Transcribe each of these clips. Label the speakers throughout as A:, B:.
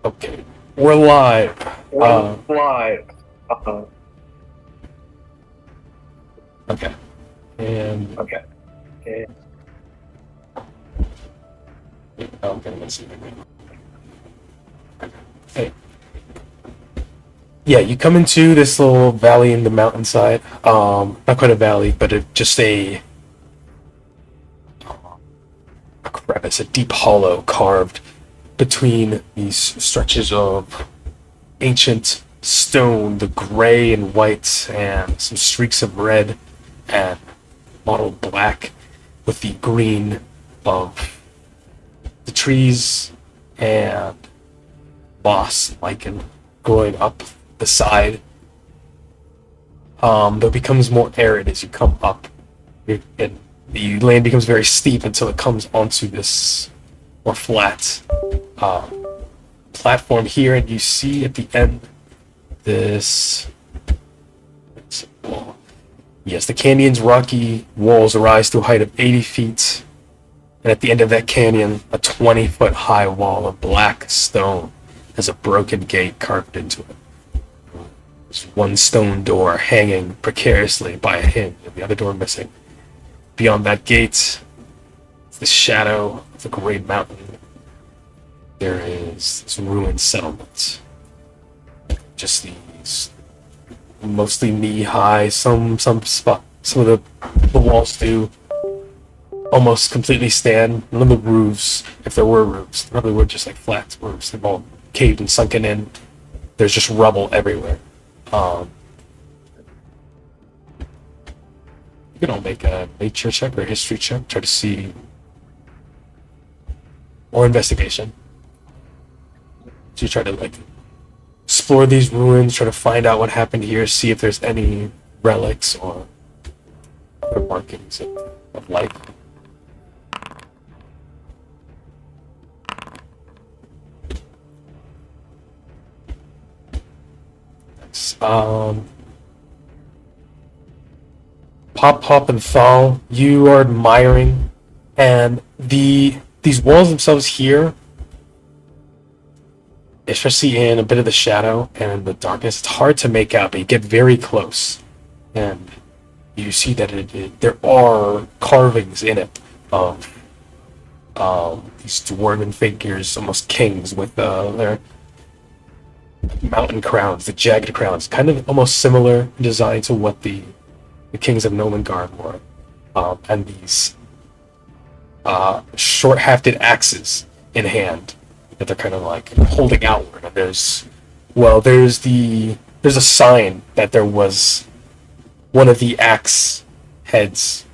A: Okay, we're live.
B: Live.
A: Okay, and
B: Okay.
A: okay, let's see. Hey, yeah, you come into this little valley in the mountainside. Not quite a valley, but just a crevice, a deep hollow carved between these stretches of ancient stone, the gray and white, and some streaks of red and mottled black, with the green of the trees and moss and lichen growing up the side. Though it becomes more arid as you come up, and the land becomes very steep until it comes onto this more flat platform here, and you see at the end this wall. Yes, the canyon's rocky walls rise to a height of 80 feet, and at the end of that canyon, a 20-foot high wall of black stone has a broken gate carved into it. There's one stone door hanging precariously by a hinge, and the other door missing. Beyond that gate, the shadow of the great mountain. There is this ruined settlement. Just these, mostly knee-high. Some of the walls do almost completely stand. None of the roofs, if there were roofs, probably were just like flat roofs. They've all caved and sunken in. There's just rubble everywhere. You can all make a nature check or a history check, try to see, or investigation. So you try to explore these ruins, try to find out what happened here, see if there's any relics or other markings of life. Next, Pop and Thal, you are admiring, and these walls themselves here, especially in a bit of the shadow and the darkness, it's hard to make out, but you get very close, and you see that there are carvings in it of these dwarven figures, almost kings, with their mountain crowns, the jagged crowns, kind of almost similar in design to what the kings of Nomengard were, and these short-hafted axes in hand that they're kind of holding outward. And there's a sign that there was one of the axe heads,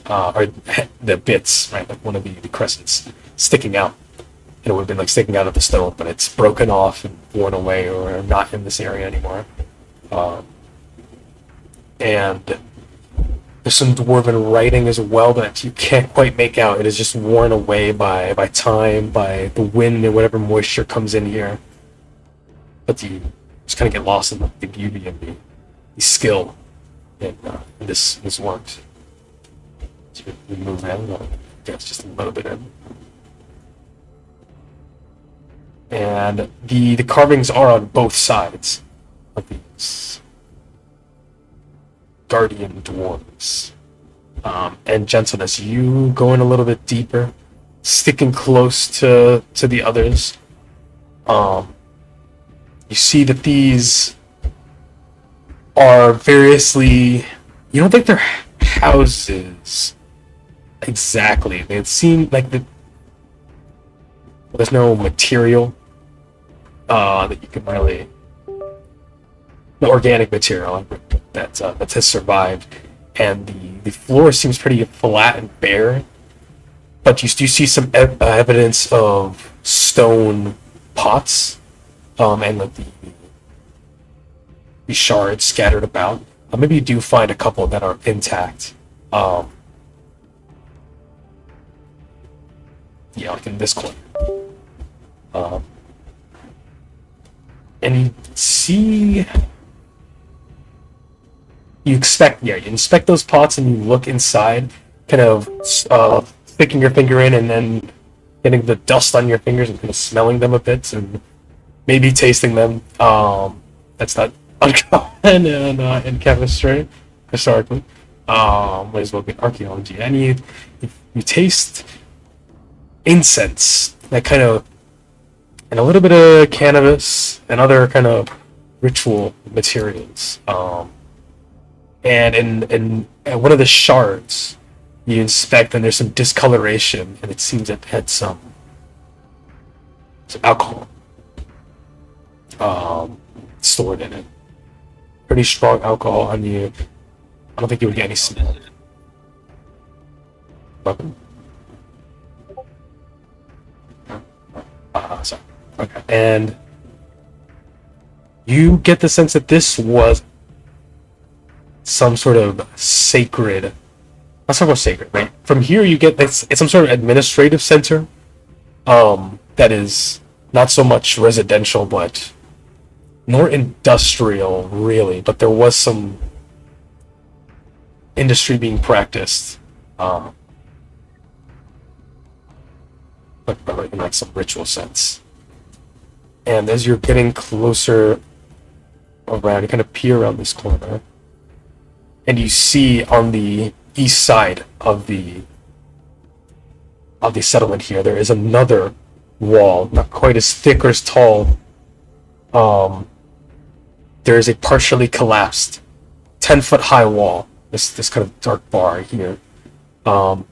A: or the bits, right, like one of the crescents sticking out. And it would have been sticking out of the stone, but it's broken off and worn away, or not in this area anymore. And there's some dwarven writing as well that you can't quite make out. It is just worn away by time, by the wind, and whatever moisture comes in here. But you just kind of get lost in the beauty and the skill in this work. So we move in, it's just a little bit in. And the carvings are on both sides of these guardian dwarves. And Gentleness, you going a little bit deeper, sticking close to the others. You see that these are variously, you don't think they're houses exactly. They seem like there's no material that you can really, the organic material that has survived, and the floor seems pretty flat and bare, but you do see some evidence of stone pots, and the shards scattered about. Maybe you do find a couple that are intact. Yeah, like in this corner. And you see, you inspect those pots, and you look inside, kind of sticking your finger in and then getting the dust on your fingers and kind of smelling them a bit, and maybe tasting them. That's not uncommon in chemistry historically. Might as well be archaeology. And you taste incense, that kind of, and a little bit of cannabis and other kind of ritual materials. And in one of the shards, you inspect, and there's some discoloration, and it seems it had some alcohol stored in it. Pretty strong alcohol on you. I don't think you would get any smell. Weapon. Sorry. Okay. And you get the sense that this was some sort of sacred, not so much sacred, right? From here you get this, it's some sort of administrative center, that is not so much residential, but more industrial, really. But there was some industry being practiced, but in like some ritual sense. And as you're getting closer around, you kind of peer around this corner, and you see on the east side of the settlement here, there is another wall, not quite as thick or as tall. There is a partially collapsed 10-foot high wall, this kind of dark bar here,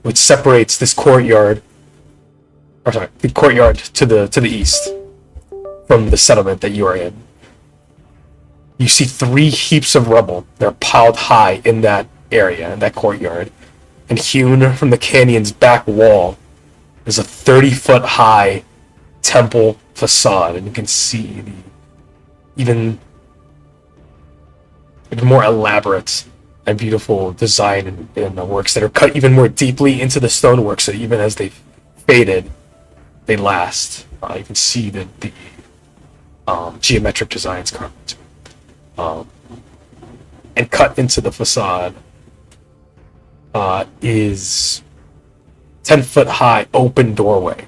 A: which separates this courtyard, or sorry, the courtyard to the east from the settlement that you are in. You see 3 heaps of rubble. They're piled high in that area, in that courtyard. And hewn from the canyon's back wall is a 30-foot high temple facade, and you can see the even more elaborate and beautiful design in the works that are cut even more deeply into the stonework, so even as they've faded, they last. You can see the geometric designs carved into it. And cut into the facade is 10-foot high open doorway,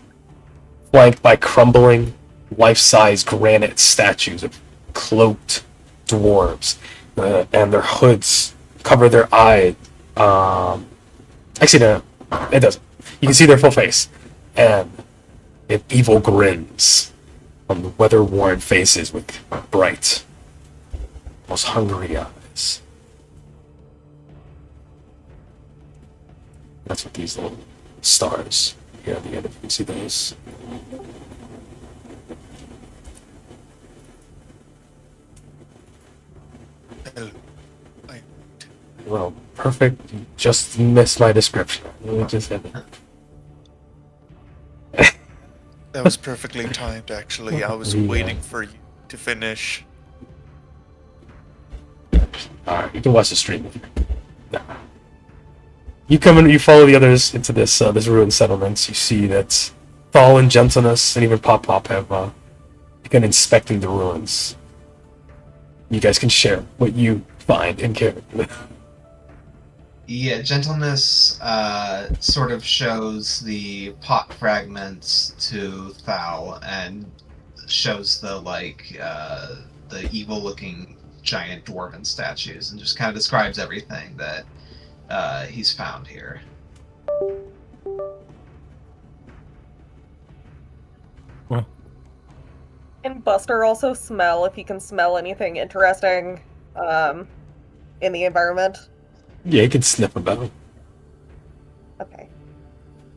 A: flanked by crumbling, life-size granite statues of cloaked dwarves, and their hoods cover their eyes. Actually, no, it doesn't. You can see their full face, and they have evil grins on the weather-worn faces with bright, most hungry eyes. That's what these little stars here at the end, if you can see those. Well, perfect. You just missed my description. You just said it.
C: That was perfectly timed, actually. I was waiting for you to finish.
A: Alright, you can watch the stream. No. You come in, you follow the others into this ruined settlement. You see that Thal and Gentleness and even Pop have begun inspecting the ruins. You guys can share what you find in character.
D: Yeah, Gentleness sort of shows the pot fragments to Thal and shows the evil-looking giant dwarven statues, and just kind of describes everything that he's found here.
A: Well,
E: Can Buster also smell if he can smell anything interesting in the environment?
A: yeah, you can sniff about.
E: Okay.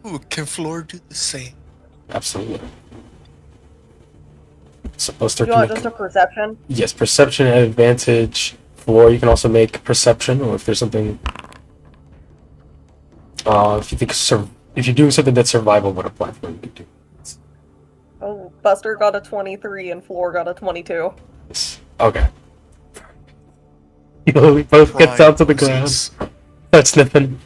C: Ooh, can Floor do the same?
A: Absolutely. So Buster
E: Do you
A: can
E: want
A: make,
E: just a perception?
A: yes, perception at advantage. Floor, you can also make perception, or if there's something. If you think if you're doing something that survival would apply for, you could do.
E: Oh, Buster got a 23 and Floor got a 22.
A: Yes. Okay. We both get down to the ground. Start sniffing.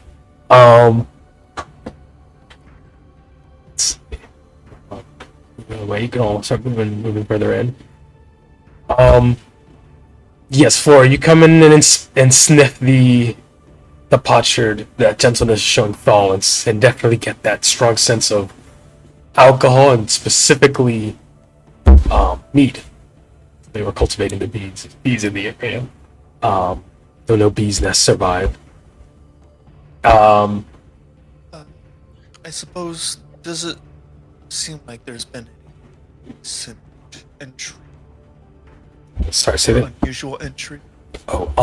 A: Wait, you can all start moving further in. Yes, Flora, you come in and sniff the potsherd that Gentleness is showing Thal, and definitely get that strong sense of alcohol, and specifically mead. They were cultivating the bees in the area. Though no bees nests survived.
C: I suppose, does it seem like there's been any recent entry?
A: Sorry, say that.
C: Unusual entry?
A: Oh,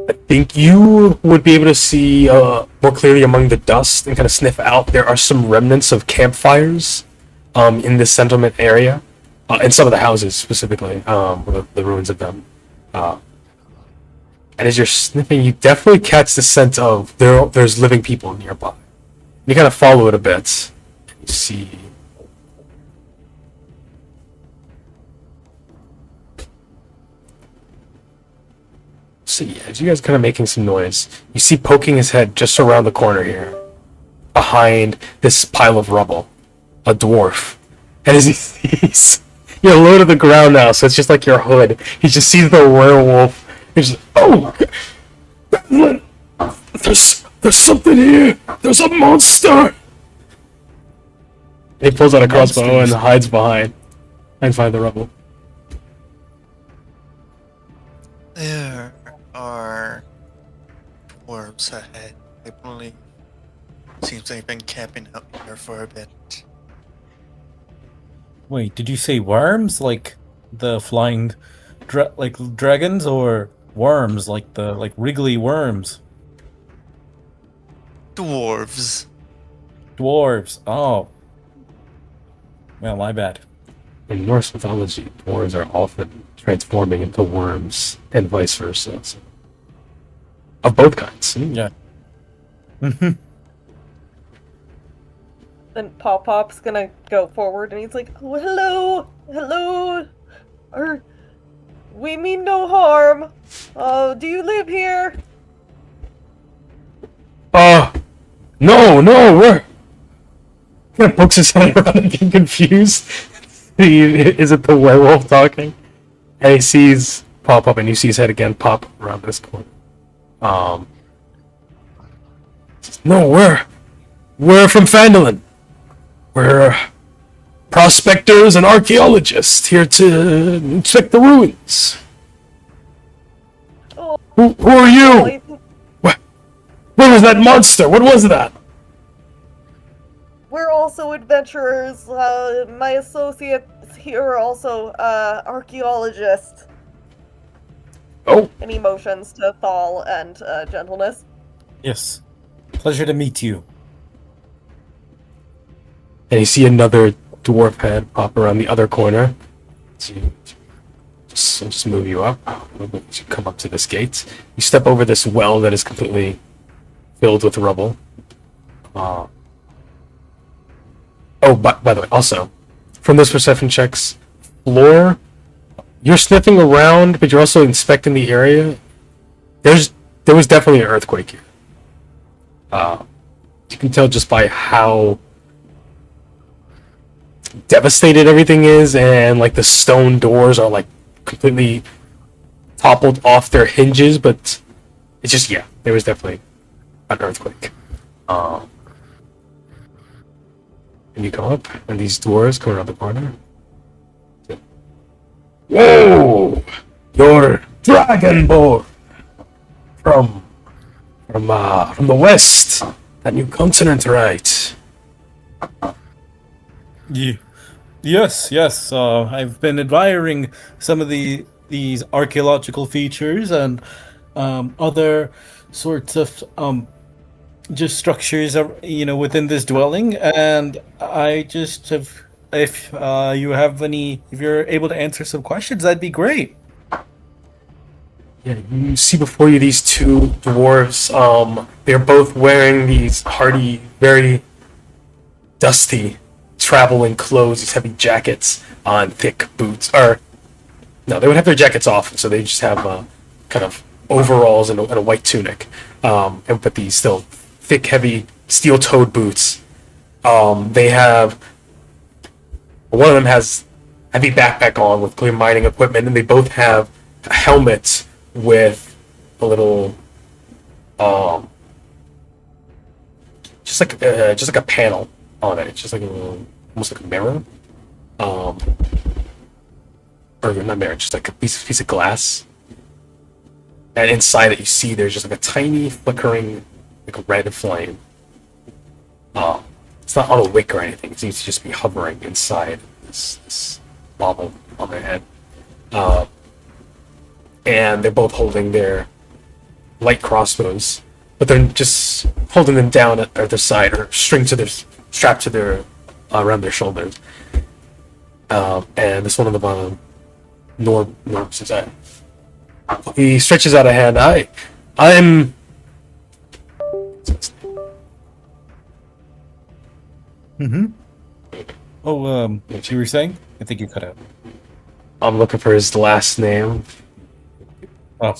A: I think you would be able to see more clearly among the dust and kind of sniff out. There are some remnants of campfires in this settlement area, in some of the houses specifically, the ruins of them. And as you're sniffing, you definitely catch the scent of there's living people nearby. You kind of follow it a bit. You see. So yeah, as you guys are kind of making some noise, you see poking his head just around the corner here, behind this pile of rubble, a dwarf. And as he sees, you're low to the ground now, so it's just like your hood. He just sees the werewolf. He's just, oh, there's something here. There's a monster. And he pulls out a crossbow and hides behind the rubble.
C: There are dwarves ahead, I believe. Seems they've been camping out here for a bit.
F: Wait, did you say worms like the flying dragons, or worms like wriggly worms?
C: Dwarves.
F: Dwarves. Oh. Well, my bad.
A: In Norse mythology, dwarves are often transforming into worms and vice versa. So. Of both kinds.
F: Yeah.
E: Then Pop's gonna go forward and he's like, oh, hello, we mean no harm. Do you live here?
A: No, where? Kind of pokes his head around and being confused. Is it the werewolf talking? And he sees pop up, and you see his head again pop around this corner. No, we're from Phandelver. We're prospectors and archaeologists here to inspect the ruins.
E: Oh,
A: Who are you? Where was that monster? What was that?
E: we're also adventurers. My associates here are also archaeologists.
A: Oh,
E: And he motions to Thal and Gentleness.
F: Yes. Pleasure to meet you.
A: and you see another dwarf head pop around the other corner. So you just move you up. You come up to this gate. You step over this well that is completely filled with rubble. Oh, by the way, also, from those perception checks, Floor, you're sniffing around, but you're also inspecting the area. There was definitely an earthquake here. You can tell just by how devastated everything is, and like the stone doors are like completely toppled off their hinges, but it's just, yeah, there was definitely an earthquake. And you come up, and these doors come around the corner. Whoa! You're Dragonborn from the west, that new continent, right?
F: Yes. I've been admiring some of these archaeological features and other sorts of just structures, within this dwelling. And I just have, if you're able to answer some questions, that'd be great.
A: Yeah, you see before you these two dwarves. They're both wearing these hardy, very dusty traveling clothes, these heavy jackets on thick boots. Or no, they would have their jackets off, so they just have kind of overalls and a white tunic, but these still thick, heavy steel-toed boots. They have, one of them has a heavy backpack on with clear mining equipment, and they both have a helmet with a little, just like a panel on it. It's just like a little, almost like a mirror. or not mirror, just like a piece of glass. And inside it, you see there's just like a tiny flickering, like a red flame. It's not on a wick or anything. It seems to just be hovering inside this bauble on their head. And they're both holding their light crossbows, but they're just holding them down at their side or strapped to their around their shoulders. And this one on the bottom, Norb's is that. He stretches out a hand. I'm.
F: Mm-hmm. Oh, what you were saying? I think you cut out.
A: I'm looking for his last name.
F: Oh.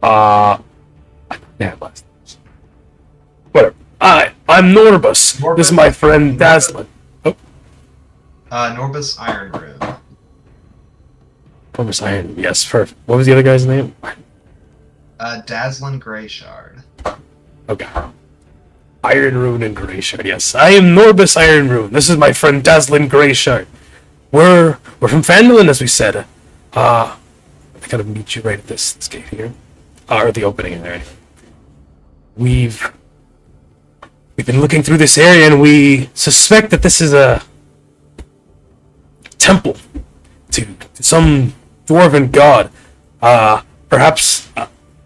A: Yeah, last names. Whatever. I'm Norbus. This is my friend Dazzlin. Oh.
D: Norbus Iron Room.
A: Norbus Iron. Yes, perfect. What was the other guy's name?
D: Dazzlin Greyshard.
A: Okay. Iron Rune and Greyshard. Yes, I am Norbus Iron Rune. This is my friend Dazzlin Greyshard. We're from Phandelver, as we said. I kind of meet you right at this gate here, or the opening there. We've been looking through this area, and we suspect that this is a temple to some dwarven god. Perhaps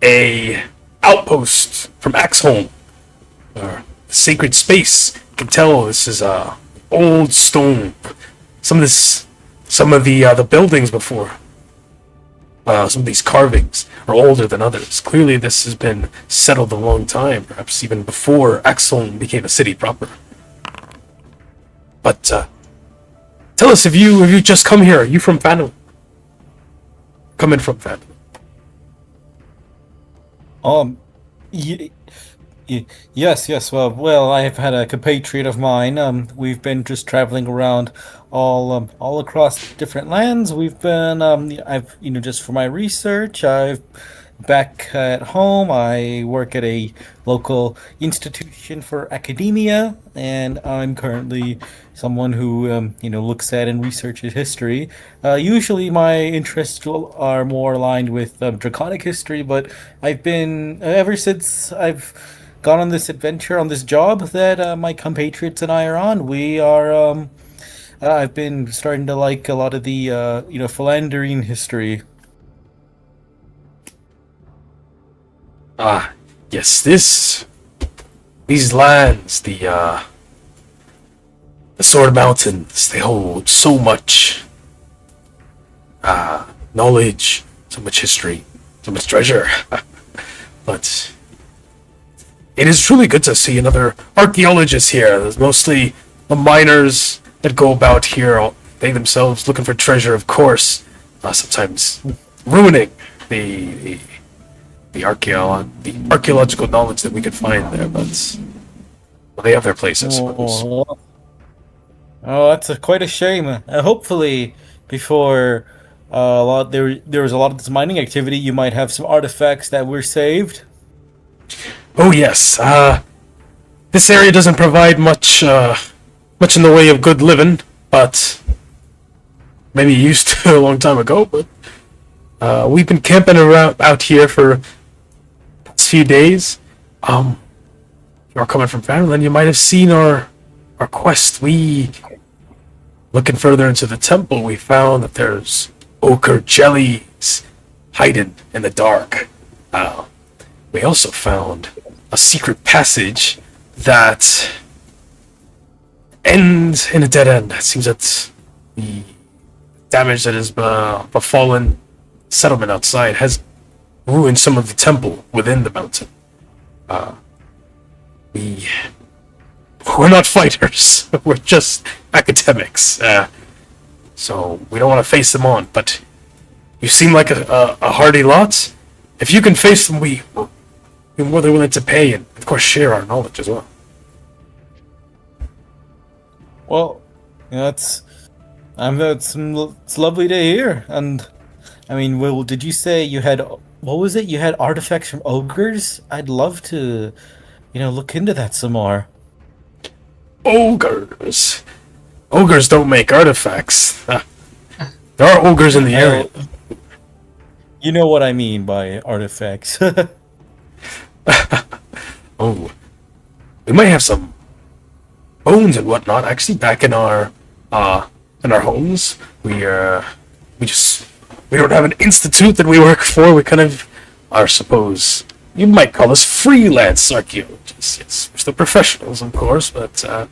A: a outpost from Axholm, or sacred space. You can tell this is old stone. Some of the buildings before. Some of these carvings are older than others. Clearly, this has been settled a long time, perhaps even before Axholm became a city proper. But tell us, have you just come here? Are you from Phandelver? Coming from Phandelver?
F: Yes. Well, I have had a compatriot of mine. We've been just traveling around all across different lands. We've been, I've, just for my research, back at home, I work at a local institution for academia, and I'm currently someone who, looks at and researches history. Usually my interests are more aligned with Draconic history, but I've been, ever since I've gone on this adventure, on this job that my compatriots and I are on, we are, I've been starting to like a lot of the, philandering history.
A: Yes, these lands, the Sword Mountains, they hold so much knowledge, so much history, so much treasure. But it is truly good to see another archaeologist here. There's mostly the miners that go about here, they themselves looking for treasure, of course, sometimes ruining the archaeological knowledge that we could find there, but they have their place, I suppose.
F: Oh, that's quite a shame. Hopefully, before there was a lot of this mining activity, you might have some artifacts that were saved.
A: Oh yes, this area doesn't provide much in the way of good living, but maybe it used to a long time ago. But we've been camping around out here for a few days. You're coming from Phandelver, you might have seen our quest. We looking further into the temple, we found that there's ochre jellies hiding in the dark. We also found a secret passage that ends in a dead end. It seems that the damage that has befallen settlement outside has ruined some of the temple within the mountain. We're not fighters. We're just academics. So we don't want to face them on, but you seem like a hardy lot. If you can face them, we're more than willing to pay and, of course, share our knowledge as well.
F: Well, it's lovely to hear. And I mean, well, did you say you had, what was it? You had artifacts from ogres? I'd love to, look into that some more.
A: Ogres don't make artifacts. There are ogres in the area.
F: You know what I mean by artifacts.
A: Oh, we might have some bones and whatnot. Actually, back in our homes, we don't have an institute that we work for. We kind of are, suppose you might call us freelance archaeologists. Yes, we're still professionals, of course, but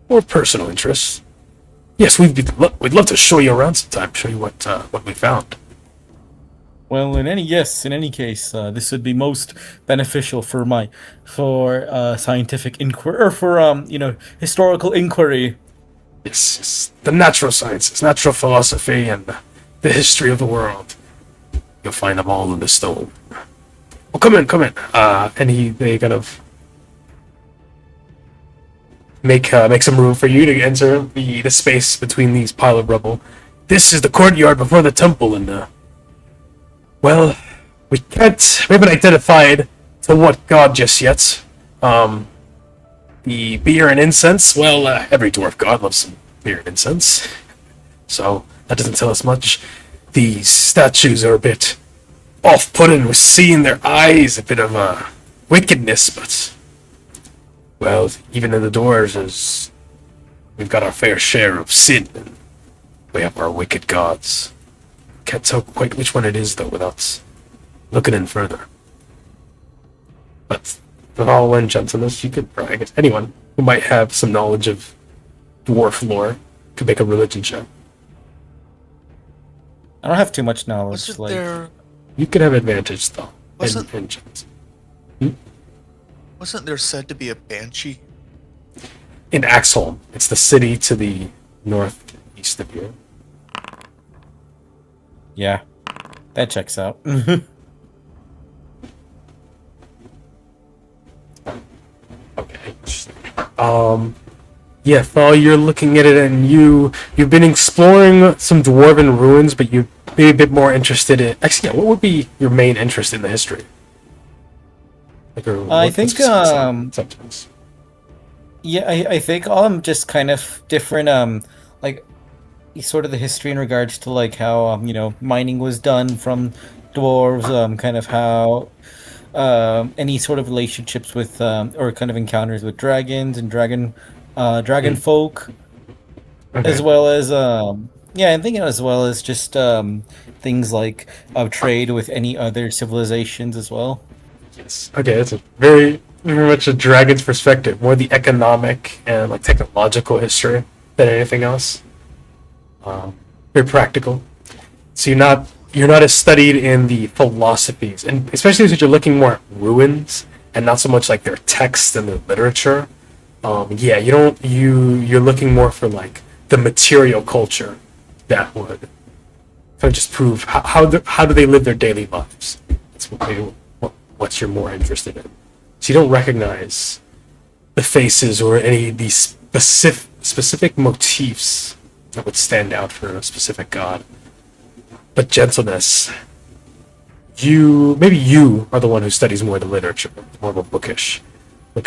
A: more personal interests. Yes, we'd love to show you around sometime. Show you what we found.
F: Well, in any case, this would be most beneficial for scientific inquiry, or for historical inquiry.
A: Yes, the natural sciences, natural philosophy, and the history of the world. You'll find them all in the stone. Well, come in. And they kind of make some room for you to enter the space between these pile of rubble. This is the courtyard before the temple, and well, we haven't identified to what god just yet. The beer and incense, well, every dwarf god loves some beer and incense, so that doesn't tell us much. These statues are a bit off-putting. We see in their eyes a bit of wickedness, but, well, even in the doors, we've got our fair share of sin, and we have our wicked gods. Can't tell quite which one it is, though, without looking in further. But with all in gentleness, you could, I guess, anyone who might have some knowledge of dwarf lore could make a religion check.
F: I don't have too much knowledge.
C: Wasn't there?
A: You could have advantage, though.
C: Wasn't-
A: in chance.
C: Wasn't there said to be a banshee?
A: In Axholm, it's the city to the northeast of you.
F: Yeah, that checks out.
A: Okay. Yeah, Thal, you're looking at it, and you've been exploring some dwarven ruins, but you'd be a bit more interested in. Actually, yeah, what would be your main interest in the history? Like,
F: I think
A: subjects?
F: Yeah, I think just kind of different like sort of the history in regards to like how mining was done from dwarves, kind of how any sort of relationships with or kind of encounters with dragons and dragon folk,
A: Okay.
F: as well as I'm thinking as well as just things like trade with any other civilizations as well.
A: Yes. Okay, it's a very much a dragon's perspective, more the economic and like technological history than anything else. Very practical. So you're not as studied in the philosophies, and especially since you're looking more at ruins and not so much like their text and their literature. You're looking more for like the material culture that would kind of just prove how do they live their daily lives. That's what you're more interested in. So you don't recognize the faces or any of these specific motifs that would stand out for a specific god. But gentleness, maybe you are the one who studies more the literature, more of a bookish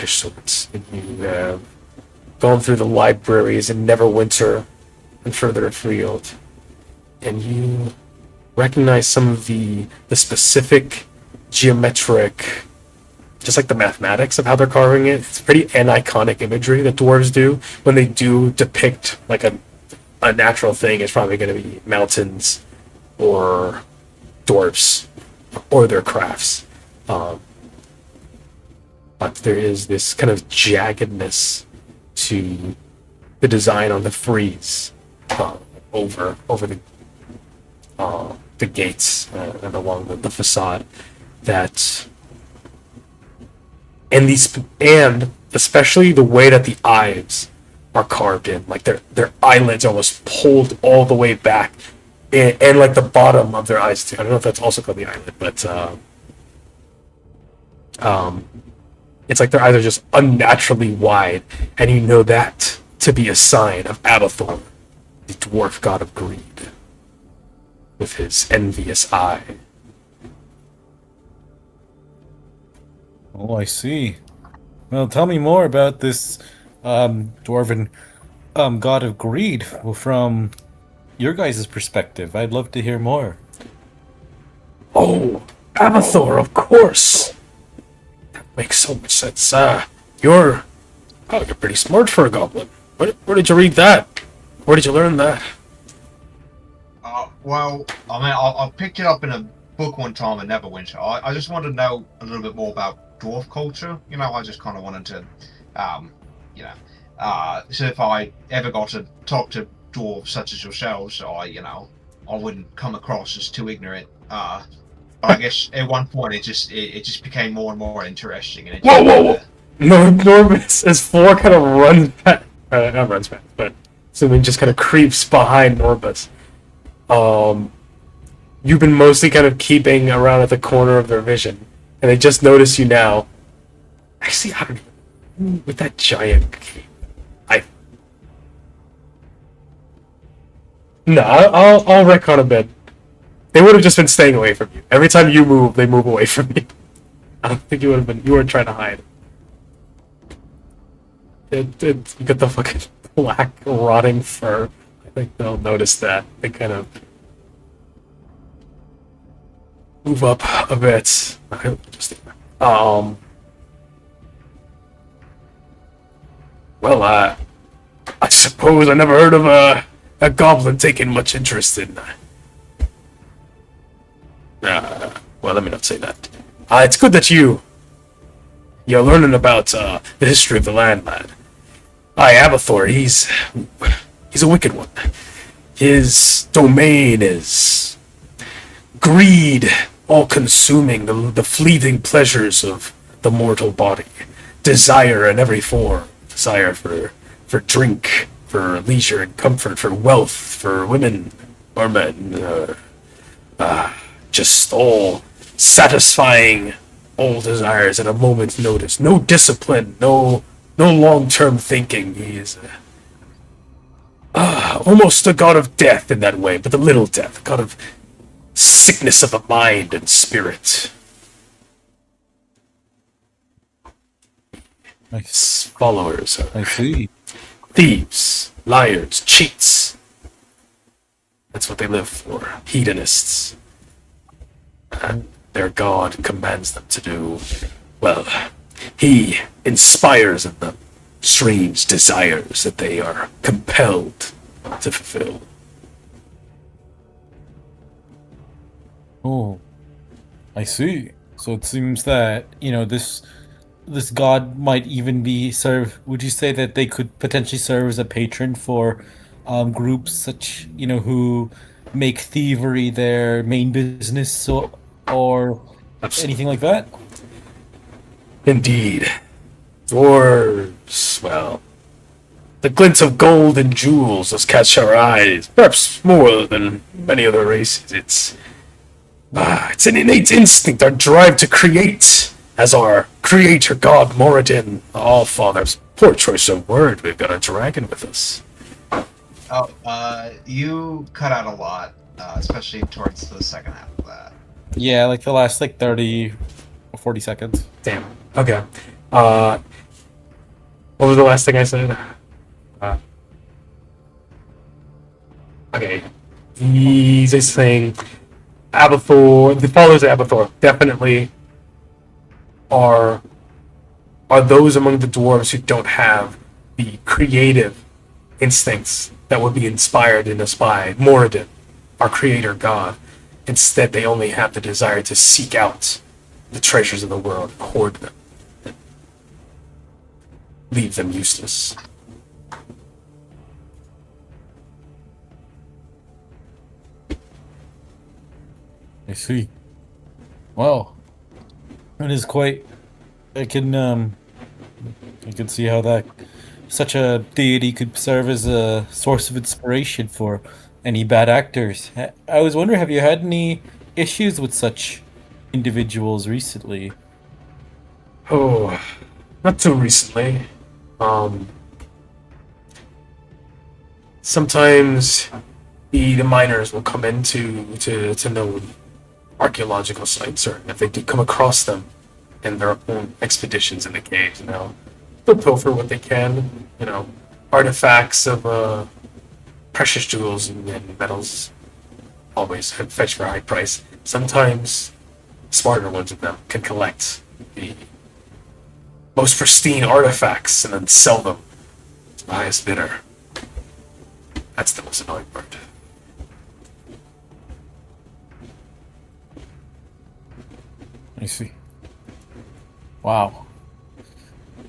A: sorts. And you have gone through the libraries in Neverwinter and further afield, and you recognize some of the specific geometric, just like the mathematics of how they're carving it. It's pretty aniconic imagery that dwarves do when they do depict like a natural thing. It's probably going to be mountains or dwarves or their crafts. But there is this kind of jaggedness to the design on the frieze over the gates and along the facade. And especially the way that the eyes are carved in, like their eyelids almost pulled all the way back, and like the bottom of their eyes too. I don't know if that's also called the eyelid, but it's like their eyes are just unnaturally wide, and you know that to be a sign of Abathor, the dwarf god of greed, with his envious eye.
F: Oh, I see. Well, tell me more about this dwarven god of greed from your guys' perspective. I'd love to hear more.
A: Oh, Abathor, of course. That makes so much sense. You're pretty smart for a goblin. Where did you read that? Where did you learn that?
D: Well, I mean, I picked it up in a book one time in Neverwinter. I just wanted to know a little bit more about dwarf culture. You know, I just kind of wanted to, so if I ever got to talk to dwarves such as yourselves, I wouldn't come across as too ignorant. But I guess at one point it just became more and more interesting. And it just,
A: Whoa! Norbus, as Floor kind of runs back, not runs back, but something just kind of creeps behind Norbus. You've been mostly kind of keeping around at the corner of their vision, and they just notice you now. Actually, I don't know, with that giant cape, I'll retcon a bit. They would have just been staying away from you. Every time you move, they move away from you. I don't think you weren't trying to hide. You got the fucking black, rotting fur. I think they'll notice that. They kind of move up a bit. Well, I suppose I never heard of a goblin taking much interest in. Well, let me not say that. It's good that you're learning about the history of the land, lad. Abathor, he's a wicked one. His domain is greed, all-consuming, the fleeting pleasures of the mortal body, desire in every form, desire for drink, for leisure and comfort, for wealth, for women or men, just all satisfying all desires at a moment's notice. No discipline, no long-term thinking. He is almost a god of death in that way, but the little death, a god of sickness of the mind and spirit. His followers are
F: I see.
A: thieves, liars, cheats. That's what they live for. Hedonists. And their god commands them to do, well, he inspires in them strange desires that they are compelled to fulfill.
F: Oh, I see. So it seems that, this god might even be would you say that they could potentially serve as a patron for groups such, who make thievery their main business or anything like that?
A: Indeed. Dwarves, well, the glint of gold and jewels does catch our eyes, perhaps more than many other races. It's an innate instinct, our drive to create, as our creator god Moradin, the All-Father's poor choice of word. We've got a dragon with us.
D: You cut out a lot, especially towards the second half of that.
F: Yeah, like the last 30 or 40 seconds.
A: Damn. Okay. What was the last thing I said? Okay. He's just saying Abathor, the followers of Abathor definitely are those among the dwarves who don't have the creative instincts that would be inspired in us by Moradin, our creator god. Instead, they only have the desire to seek out the treasures of the world, hoard them, and leave them useless.
F: I see. Well, it is quite. I can see how that such a deity could serve as a source of inspiration for any bad actors. I was wondering, have you had any issues with such individuals recently?
A: Oh, not too recently. Sometimes the miners will come into to know archaeological sites, or if they do come across them in their own expeditions in the caves, they'll pilfer what they can, artifacts of precious jewels and metals always fetch for a high price. Sometimes smarter ones of them can collect the most pristine artifacts and then sell them to the highest bidder. That's the most annoying part.
F: I see. Wow.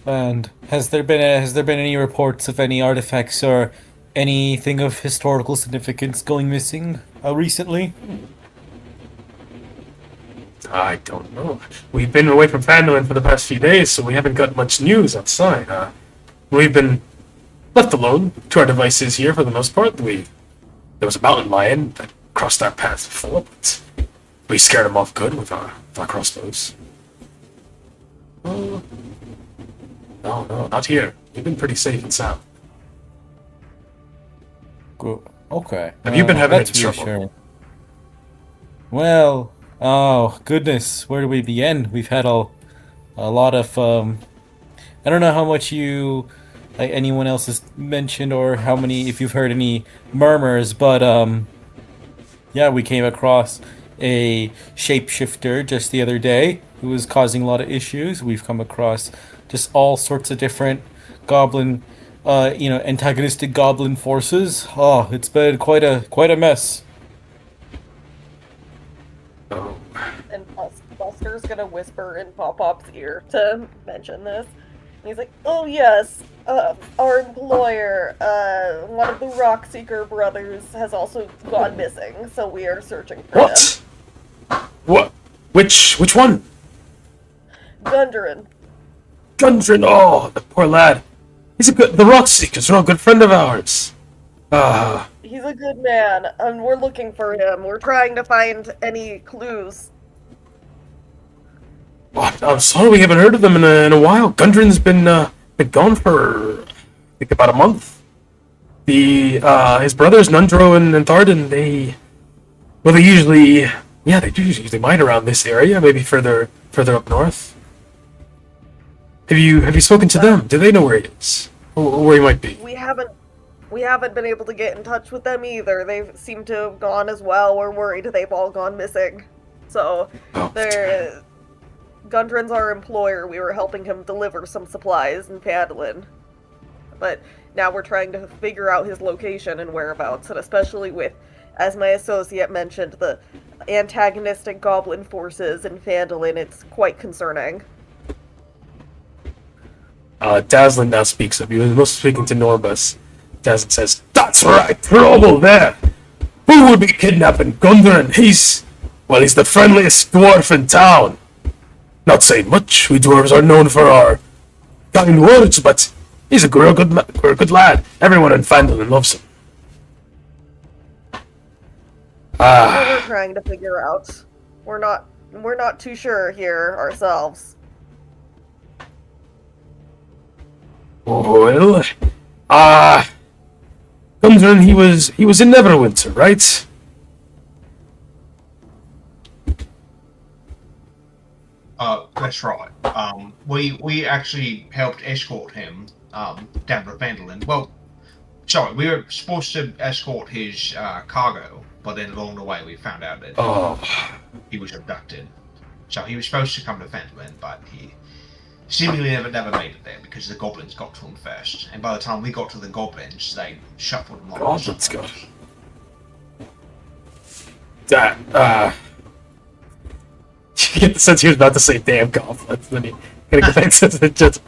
F: And has there been any reports of any artifacts or anything of historical significance going missing recently?
A: I don't know. We've been away from Phandelver for the past few days, so we haven't got much news outside. We've been left alone to our devices here for the most part. There was a mountain lion that crossed our path before, but we scared him off good with our crossbows. Oh, no, not here. We've been pretty safe and sound.
F: Good. Okay.
A: Have you been having
F: that's
A: any trouble?
F: reassuring. Well, oh goodness, where do we begin? We've had a lot of I don't know how much anyone else has mentioned or how many, if you've heard any murmurs, but yeah, we came across a shapeshifter just the other day who was causing a lot of issues. We've come across just all sorts of different goblin, antagonistic goblin forces. Oh, it's been quite a mess.
A: Oh.
E: And Buster's gonna whisper in Pop-Pop's ear to mention this. And he's like, oh yes, our employer, one of the Rockseeker brothers has also gone missing, so we are searching for him.
A: What? Which one?
E: Gundren.
A: Gundren, oh, the poor lad. The Rockseekers are a good friend of ours.
E: He's a good man, and we're looking for him. We're trying to find any clues.
A: I'm sorry we haven't heard of them in a while. Gundren's been gone for, I think, about a month. His brothers, Nundro and Tharden, they usually mine around this area, maybe further up north. Have you spoken to them? Do they know where he is? Or where he might be?
E: We haven't been able to get in touch with them either. They seem to have gone as well. We're worried they've all gone missing. So, Gundren's our employer. We were helping him deliver some supplies in Phandalin. But now we're trying to figure out his location and whereabouts, and especially with, as my associate mentioned, the antagonistic goblin forces in Phandalin, it's quite concerning.
A: Dazzlin now speaks up. He was mostly speaking to Norbus. Dazzlin says, "That's right, trouble there. Who would be kidnapping Gundren? He's the friendliest dwarf in town. Not saying much, we dwarves are known for our kind words, but he's a good lad. Everyone in Phandalin loves him."
E: What we're trying to figure out. We're not too sure here ourselves.
A: Well, Gundren, he was in Neverwinter, right?
D: That's right. We actually helped escort him down to Phandalin. Well, sorry, we were supposed to escort his cargo, but then along the way we found out that he was abducted. So he was supposed to come to Phandalin, but he seemingly never made it there because the goblins got to him first. And by the time we got to the goblins, they shuffled him off.
A: Goblins got that. You get the sense he was about to say "damn goblins," then he kind of gets it. Just,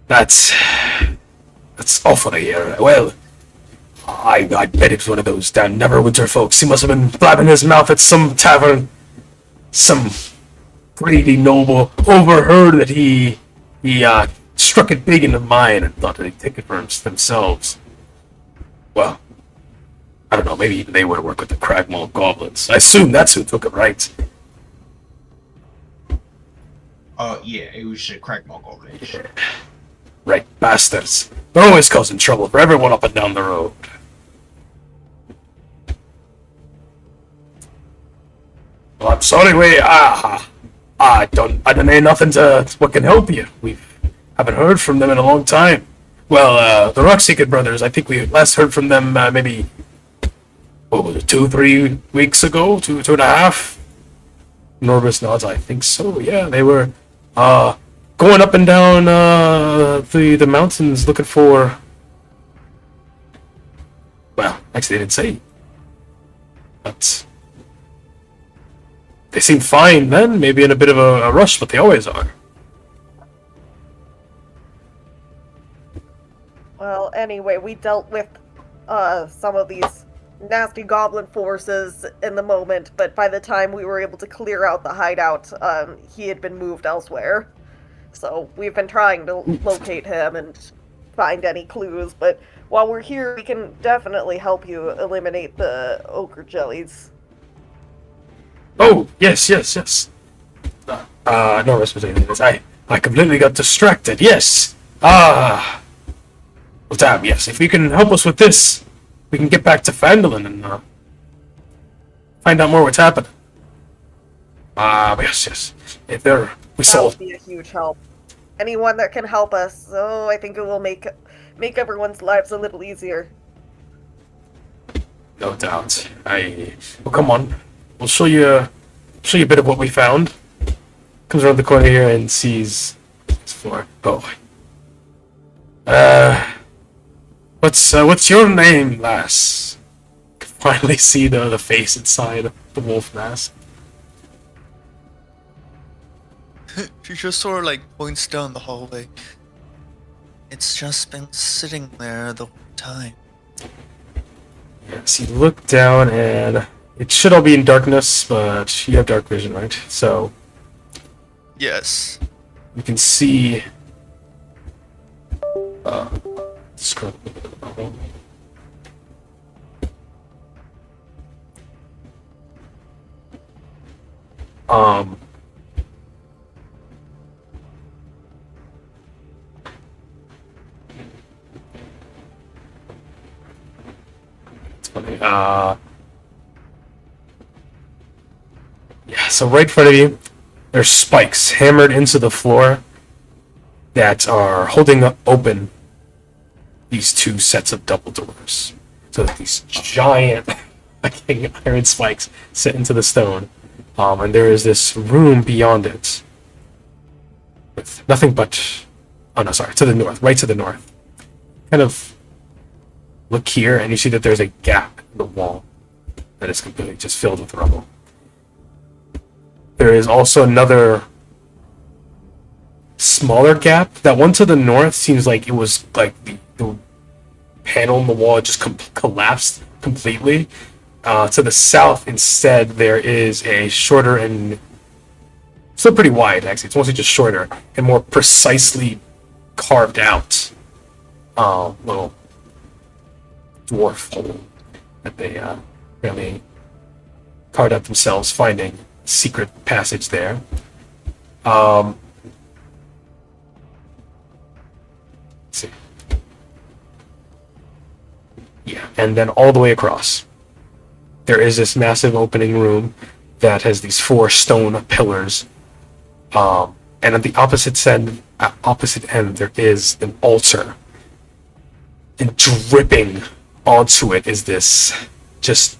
A: that's awful to hear. Well, I bet it's one of those damn Neverwinter folks. He must have been blabbing his mouth at some tavern. Some greedy noble overheard that he struck it big in the mine and thought that he'd take it for themselves. Well, I don't know, maybe even they would have worked with the Cragmaw goblins. I assume that's who took it, right?
D: Yeah, it was Cragmaw goblins.
A: Right, bastards. They're always causing trouble for everyone up and down the road. Well, I'm sorry, I don't know nothing to what can help you. We haven't heard from them in a long time. Well, the Rockseeker brothers, I think we last heard from them maybe, what was it, 2-3 weeks ago? Two and a half? Norbus nods, I think so, yeah. They were going up and down the mountains looking for... Well, actually they didn't say. But... They seemed fine then, maybe in a bit of a rush, but they always are.
E: Well, anyway, we dealt with some of these nasty goblin forces in the moment, but by the time we were able to clear out the hideout, he had been moved elsewhere. So we've been trying to locate him and find any clues, but while we're here, we can definitely help you eliminate the ochre jellies.
A: Oh, yes. No responsibility. I completely got distracted, yes. Well, damn, yes. If you can help us with this, we can get back to Phandelver and find out more what's happening. Yes. If there, we
E: That
A: saw.
E: would be a huge help. Anyone that can help us, so I think it will make everyone's lives a little easier.
A: No doubt. Well, come on. We'll show you a bit of what we found. Comes around the corner here and sees this floor. Oh. What's your name, lass? Can finally see the face inside the wolf mask.
C: She just sort of like points down the hallway. It's just been sitting there the whole time.
A: Yes, you look down and it should all be in darkness, but you have dark vision, right? So
C: Yes.
A: you can see. Scroll. It's funny. Yeah, so right in front of you, there's spikes hammered into the floor that are holding open these two sets of double doors. So that these giant fucking iron spikes set into the stone. And there is this room beyond it with nothing but... Oh no, sorry, to the north, right to the north. Kind of look here and you see that there's a gap in the wall that is completely just filled with rubble. There is also another smaller gap. That one to the north seems like it was like the panel in the wall just collapsed completely. To the south, instead, there is a shorter and still pretty wide, actually. It's mostly just shorter and more precisely carved out little dwarf hole that they really carved out themselves, finding a secret passage there. Let's see. Yeah, and then all the way across, there is this massive opening room that has these 4 stone pillars. And at the opposite end, there is an altar. And dripping onto it is this just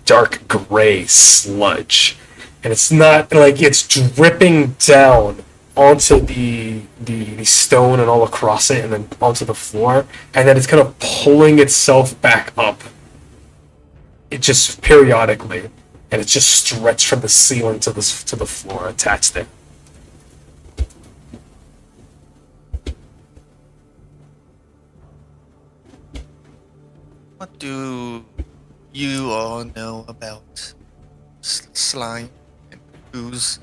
A: dark gray sludge. And it's not like it's dripping down onto the stone and all across it and then onto the floor. And then it's kind of pulling itself back up. It just periodically, and it's just stretched from the ceiling to the floor attached there.
C: What do you all know about slime and ooze?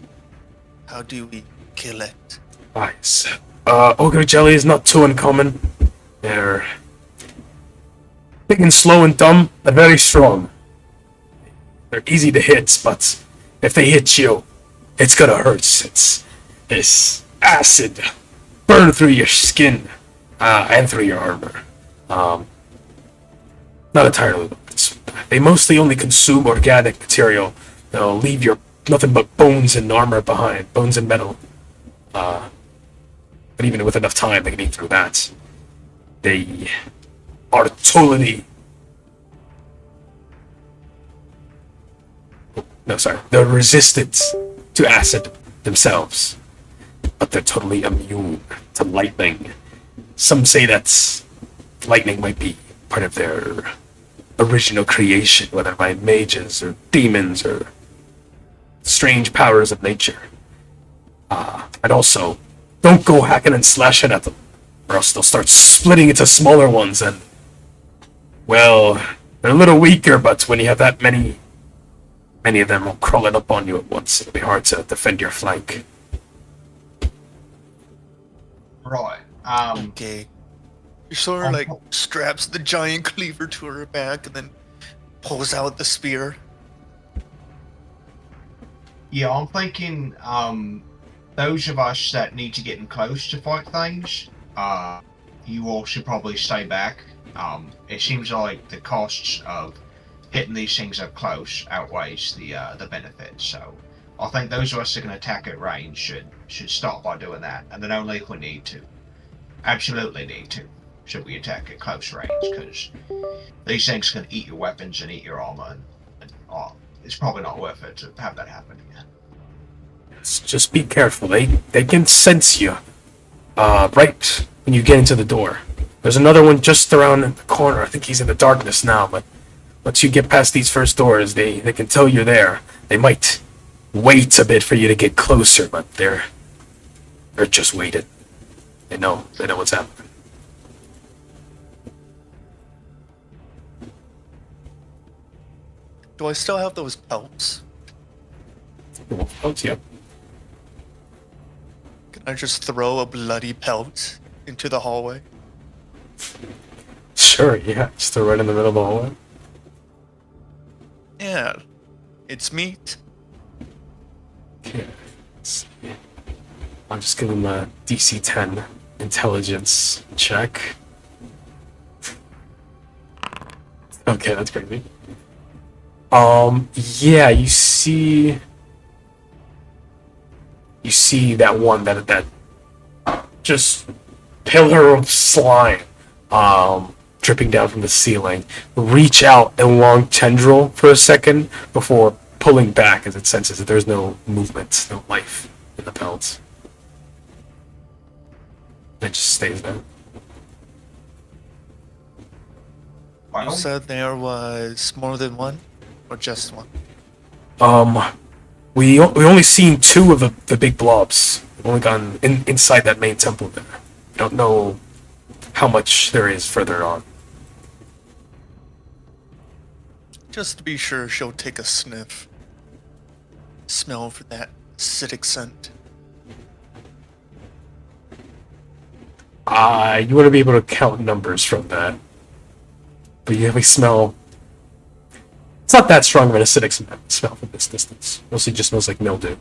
C: How do we kill it?
A: Nice. Ogre jelly is not too uncommon. They're big and slow and dumb, but very strong. They're easy to hit, but if they hit you, it's gonna hurt. It's acid burn through your skin and through your armor. Not entirely. They mostly only consume organic material. They'll leave your nothing but bones and armor behind, bones and metal. But even with enough time, they can eat through that. They are totally... No, sorry. They're resistant to acid themselves, but they're totally immune to lightning. Some say that lightning might be part of their original creation, whether by mages or demons or strange powers of nature. And also, don't go hacking and slashing at them, or else they'll start splitting into smaller ones, and, well, they're a little weaker, but when you have that many of them all crawling up on you at once, it'll be hard to defend your flank.
D: Right.
C: Okay. She sort of like straps the giant cleaver to her back and then pulls out the spear.
D: Yeah, I'm thinking, those of us that need to get in close to fight things, you all should probably stay back. It seems like the costs of hitting these things up close outweighs the benefits, so I think those of us that can attack at range should start by doing that, and then only if we need to. Absolutely need to. Should we attack at close range, because these things can eat your weapons and eat your armor, and it's probably not worth it to have that happen again.
A: Just be careful. They can sense you right when you get into the door. There's another one just around the corner. I think he's in the darkness now, but once you get past these first doors, they can tell you're there. They might wait a bit for you to get closer, but they're just waiting. They know what's happening.
C: Do I still have those pelts?
A: Oh, yep.
C: Can I just throw a bloody pelt into the hallway?
A: Sure, yeah. Just throw right in the middle of the hallway.
C: Yeah. It's meat.
A: Okay. Let's see. I'll just give him a DC 10 intelligence check. Okay, that's crazy. Yeah, you see that one that just pillar of slime dripping down from the ceiling reach out a long tendril for a second before pulling back as it senses that there's no movement, no life in the pelts. It just stays there.
C: You said there was more than one? Or just one?
A: We only seen two of the big blobs. We've only gone inside that main temple there. I don't know how much there is further on.
C: Just to be sure, she'll take a sniff. Smell for that acidic scent.
A: You want to be able to count numbers from that. But you have a smell. It's not that strong of an acidic smell from this distance. Mostly just smells like mildew.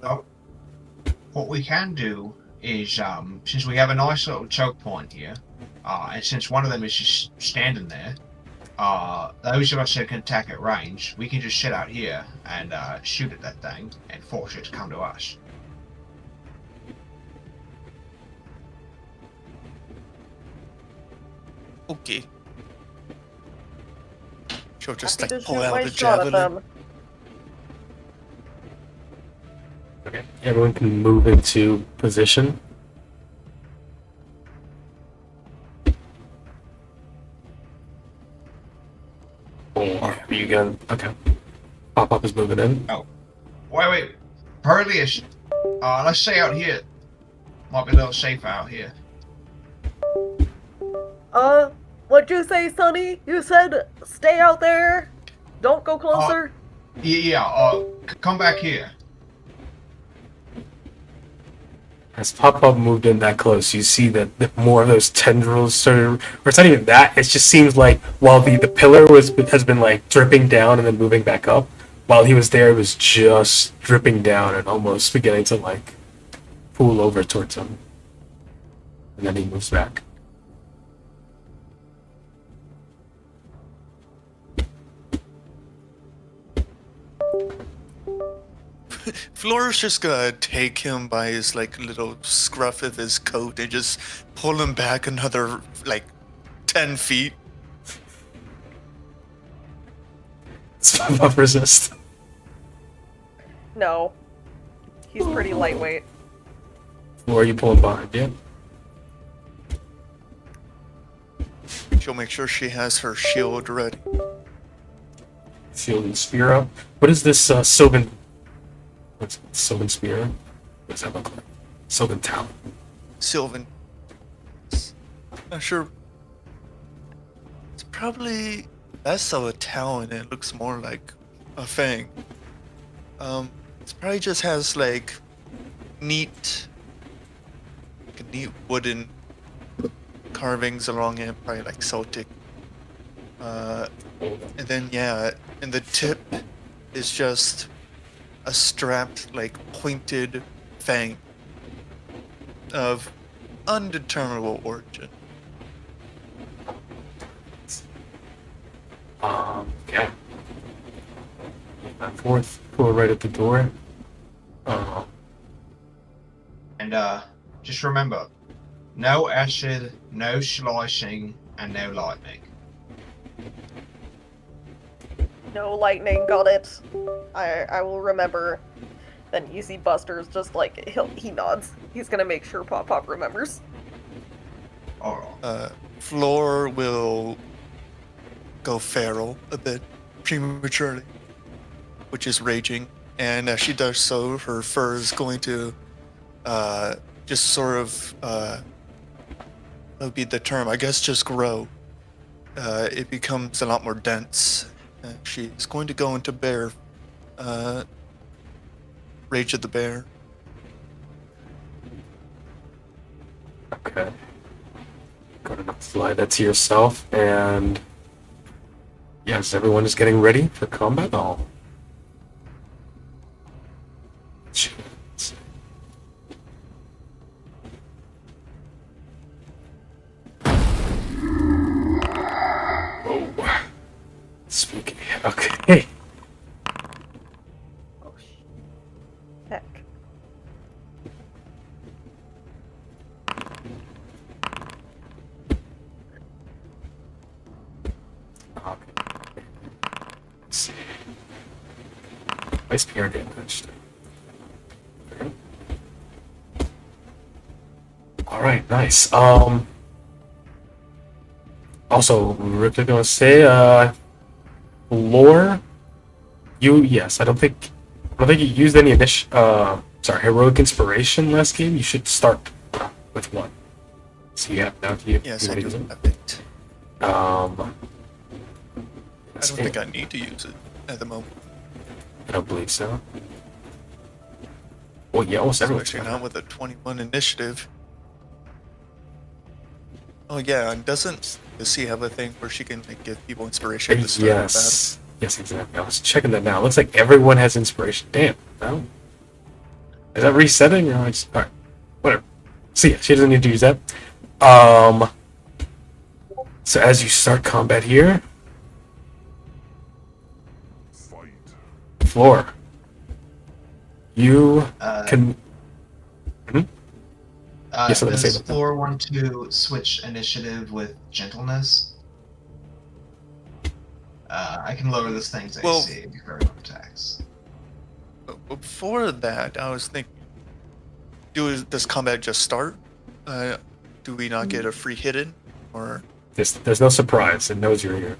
D: Oh, what we can do is, since we have a nice little choke point here, and since one of them is just standing there, those of us that can attack at range, we can just sit out here and shoot at that thing and force it to come to us.
C: Okay. She'll just
E: Happy
C: like
E: to
C: pull
E: shoot
C: out
E: my
C: the
E: shot at
C: javelin.
E: them.
A: Okay. Everyone can move into position. Or are you gonna... Okay. Pop-Up is moving in.
D: Oh. Wait. Perlius, let's stay out here. Might be a little safer out here.
E: What'd you say, Sonny? You said stay out there? Don't go closer?
D: Come back here.
A: As Pop-Up moved in that close, you see that more of those tendrils started... Or it's not even that, it just seems like while the pillar has been like dripping down and then moving back up, while he was there, it was just dripping down and almost beginning to like pool over towards him. And then he moves back.
C: Flora's just gonna take him by his like little scruff of his coat and just pull him back another like 10 feet.
A: It's above resist.
E: No. He's pretty lightweight.
A: Or are you pulling behind? Yeah.
C: She'll make sure she has her shield ready.
A: Shield and spear up. What is this Sylvan? What's Sylvan spear? What does that look like? Sylvan talon.
C: Sylvan. Not sure. It's probably less of a talon. It looks more like a fang. It probably just has like neat wooden carvings along it, probably like Celtic. And then yeah, and the tip is just a strapped, like pointed fang of undeterminable origin.
A: Okay. Fourth, pull right at the door.
D: And just remember, no acid, no slicing, and no lightning.
E: No lightning, got it. I will remember. Then you see Buster's just like, he nods. He's gonna make sure Pop remembers.
D: Alright.
C: Floor will go feral a bit prematurely, which is raging, and as she does so, her fur is going to just sort of that would be the term, I guess, just grow. It becomes a lot more dense. She's going to go into bear rage of the bear.
A: Okay. Go to fly that to yourself, and yes, everyone is getting ready for combat. Oh. Oh. Spooky. Okay.
E: Oh, heck.
A: Okay. Let's see. Nice PR damage. Alright, nice. Also, we're gonna say, lore. Yes, I don't think you used any heroic inspiration last game. You should start with one. So you have now.
C: Yes, I do have it. I don't
A: Let's
C: think
A: see.
C: I need to use it at the moment.
A: I don't believe so. Well, yeah, almost everyone's
C: Especially
A: got
C: not with a 21 initiative. Oh yeah, and does she have a thing where she can like, give people inspiration to start
A: Yes. Yes, exactly. I was checking that now. It looks like everyone has inspiration. Damn. No. Is that resetting or alright, whatever. So yeah, she doesn't need to use that. So as you start combat here, Floor, you can. Yes, I'm gonna say
D: does
A: that.
D: Floor want to switch initiative with gentleness? I can lower this thing's AC
C: Well-
D: before everyone attacks.
C: But before that, I was thinking, does combat just start? Do we not get a free hidden? Or
A: There's no surprise. It knows you're here.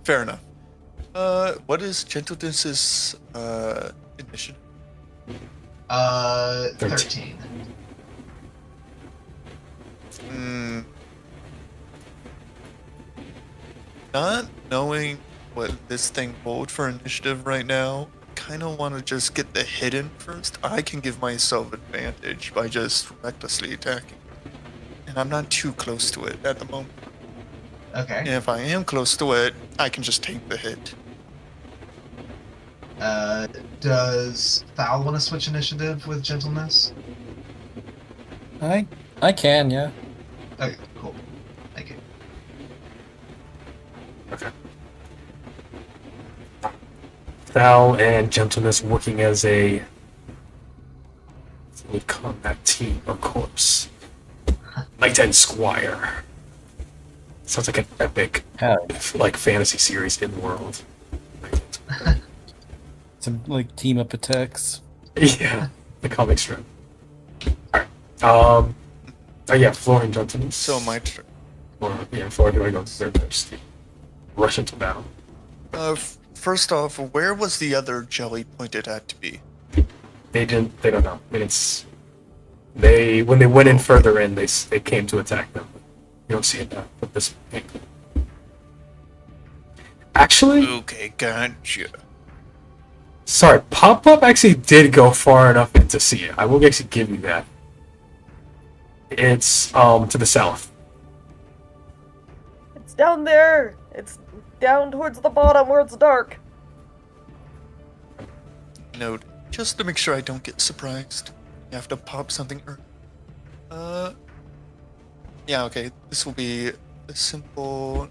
C: fair enough. What is gentleness's initiative?
D: 13.
C: Not knowing what this thing rolled for initiative right now, kind of want to just get the hidden first. I can give myself advantage by just recklessly attacking. And I'm not too close to it at the moment.
D: Okay.
C: And if I am close to it, I can just take the hit.
D: Does Thal want to switch initiative with gentleness?
F: I can, yeah.
D: Okay, cool. Thank you.
A: Okay. Thou and Gentleness working as a fully combat team, of course. Knight and Squire. Sounds like an epic,
F: Hell.
A: like fantasy series in the world.
F: Some like team up attacks.
A: Yeah, the comic strip. Alright. Oh yeah, Floor and Gentleness.
C: So my turn.
A: Floor, do I go third first? Rush into battle.
C: First off, where was the other jelly pointed at to be?
A: They don't know. When they went in further in, they came to attack them. You don't see it now with this angle. Actually,
C: Okay, gotcha.
A: sorry, Pop-Up actually did go far enough in to see it. I will actually give you that. It's to the south.
E: It's down there. It's down towards the bottom where it's dark.
C: Note, just to make sure I don't get surprised. You have to pop something. Yeah, okay. This will be a simple.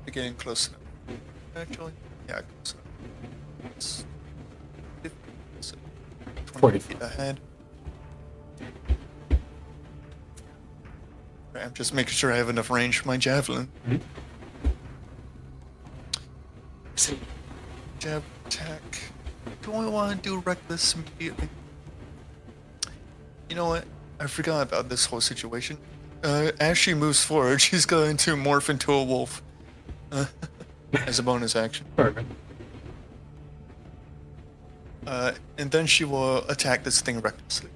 C: We're getting close enough. Actually, yeah, close enough. It's 50, so 20 feet ahead. Right, I'm just making sure I have enough range for my javelin. Jab attack. Do I want to do reckless immediately? You know what? I forgot about this whole situation. As she moves forward, she's going to morph into a wolf. As a bonus action.
A: Perfect.
C: And then she will attack this thing recklessly.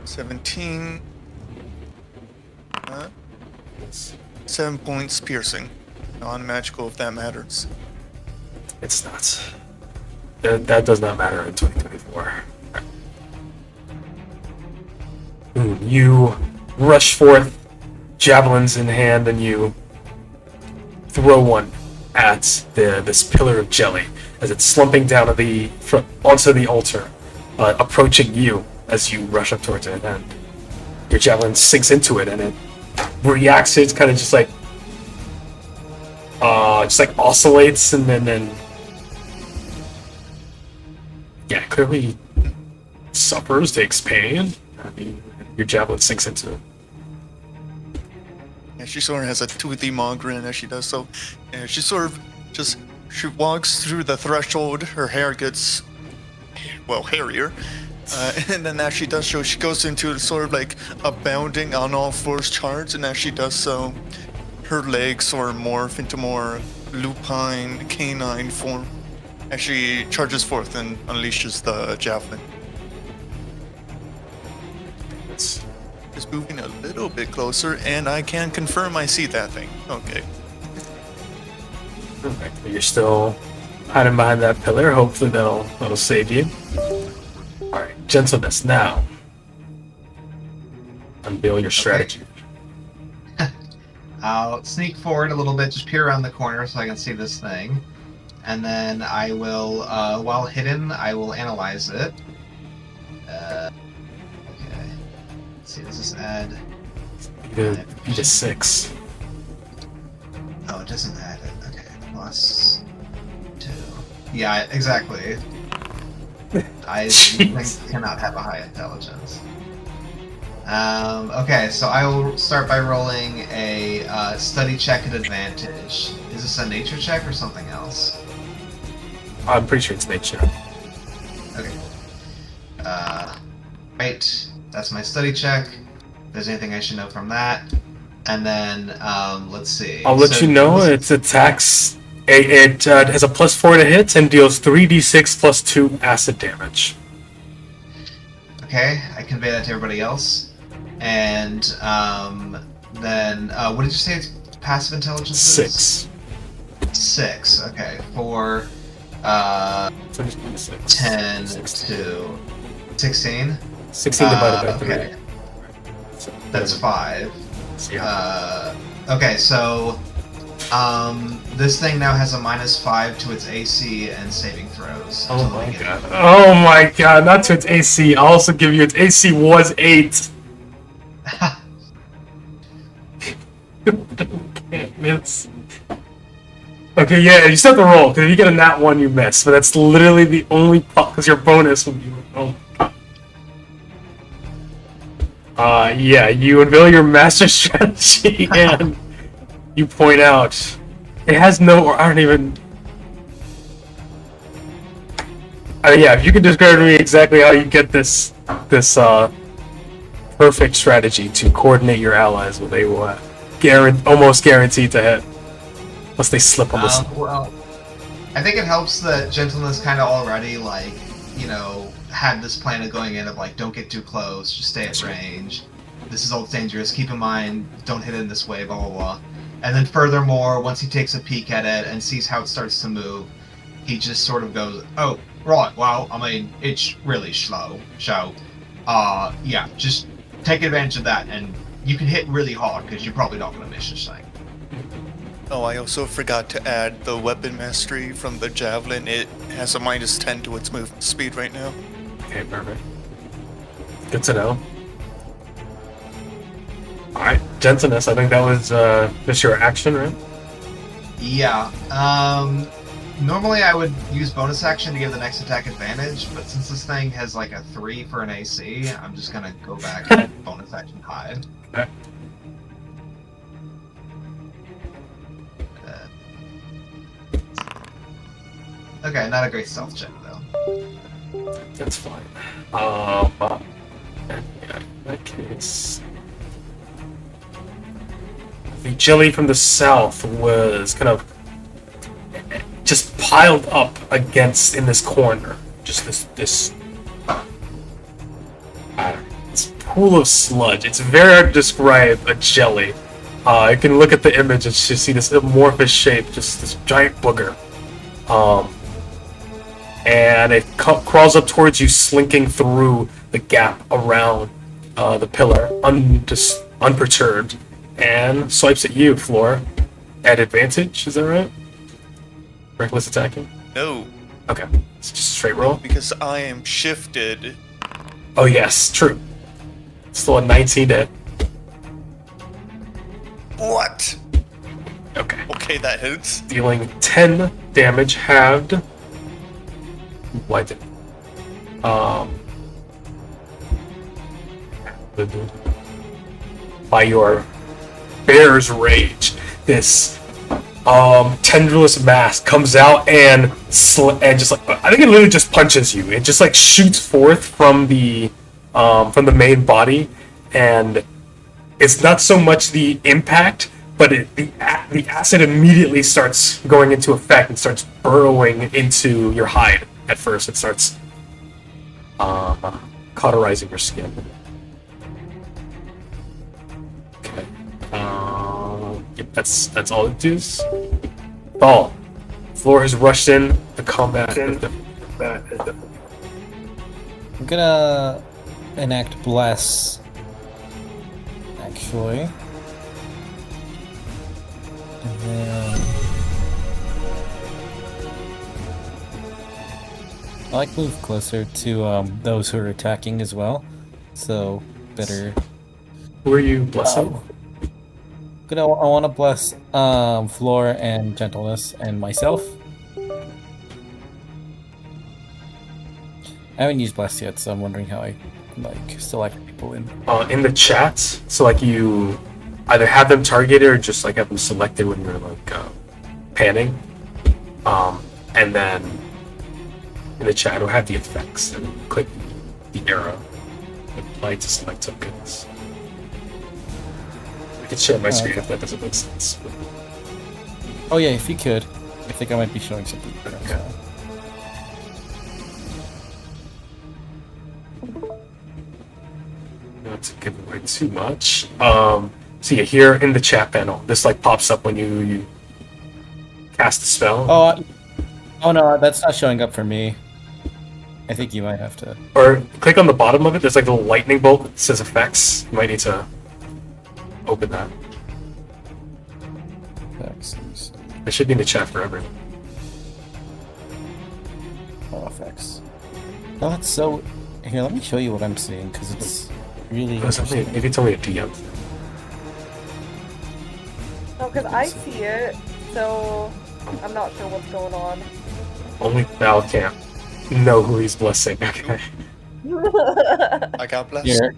C: $17. 7 points piercing. Non-magical if that matters.
A: It's not. That does not matter in 2024. You rush forth, javelins in hand, and you throw one at this pillar of jelly as it's slumping down onto the altar, approaching you as you rush up towards it, and your javelin sinks into it, and it reacts. It's kind of just like oscillates, and then yeah, clearly suffers, takes pain. I mean, your javelin sinks into it.
C: Yeah, she sort of has a toothy maw grin as she does so. And she sort of she walks through the threshold. Her hair gets, well, hairier. And then as she does so, she goes into sort of like a bounding on all fours charge. And as she does so, her legs sort of morph into more lupine, canine form as she charges forth and unleashes the javelin. It's moving a little bit closer, and I can confirm I see that thing. Okay.
A: Perfect. You're still hiding behind that pillar. Hopefully that'll save you. Alright, Gentleness now. Unveil your strategy.
D: I'll sneak forward a little bit, just peer around the corner so I can see this thing. And then I will, while hidden, I will analyze it. Okay. Let's see, does this add...
A: Beat a 6.
D: Oh, it doesn't add it. Okay, plus 2. Yeah, exactly. I cannot have a high intelligence. Okay, so I will start by rolling a study check at advantage. Is this a nature check or something else?
A: I'm pretty sure it's nature.
D: Okay. Right, that's my study check. If there's anything I should know from that. And then, let's see.
A: I'll let you know it attacks. It has a +4 to hit and deals 3d6 plus 2 acid damage.
D: Okay, I convey that to everybody else. And then, what did you say its passive intelligence is? 6, okay. For 10 to 16?
A: 16 divided by 3.
D: Okay. That's 5.
A: Yeah.
D: Okay, so this thing now has a -5 to its AC and saving throws.
A: Oh my god. Oh my god, not to its AC. I'll also give you its AC was 8. Can't miss. Okay, yeah, you still have to roll, because if you get a nat 1, you miss. But that's literally the only because your bonus would be... Oh. Yeah, you unveil your master strategy, and you point out... It has no... I don't even... yeah, if you could describe to me exactly how you get this perfect strategy to coordinate your allies with a almost guaranteed to hit. Unless they slip on this.
D: Well, I think it helps that Gentleness kind of already, like, you know, had this plan of going in of, like, don't get too close, just stay at range. This is all dangerous, keep in mind, don't hit it in this way, blah, blah, blah. And then furthermore, once he takes a peek at it and sees how it starts to move, he just sort of goes, oh, right, well, I mean, it's really slow, so, yeah, just take advantage of that, and you can hit really hard, because you're probably not going to miss this thing.
C: Oh, I also forgot to add the weapon mastery from the javelin. It has a -10 to its movement speed right now.
A: Okay, perfect. Good to know. Alright, Gentleness, I think that was just your action, right?
D: Yeah, normally I would use bonus action to give the next attack advantage, but since this thing has like a 3 for an AC, I'm just gonna go back and bonus action hide.
A: Okay.
D: Okay, not a great stealth check though.
A: That's fine. In that case... The jelly from the south was kind of just piled up against in this corner. Just this pool of sludge. It's very hard to describe a jelly. You can look at the image and just see this amorphous shape, just this giant booger. And it crawls up towards you, slinking through the gap around the pillar, unperturbed, and swipes at you, Floor. At advantage, is that right? Reckless attacking?
C: No,
A: Okay, it's just a straight roll.
C: because I am shifted.
A: Oh yes, true. Still a 19 to hit.
C: What?
A: Okay.
C: Okay, that hits.
A: Dealing 10 damage, halved. Why did? By your bear's rage, this tendrilless mask comes out and just like I think it literally just punches you. It just like shoots forth from the main body, and it's not so much the impact, but the acid immediately starts going into effect and starts burrowing into your hide. At first, it starts cauterizing your skin. Okay. Yep, that's all it does. Ball. Floor has rushed in to combat.
B: I'm
F: gonna enact Bless, actually. And then I like move closer to those who are attacking as well. So better.
A: Who are you blessing?
F: I want to bless Floor and Gentleness and myself. I haven't used Bless yet, so I'm wondering how I select people in.
A: In the chats, so like you either have them targeted or just like have them selected when you're like panning, and then in the chat it'll have the effects and click the arrow apply to select tokens. I can share my screen if that doesn't make sense. But...
F: Oh yeah, if you could. I think I might be showing something different.
A: Okay. Not to give away too much. So yeah, here in the chat panel, this like pops up when you cast a spell.
F: Oh no, that's not showing up for me. I think you might have to.
A: Or click on the bottom of it. There's like a little lightning bolt that says effects. You might need to open that.
F: Effects.
A: It should be in the chat for everyone.
F: Oh, effects. Oh, that's so. Here, let me show you what I'm seeing because it's really.
A: Maybe it's only a DM.
E: because I see it, so I'm not sure what's going on.
A: Only Val can't know who he's blessing. Okay.
C: I got blessed.
F: Here.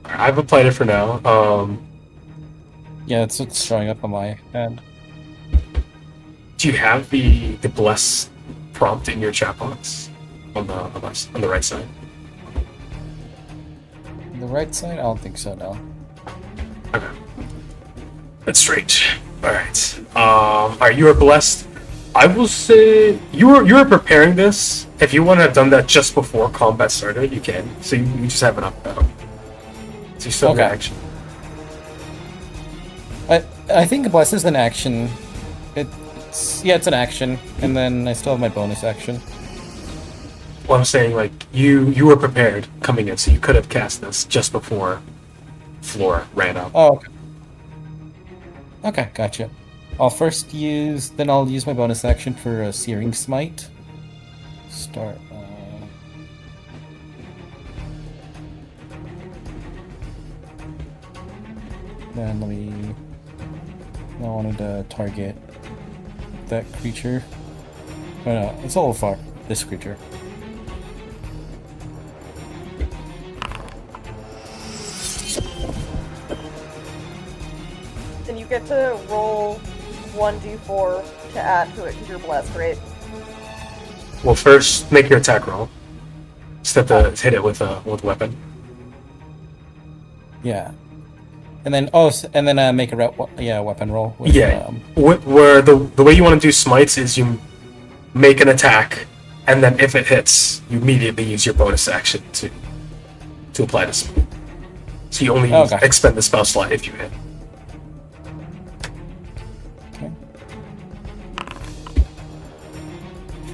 A: I've applied it for now.
F: Yeah, it's showing up on my end.
A: Do you have the bless prompt in your chat box on the right side?
F: The right side? I don't think so, no.
A: Okay. That's strange. Alright. Alright, you are blessed. I will say you were preparing this. If you want to have done that just before combat started, you can. So you just have it up now. So you still have your action.
F: I think bless is an action. It's an action, and then I still have my bonus action.
A: Well, I'm saying, like, you were prepared coming in, so you could have cast this just before Flora ran up.
F: Oh, okay. Okay, gotcha. I'll use my bonus action for a Searing Smite. Start. Then I wanted to target that creature. Oh no, it's a little far. This creature.
E: And you get to roll 1d4 to add to it because you're blessed, right?
A: Well, first make your attack roll. Just have to hit it with a weapon.
F: Yeah. And then make a weapon roll. With,
A: Yeah. Where the way you want to do smites is you make an attack, and then if it hits, you immediately use your bonus action to apply the smite. So you only expend the spell slot if you hit.
F: Okay.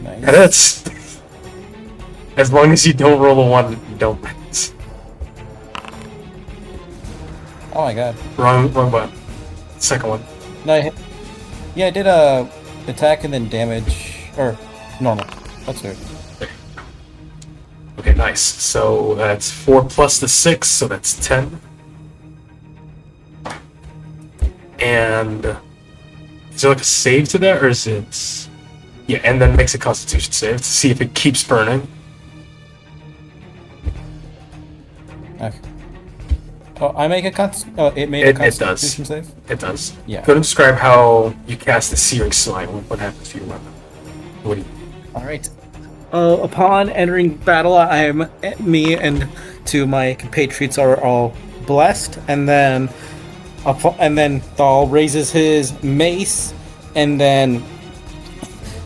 F: Nice.
A: And that's as long as you don't roll a 1, you don't miss.
F: Oh my god.
A: Wrong one. Second one.
F: No, I did attack and then damage, or normal. That's weird.
A: Okay, nice. So that's 4 plus the 6, so that's 10. And is there like a save to that, or is it? Yeah, and then makes a Constitution save to see if it keeps burning.
F: Okay. Oh, I make a it made a Constitution save?
A: It does.
F: Yeah.
A: Go and describe how you cast the Searing Slime. What happens to your weapon? What do you...
F: Alright. Upon entering battle, me and two of my compatriots are all blessed, and then Thal raises his mace and then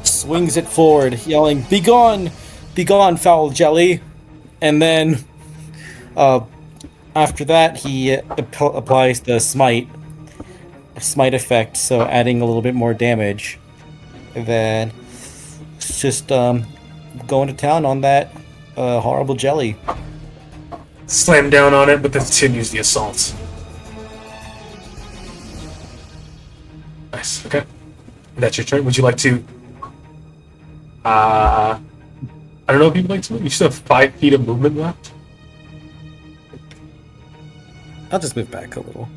F: swings it forward, yelling, "Begone! Begone, foul jelly!" And then after that, he applies the smite effect, so adding a little bit more damage. And then it's just going to town on that horrible jelly.
A: Slam down on it, but then continues the assault. Nice. Okay. That's your turn. Would you like to? I don't know if you'd like to move. You still have 5 feet of movement left.
F: I'll just move back a little.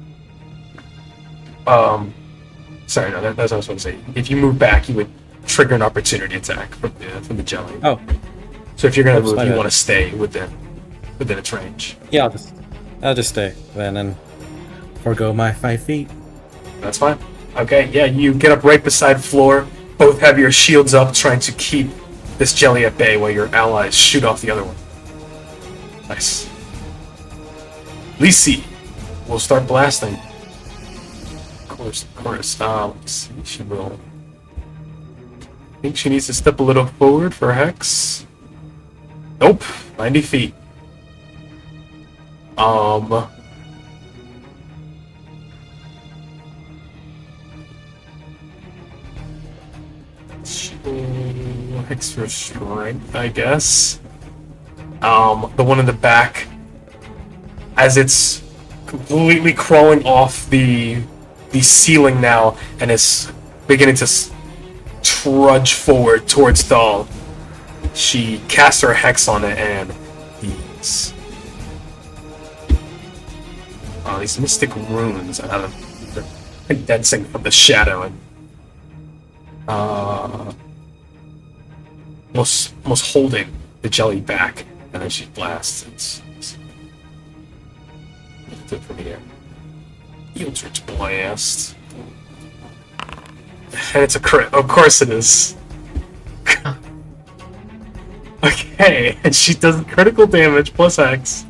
A: Sorry, no, that's what I was going to say. If you move back, you would trigger an opportunity attack from the jelly.
F: Oh.
A: So if you're going to move, you want to stay within its range.
F: Yeah, I'll just stay then and forego my 5 feet.
A: That's fine. Okay, yeah, you get up right beside Floor. Both have your shields up, trying to keep this jelly at bay while your allies shoot off the other one. Nice. Lisi will start blasting. Of course. Let's see. She will. I think she needs to step a little forward for Hex. Nope. 90 feet. Extra strength, I guess. The one in the back, as it's completely crawling off the ceiling now, and is beginning to trudge forward towards Dahl. She casts her hex on it, and these mystic runes out of condensing from the shadow and almost holding the jelly back, and then she blasts. It's it from here. Eldritch blast, and it's a crit. Of course it is. Okay, and she does critical damage plus X.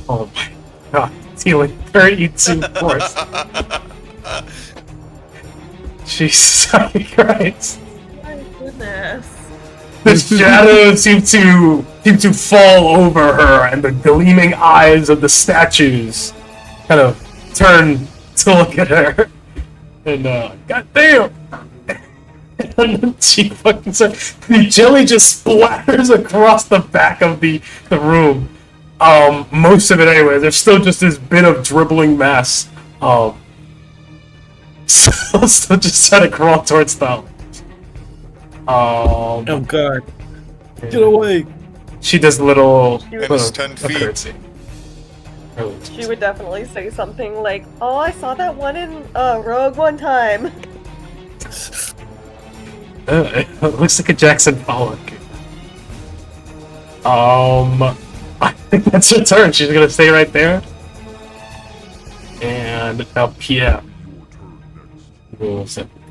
A: Oh my god, dealing 32 force. Jesus Christ.
E: My goodness.
A: The shadows seem to fall over her, and the gleaming eyes of the statues kind of turn to look at her. And goddamn! And then she fucking says, the jelly just splatters across the back of the room. Most of it anyway. There's still just this bit of dribbling mass. Still just trying to crawl towards them.
F: Oh god. Get away!
A: She does a little
C: 10 feet.
A: curtsy.
E: She would definitely say something like, "Oh, I saw that one in Rogue one time."
A: It looks like a Jackson Pollock. I think that's her turn. She's gonna stay right there. And now Pierre.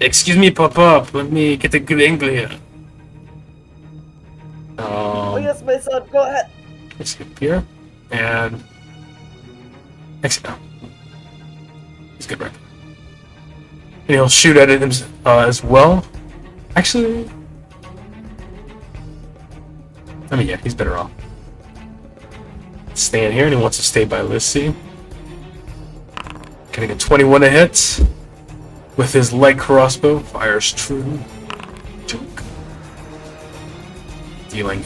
A: Excuse me, Papa. Let me get a good angle here.
E: Oh yes, my son. Go ahead.
A: Let's get Pierre. And exit now. He's good right. And he'll shoot at it as well. Actually, I mean, yeah, he's better off. Staying here, and he wants to stay by Lissy. Getting a 21 to hit with his light crossbow. Fires true. Joke. Dealing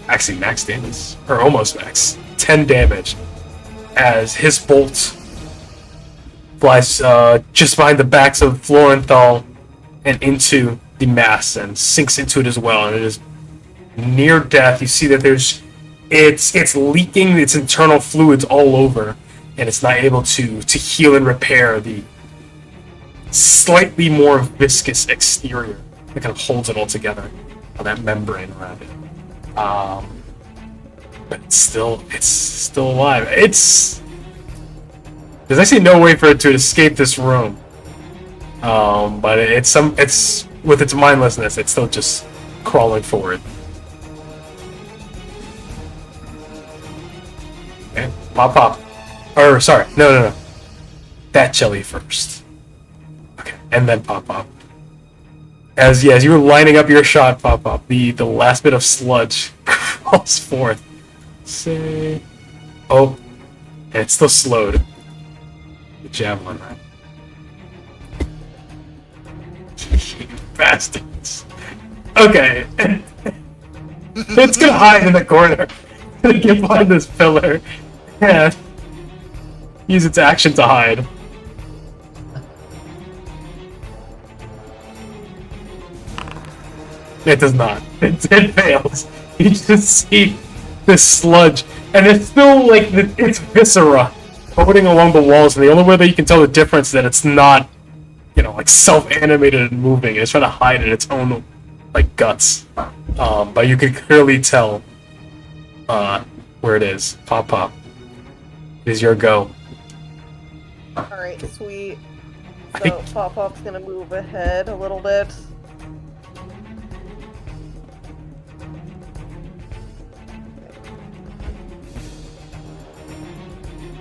A: actually max damage, or almost max, 10 damage, as his bolt flies just behind the backs of Florenthal and into the mass and sinks into it as well, and it is near death. You see that it's leaking its internal fluids all over, and it's not able to heal and repair the slightly more viscous exterior that kind of holds it all together on that membrane around it. But it's still alive. There's actually no way for it to escape this room. But it's with its mindlessness, it's still just crawling forward. Okay, pop. Or sorry, no. That jelly first. Okay, and then pop. As you were lining up your shot, pop. The last bit of sludge crawls forth. And it's still slowed. The javelin, right? You bastards. Okay. It's gonna hide in the corner. It's gonna get behind this pillar and use its action to hide. It does not. It fails. You just see this sludge, and it's still like it's viscera floating along the walls, and the only way that you can tell the difference is that it's not, like self-animated and moving. It's trying to hide in its own, like, guts. But you can clearly tell where it is. Pop. It is your go.
E: Alright, sweet. So Pop-Pop's gonna move ahead a little bit.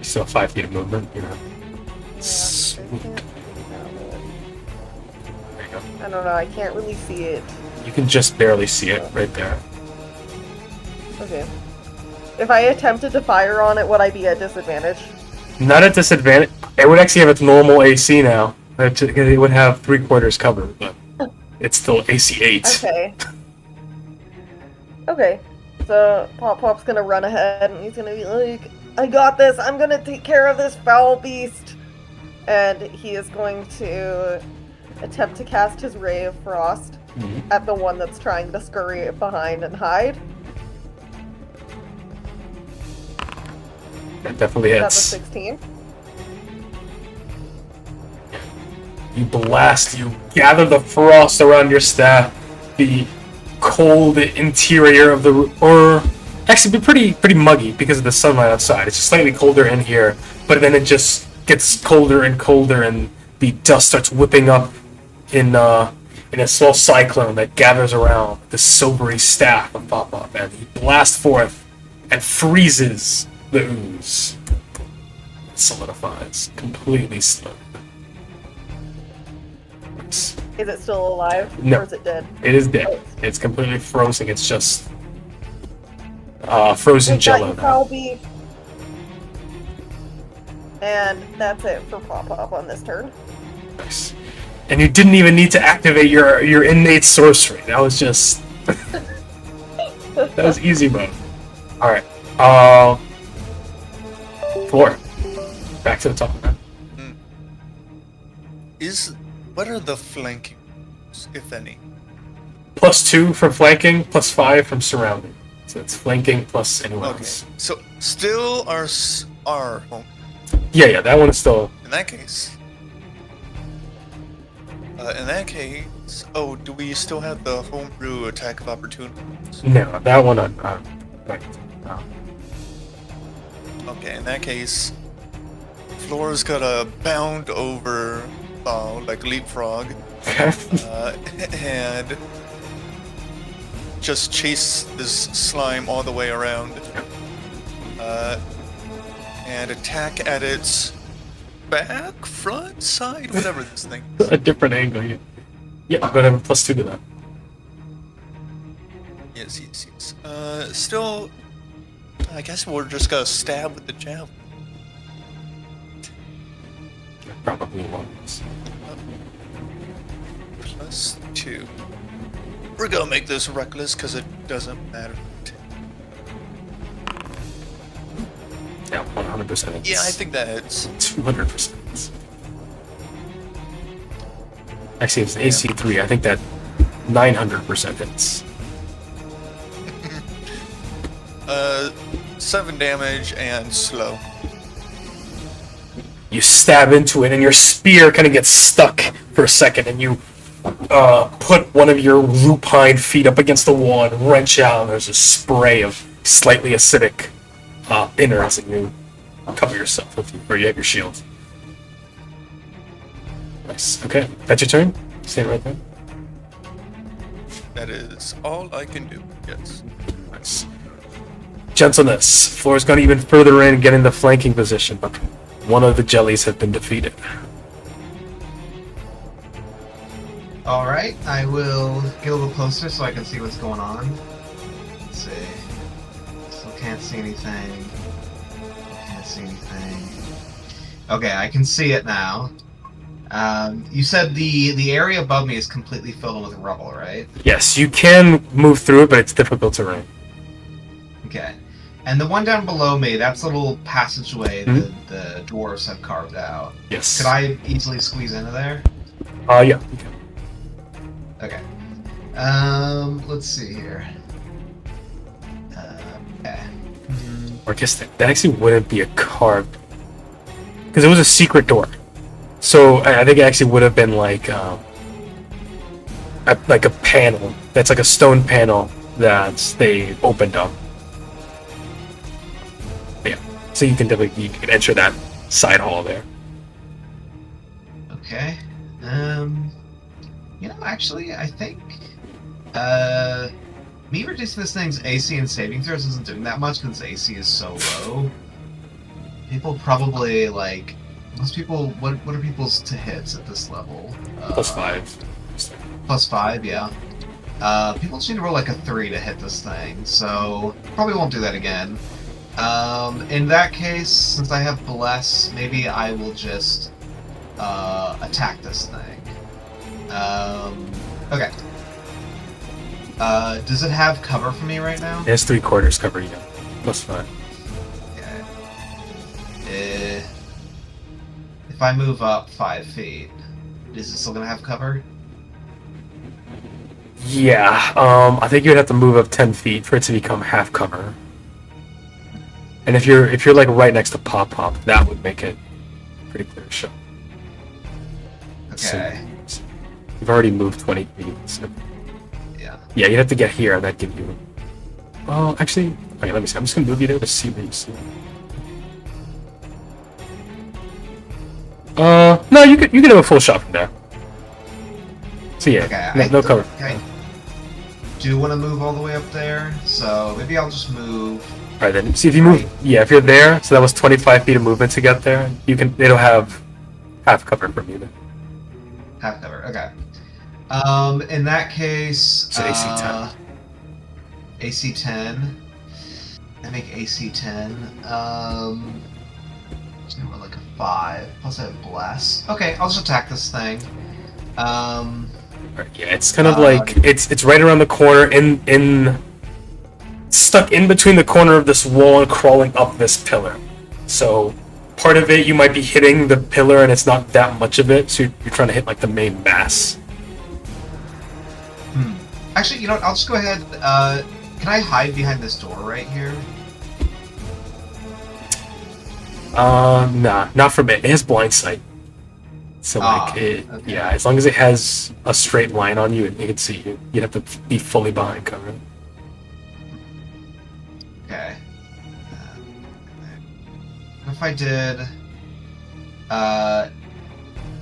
A: Still 5 feet of movement,
E: Yeah,
A: Sweet. There you go.
E: I don't know, I can't really see it.
A: You can just barely see it right there.
E: Okay. If I attempted to fire on it, would I be at disadvantage?
A: Not at disadvantage. It would actually have its normal AC now. It would have 3/4 cover, but it's still AC 8.
E: Okay. So Pop-Pop's gonna run ahead and he's gonna be like, I got this! I'm gonna take care of this foul beast! And he is going to attempt to cast his Ray of Frost at the one that's trying to scurry behind and hide.
A: That definitely hits.
E: That's a 16.
A: You blast, you gather the frost around your staff, the cold interior of the or actually be pretty muggy because of the sunlight outside. It's just slightly colder in here, but then it just gets colder and colder, and the dust starts whipping up in a small cyclone that gathers around the silvery staff of Pop-Up, and he blasts forth and freezes the ooze. It solidifies, completely solid.
E: Is it still alive?
A: No.
E: Or is it dead?
A: It is dead. It's completely frozen. It's just frozen jello now.
E: Foul beef. And that's it for Pop-Up on this turn.
A: Nice. And you didn't even need to activate your innate sorcery. That was just that was easy mode. All right. 4. Back to the top of that.
C: What are the flanking rules, if any?
A: +2 from flanking, +5 from surrounding. So it's flanking plus anyone
C: Okay,
A: else.
C: so still our home.
A: Yeah, that one is still.
C: In that case, oh, do we still have the homebrew attack of opportunity?
A: No, that one I'm right. No.
C: Okay, in that case, Flora's gotta bound over, like leapfrog, and just chase this slime all the way around, and attack at its back, front, side, whatever this thing is.
A: A different angle. Yeah, I'm gonna have a +2 to that.
C: Yes. Still, I guess we're just gonna stab with the javelin.
A: Probably was.
C: +2. We're gonna make this reckless because it doesn't matter.
A: Yeah, 100%.
C: Yeah, I think that's
A: 200%. Actually, it's an AC3. I think that 900% hits.
C: 7 damage and slow.
A: You stab into it, and your spear kind of gets stuck for a second, and you put one of your lupine feet up against the wall and wrench out, and there's a spray of slightly acidic innards, and you cover yourself with or you have your shield. Nice. Okay, that's your turn. Stand right there.
C: That is all I can do. Yes.
A: Nice. Gentleness. Floor's gone even further in, getting the flanking position, but one of the jellies have been defeated.
D: Alright, I will get a little closer so I can see what's going on. Let's see. Still can't see anything. Can't see anything. Okay, I can see it now. You said the area above me is completely filled with rubble, right?
A: Yes, you can move through it, but it's difficult terrain.
D: Okay. And the one down below me, that's a little passageway that the dwarves have carved out.
A: Yes.
D: Could I easily squeeze into there?
A: Yeah, you can.
D: Okay. Let's see here. Okay.
A: Or I guess that actually wouldn't be a carved, because it was a secret door. So I think it actually would have been like a panel. That's like a stone panel that they opened up. Yeah. So you can enter that side hall there.
D: Okay. Actually, I think me reducing this thing's AC and saving throws isn't doing that much because AC is so low. People probably like most people. What are people's to hits at this level?
A: +5.
D: +5, yeah. People just need to roll like a 3 to hit this thing, so probably won't do that again. In that case, since I have Bless, maybe I will just attack this thing. Okay. Does it have cover for me right now?
A: It has 3/4 cover, yeah. +5.
D: Okay. If I move up 5 feet, is it still gonna have cover?
A: Yeah, I think you'd have to move up 10 feet for it to become half cover. And if you're like right next to Pop, that would make it pretty clear to show.
D: Okay.
A: So you've already moved 20 feet. So.
D: Yeah.
A: Yeah, you have to get here, and that gives you. Well, actually, okay. Let me see. I'm just gonna move you there to see where you see. No, you could have a full shot from there. So yeah,
D: Okay,
A: no cover.
D: I do want to move all the way up there, so maybe I'll just move.
A: All right, then. See if you move. Yeah, if you're there, so that was 25 feet of movement to get there. You can. It'll have half cover from you. Then.
D: Half cover. Okay. In that case,
A: So AC 10.
D: AC 10. I make AC 10. Just gonna roll like a 5. Plus I have bless. Okay, I'll just attack this thing.
A: Right, yeah, it's kind of like it's right around the corner, in stuck in between the corner of this wall and crawling up this pillar. So part of it you might be hitting the pillar, and it's not that much of it. So you're trying to hit like the main mass.
D: Actually, you know what? I'll just go ahead. Can I hide behind this door right here?
A: Nah, not from it. It has blind sight. So
D: okay.
A: Yeah, as long as it has a straight line on you and it can see you, you'd have to be fully behind cover.
D: Okay. What if I did?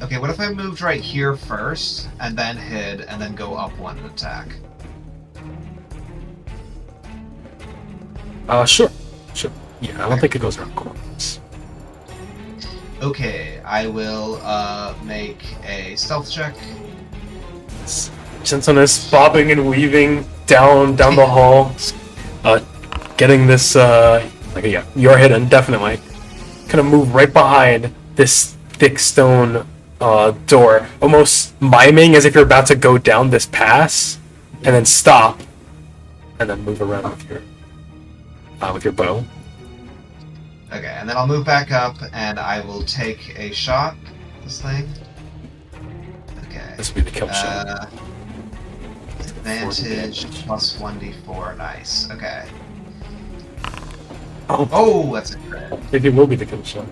D: Okay. What if I moved right here first, and then hid, and then go up one and attack?
A: Sure. Yeah, I don't think it goes around corners.
D: Okay, I will make a stealth check.
A: Gentleness, bobbing and weaving down the hall, getting this you're hidden definitely. Kind of move right behind this thick stone door, almost miming as if you're about to go down this pass, and then stop, and then move around with your bow.
D: Okay, and then I'll move back up, and I will take a shot at this thing. Okay.
A: This will be the kill shot.
D: Advantage plus 1d4. Nice. Okay.
A: Oh,
D: that's a crit.
A: Maybe it will be the kill shot.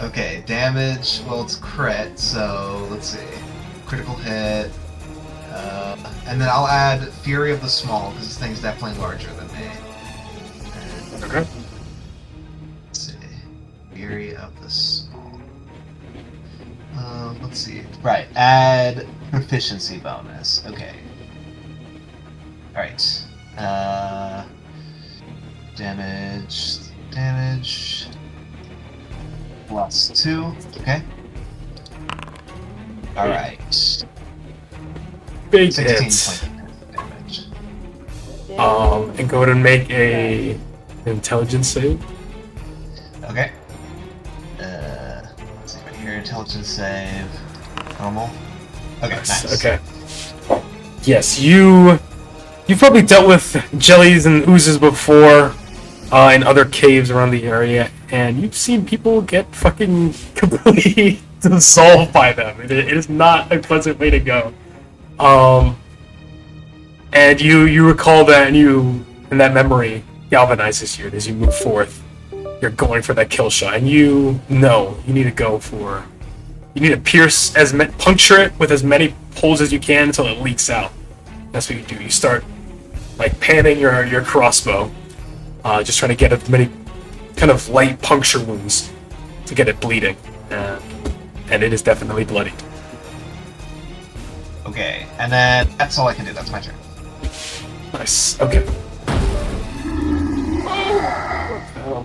D: Okay, damage. Well, it's crit, so let's see. Critical hit. And then I'll add Fury of the Small, because this thing's definitely larger than me.
A: Okay.
D: Let's see. Fury of the Small. Let's see. Right, add proficiency bonus. Okay. Alright. Damage. Plus 2. Okay. Alright.
A: Big
D: 16
A: hits.
D: points of damage.
A: And go ahead and make a intelligence save.
D: Okay. Let's see right here. Intelligence save. Normal. Okay, nice.
A: Okay. Yes, you've probably dealt with jellies and oozes before in other caves around the area, and you've seen people get fucking completely dissolved by them. It is not a pleasant way to go. And you recall that, and that memory galvanizes you as you move forth. You're going for that kill shot, and you know you need to puncture it with as many holes as you can until it leaks out. That's what you do. You start like panning your crossbow, just trying to get as many kind of light puncture wounds to get it bleeding, and it is definitely bloody.
D: Okay, and then that's all I can do. That's my turn.
A: Nice. Okay.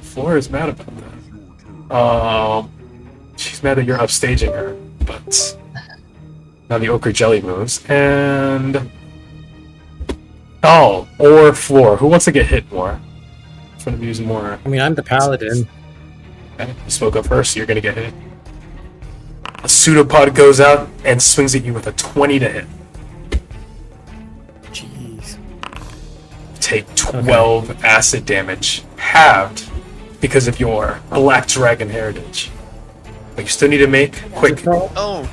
A: Flora is mad about that. She's mad that you're upstaging her, but now the ochre jelly moves, and or Floor. Who wants to get hit more? Which one of you is more?
G: I mean, I'm the paladin.
A: Okay, you spoke up first, so you're gonna get hit. A pseudopod goes out and swings at you with a 20 to hit.
G: Jeez.
A: Take 12 acid damage, halved because of your black dragon heritage. But you still need to make quick.
C: Oh,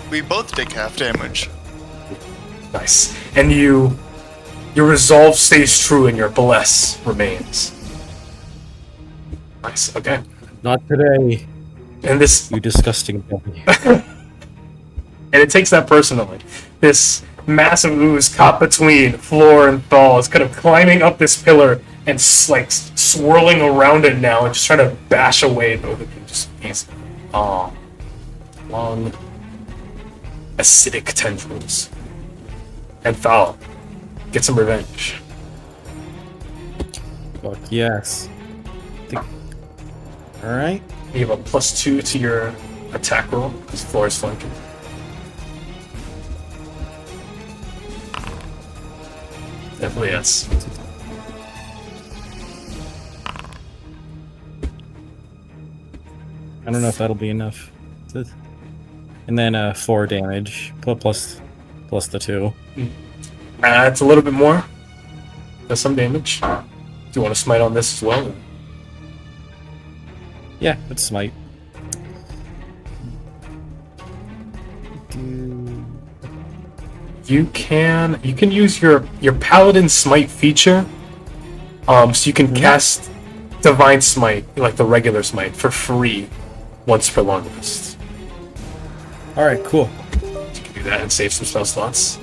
C: we both take half damage.
A: Nice. And your resolve stays true and your bless remains. Nice. Okay.
G: Not today.
A: And this,
F: You disgusting baby.
A: and it takes that personally. This massive ooze caught between Floor and Thal is kind of climbing up this pillar and like swirling around it now and just trying to bash away both of you. Just these long acidic tendrils. And Thal, get some revenge.
F: Fuck yes. Alright.
A: You have a +2 to your attack roll because Floor is flanking. Definitely yes.
F: I don't know if that'll be enough. And then 4 damage plus the 2.
A: It's a little bit more. Does some damage. Do you want to smite on this as well?
F: Yeah, let's smite.
A: You can use your paladin smite feature. So you can cast divine smite like the regular smite for free once per long rest.
F: Alright, cool.
A: You can do that and save some spell slots.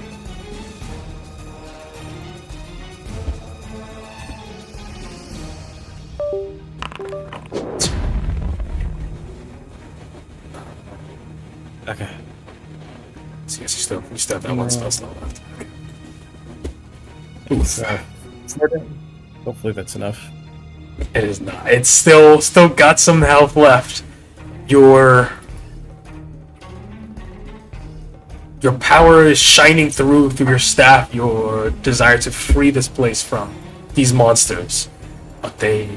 F: Okay.
A: So yes, you still have that one spell slot left. Okay.
F: Oof. Hopefully that's enough.
A: It is not. It's still got some health left. Your power is shining through your staff, your desire to free this place from these monsters. But they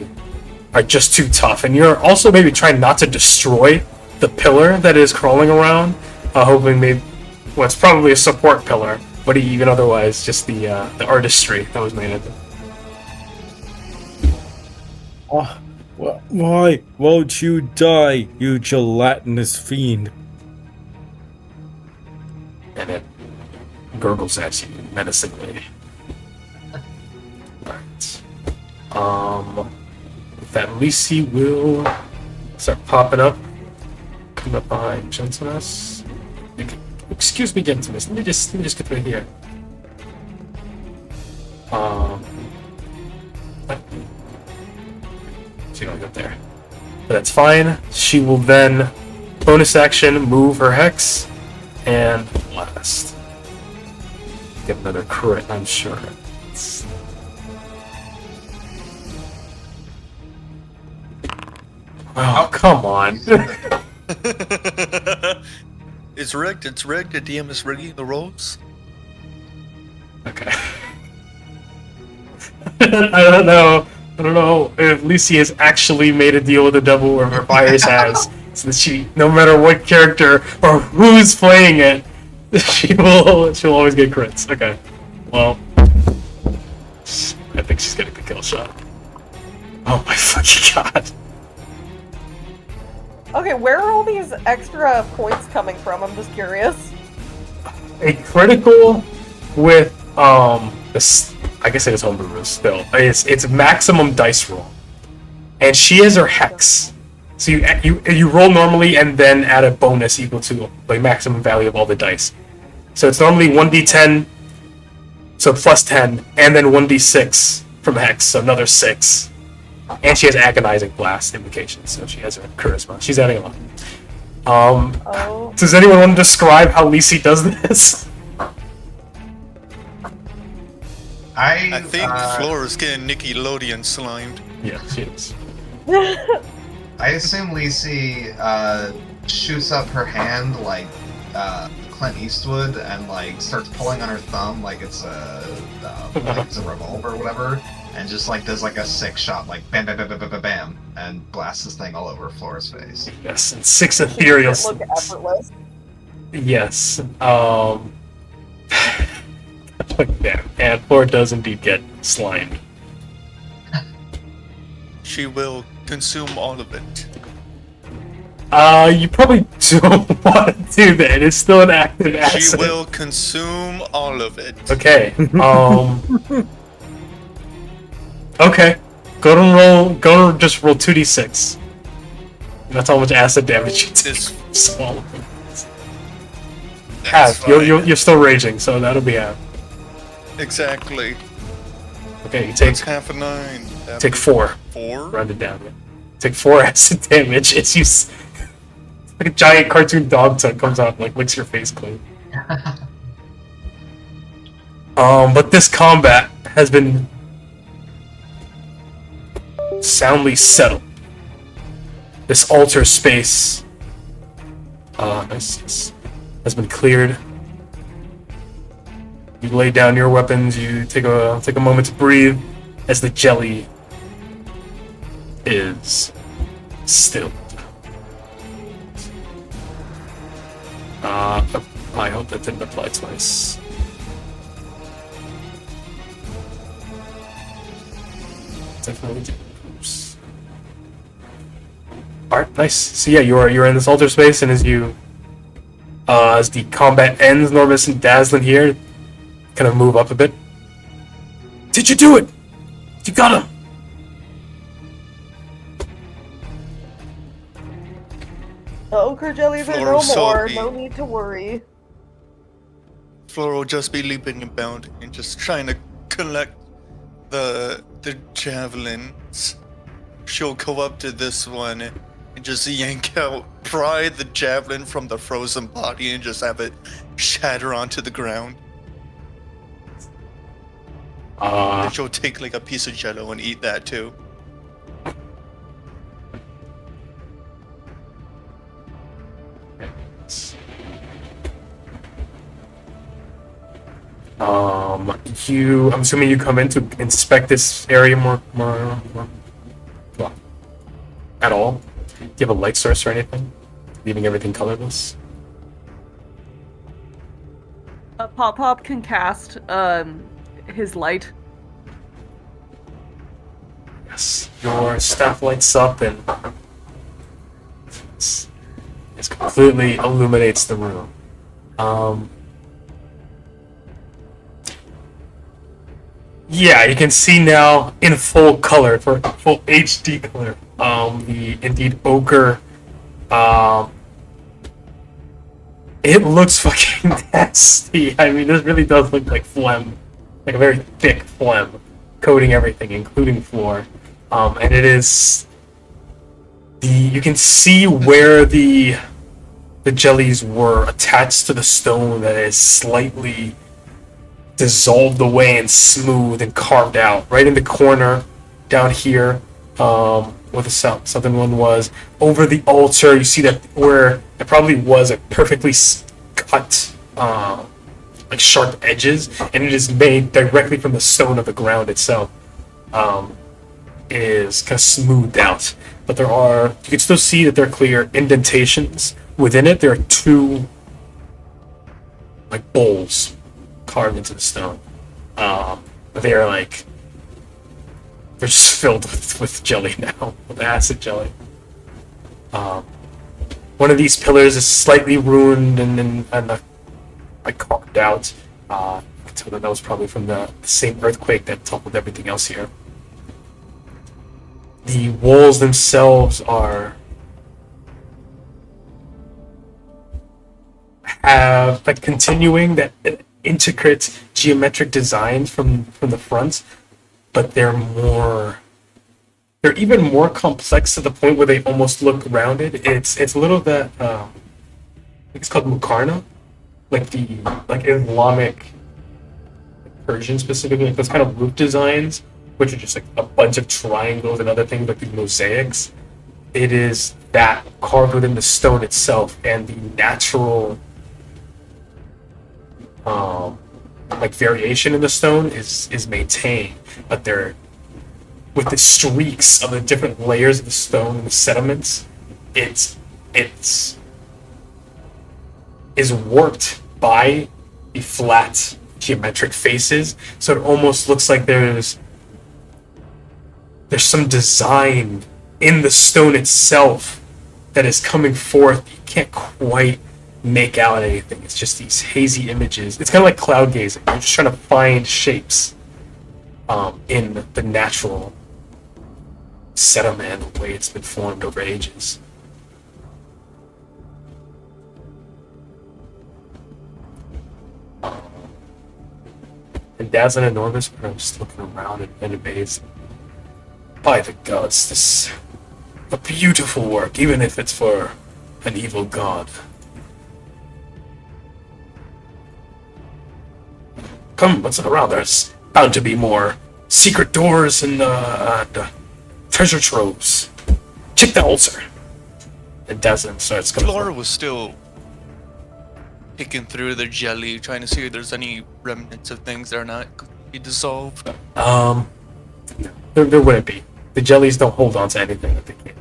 A: are just too tough. And you're also maybe trying not to destroy the pillar that is crawling around, hoping maybe, well, it's probably a support pillar, but even otherwise, just the artistry that was made of it.
F: Oh, why won't you die, you gelatinous fiend?
A: And it gurgles at you menacingly. Alright. With that, Lisi will start popping up. Come up behind Gentleness. Excuse me, Gentleness. Let me just get right here. She don't get there. But that's fine. She will then bonus action move her hex and blast. Get another crit, I'm sure. Oh, come on.
C: It's rigged. It's rigged. The DM is rigging the rolls.
A: Okay. I don't know if Lucy has actually made a deal with the devil or if Fires has. So that she, no matter what character or who's playing it, she'll always get crits. Okay. Well, I think she's getting the kill shot. Oh my fucking god.
E: Okay, where are all these extra points coming from? I'm just curious.
A: A critical with this, I guess it is Homebrew Rules still. It's maximum dice roll, and she has her hex. So you roll normally and then add a bonus equal to the maximum value of all the dice. So it's normally 1d10, so plus 10, and then 1d6 from hex, so another 6. And she has agonizing blast implications, so she has her charisma. She's adding a lot. Does anyone want to describe how Lisi does this?
C: I think Flora is getting Nickelodeon slimed.
A: Yeah, she is.
D: I assume Lisi shoots up her hand like Clint Eastwood and like starts pulling on her thumb like it's a revolver or whatever, and just like does like a 6-shot like bam bam bam bam bam bam, bam and blasts this thing all over Flora's face.
A: Yes, and 6 ethereal.
E: Look effortless.
A: Yes. Like that. And Flora does indeed get slimed.
C: She will consume all of it.
A: You probably don't want to do that. It's still an active acid.
C: She will consume all of it.
A: Okay. Okay. Go and just roll 2d6. That's how much acid damage you take.
C: This-
A: Swallow.
C: That's
A: Half. You're,
C: fine.
A: you're still raging, so that'll be half.
C: Exactly.
A: Okay, you take
C: It's half a 9. That'd
A: take
C: be
A: 4.
C: 4?
A: Round it down. Yeah. Take 4 acid damage as you like a giant cartoon dog tongue comes out and like licks your face clean. But this combat has been soundly settled. This altar space has been cleared. You lay down your weapons. You take a moment to breathe as the jelly is stilled. I hope that didn't apply twice. Definitely did. Oops. Alright, nice. So yeah, you're in this altar space, and as the combat ends, Normus and Dazzlin here kind of move up a bit. Did you do it? You got him!
E: The ochre jellies are
C: Floral
E: no more.
C: salty.
E: No need to worry.
C: Flora will just be leaping and bounding and just trying to collect the javelins. She'll go up to this one and just yank out, pry the javelin from the frozen body and just have it shatter onto the ground. And she'll take like a piece of jello and eat that too.
A: I'm assuming you come in to inspect this area more, well, at all? Do you have a light source or anything? Leaving everything colorless?
E: Pop can cast his light.
A: Yes. Your staff lights up and it completely illuminates the room. Yeah, you can see now in full color, for full HD color, the indeed ochre. It looks fucking nasty. I mean, this really does look like phlegm, like a very thick phlegm, coating everything, including floor. And it is you can see where the jellies were attached to the stone that is slightly dissolved away and smooth and carved out right in the corner down here where the southern one was. Over the altar, you see that where it probably was a perfectly cut like sharp edges, and it is made directly from the stone of the ground itself. It is kind of smoothed out, but you can still see that there are clear indentations within it. There are 2 like bowls carved into the stone. They're just filled with jelly now, with acid jelly. One of these pillars is slightly ruined and carved out. So that was probably from the same earthquake that toppled everything else here. The walls themselves have like continuing that intricate geometric designs from the front, but they're even more complex to the point where they almost look rounded. It's a little that I think it's called Mukarna, like Islamic, Persian specifically, like those kind of roof designs, which are just like a bunch of triangles and other things, like these mosaics. It is that carved within the stone itself, and the natural like variation in the stone is maintained, but they're with the streaks of the different layers of the stone and the sediments. It's is warped by the flat geometric faces, so it almost looks like there's some design in the stone itself that is coming forth. You can't quite make out anything. It's just these hazy images. It's kind of like cloud gazing. You're just trying to find shapes in the natural sediment and the way it's been formed over ages. And Daz and Enormous are just looking around and amazed. By the gods, this a beautiful work, even if it's for an evil god. Come, let's look around. There's bound to be more secret doors and treasure troves. Check the ulcer. And Dazin starts coming.
C: Flora was still picking through the jelly, trying to see if there's any remnants of things that are not completely dissolved.
A: No, there wouldn't be. The jellies don't hold on to anything that they can.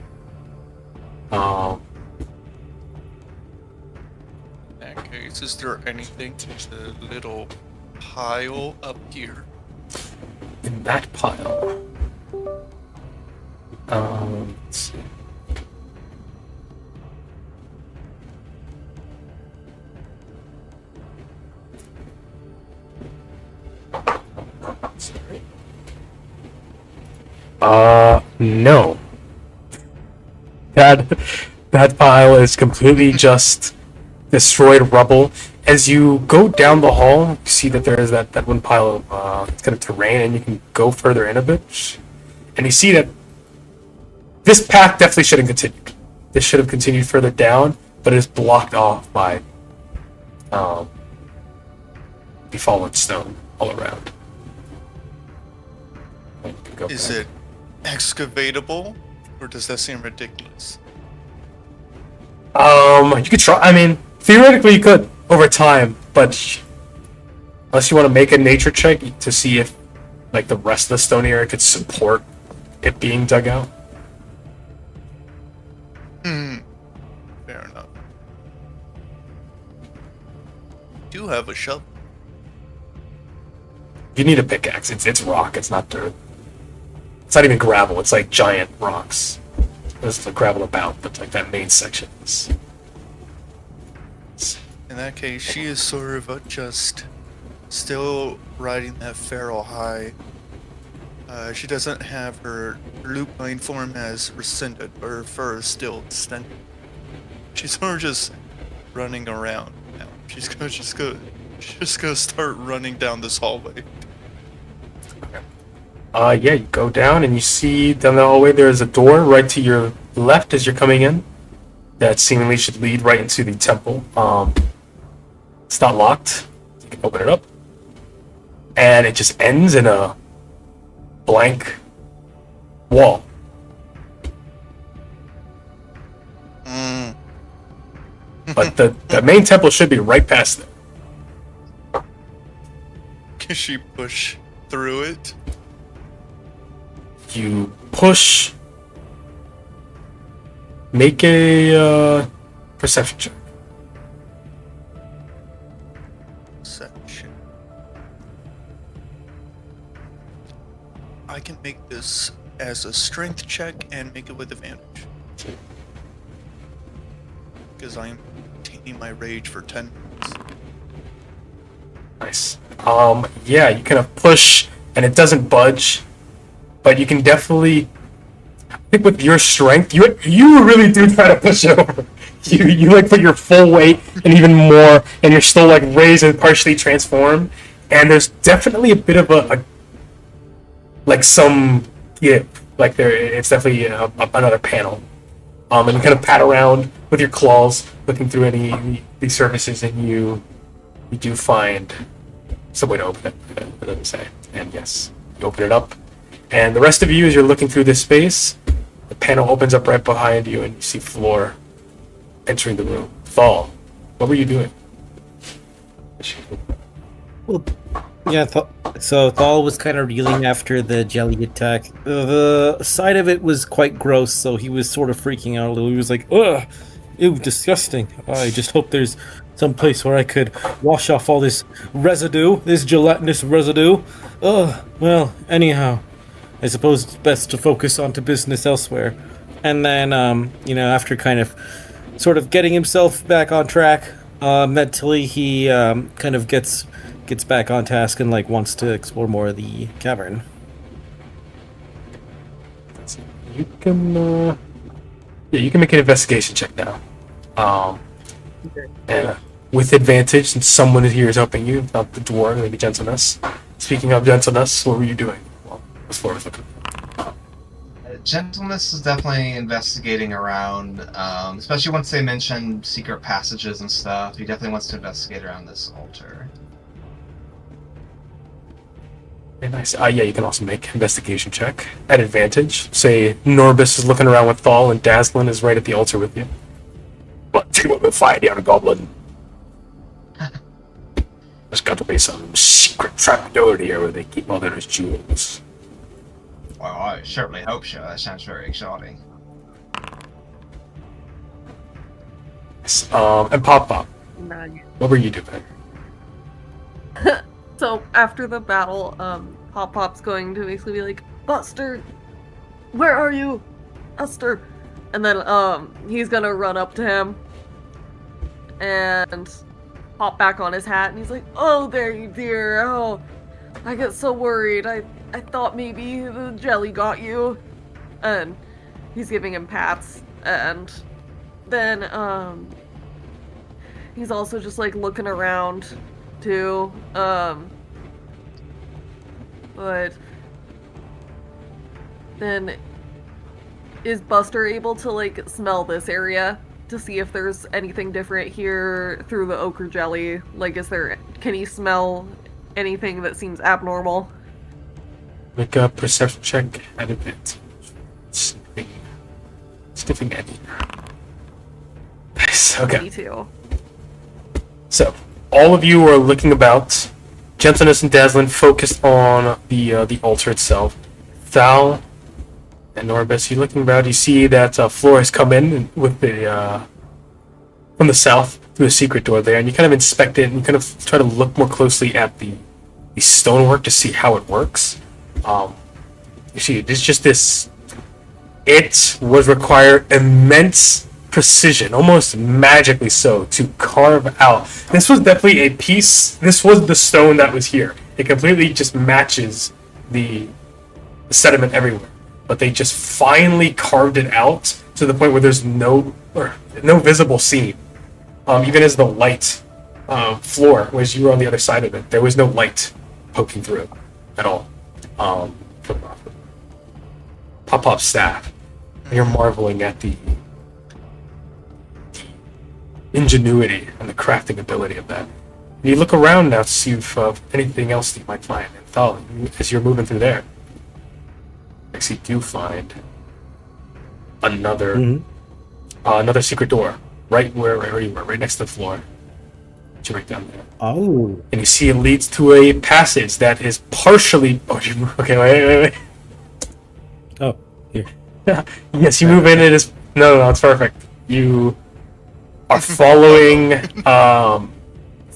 C: In that case, is there anything in the little pile up here?
A: In that pile. Let's see. Sorry. No. That pile is completely just destroyed rubble. As you go down the hall, you see that there is that one pile of kind of terrain, and you can go further in a bit. And you see that this path definitely should have continued. This should have continued further down, but it is blocked off by the fallen stone all around.
C: Is it excavatable, or does that seem ridiculous?
A: You could try. I mean, theoretically, you could over time, but unless you want to make a nature check to see if, like, the rest of the stone area could support it being dug out.
C: Fair enough. Do have a shovel.
A: You need a pickaxe. It's rock. It's not dirt. It's not even gravel. It's like giant rocks. There's the gravel about, but like that main section is.
C: In that case, she is sort of just still riding that feral high. She doesn't have her lupine form as rescinded, but her fur is still extended. She's sort of just running around now. She's gonna start running down this hallway.
A: Yeah, you go down and you see down the hallway there is a door right to your left as you're coming in that seemingly should lead right into the temple. It's not locked. You can open it up. And it just ends in a blank wall. But the main temple should be right past it.
C: Can she push through it?
A: You push. Make a perception check.
C: Section. I can make this as a strength check and make it with advantage. Because I'm taking my rage for 10 minutes.
A: Nice. Yeah, you kind of push and it doesn't budge, but you can definitely. I think with your strength, you really do try to push it over. You like put your full weight and even more, and you're still like raised and partially transformed. And there's definitely a bit of a like some like there. It's definitely another panel. And you kind of pat around with your claws, looking through any these surfaces, and you do find some way to open it. It doesn't say. And yes, you open it up, and the rest of you, as you're looking through this space, the panel opens up right behind you, and you see Floor entering the room. Thal, what were you doing?
F: Well, yeah, so Thal was kind of reeling after the jelly attack. The sight of it was quite gross, so he was sort of freaking out a little. He was like, ugh, ew, disgusting. I just hope there's some place where I could wash off all this residue, this gelatinous residue. Ugh, well, anyhow, I suppose it's best to focus on to business elsewhere. And then, after kind of sort of getting himself back on track, mentally, he kind of gets back on task and like wants to explore more of the cavern.
A: You can you can make an investigation check now. And with advantage, since someone here is helping you, not the dwarf, maybe gentleness. Speaking of gentleness, what were you doing? Well, as far as looking.
D: Gentleness is definitely investigating around, especially once they mentioned secret passages and stuff. He definitely wants to investigate around this altar.
A: Okay, nice. Yeah, you can also make investigation check at advantage. Say Norbus is looking around with Thal, and Dazzlin is right at the altar with you. What you want to find here, Goblin? There's got to be some secret trapdoor here where they keep all their jewels.
D: Well, I certainly hope so. That sounds very exciting.
A: Yes, and Pop,
E: None.
A: what were you doing?
E: So after the battle, Pop's going to basically be like, Buster, where are you? Buster. And then he's gonna run up to him and hop back on his hat, and he's like, oh, there you dear. Oh, I get so worried. I thought maybe the jelly got you. And he's giving him pats, and then he's also just like looking around too. But then is Buster able to like smell this area to see if there's anything different here through the ochre jelly? Like, can he smell anything that seems abnormal?
A: Make a perception check at advantage. Sniffing Eddie. Nice. Okay.
E: Me too.
A: So, all of you are looking about. Gentleness and Dazzlin focused on the altar itself. Thal and Norbus, you're looking about. You see that Flora has come in with the from the south through a secret door there, and you kind of inspect it and you kind of try to look more closely at the stonework to see how it works. You see, there's just this. It would require immense precision, almost magically so, to carve out. This was definitely a piece. This was the stone that was here. It completely just matches the sediment everywhere, but they just finally carved it out to the point where there's no visible seam. Even as the light floor, whereas you were on the other side of it, there was no light poking through it at all. From Pop-Pop's staff, and you're marveling at the ingenuity and the crafting ability of that. And you look around now to see if anything else that you might find. And Thal, as you're moving through there, you actually do find another another secret door right where you were, right next to the floor. You're right down there.
F: Oh.
A: And you see it leads to a passage that is partially. Oh, okay, wait.
F: Oh, here.
A: Yes, you move in. It is no, it's perfect. You are following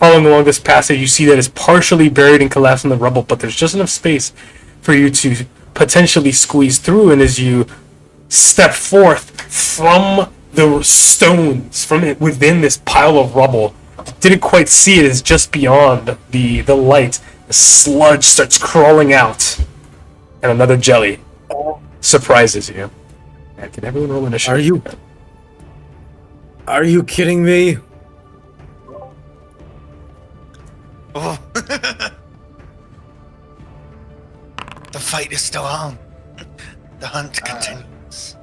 A: along this passage. You see that it's partially buried and collapsed in the rubble, but there's just enough space for you to potentially squeeze through. And as you step forth from the stones, from it within this pile of rubble, you didn't quite see it. It's just beyond the light. The sludge starts crawling out, and another jelly surprises you. And can everyone roll initiative?
F: Are you kidding me?
C: Oh. The fight is still on. The hunt continues.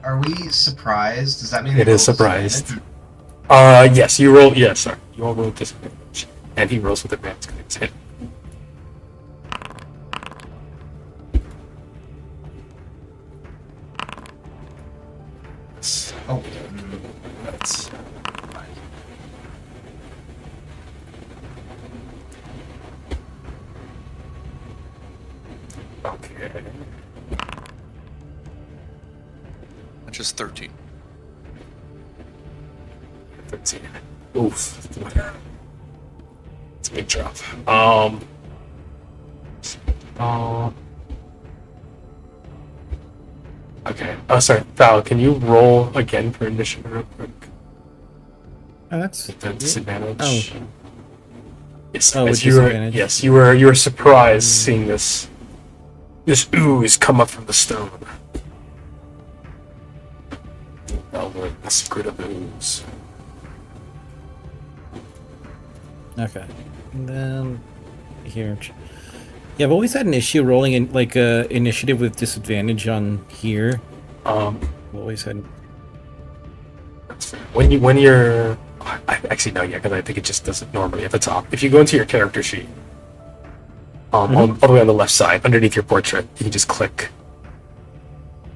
D: Are we surprised? Does that mean
A: It
D: we
A: is
D: roll
A: surprised.
D: disadvantage?
A: Yes, you roll. Yes, sorry. You all roll with disadvantage. And he rolls with advantage because it's hit.
D: Oh,
A: That's. Okay.
C: Which is 13.
A: 13. Oof. It's a big drop. Okay. Oh, sorry. Val, can you roll again for initiative real quick?
F: That's
A: With the disadvantage.
F: Oh.
A: Yes.
F: Oh,
A: as
F: with
A: you were,
F: disadvantage.
A: yes, you were surprised seeing this ooze come up from the stone. Learn the secret of the ooze.
F: okay. And then here. Yeah, I've always had an issue rolling in like initiative with disadvantage on here.
A: Um,
F: I've always had.
A: when you're I actually no, yeah, because I think it just does it normally at the top. If you go into your character sheet, all the way on the left side, underneath your portrait, you can just click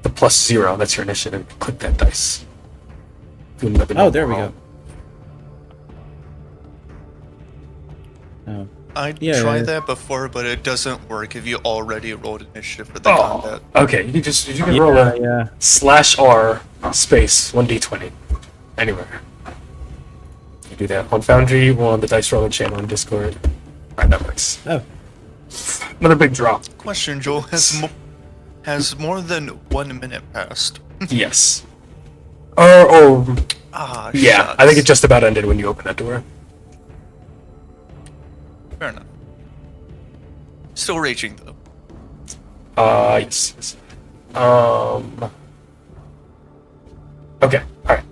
A: the +0. That's your initiative. Click that dice.
F: Oh, there we go. Oh.
C: I
F: Yeah,
C: tried
F: yeah.
C: that before, but it doesn't work if you already rolled initiative for the combat.
A: Okay. You can roll a /R space 1d20 anywhere. You do that on Foundry or on the dice rolling channel in Discord. Alright, that works.
F: Oh.
A: Another big drop.
C: Question, Joel, has more than 1 minute passed?
A: Yes.
C: Ah,
A: Yeah,
C: shucks.
A: I think it just about ended when you opened that door.
C: Fair enough. Still raging, though.
A: Yes. Okay, alright.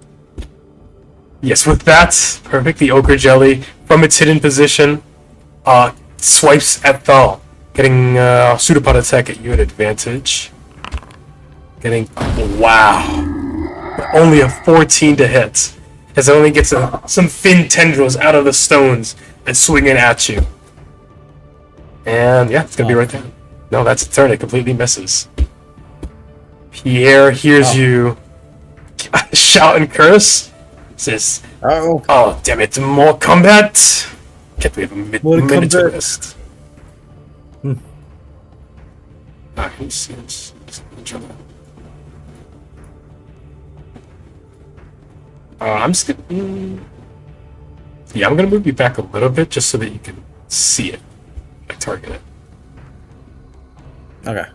A: Yes, with that, perfect. The ochre jelly, from its hidden position, swipes at Thal, getting pseudopod attack at you at advantage. Getting, wow. Only a 14 to hit, as it only gets some thin tendrils out of the stones and swinging at you. And yeah, it's gonna be right there. No, that's a turn. It completely misses. Pierre hears you shout and curse. Says, "Oh, damn it! More combat! Can't we have a minute to rest?" Can you see it? I'm just gonna. Yeah, I'm gonna move you back a little bit just so that you can see it. Like target it.
F: Okay.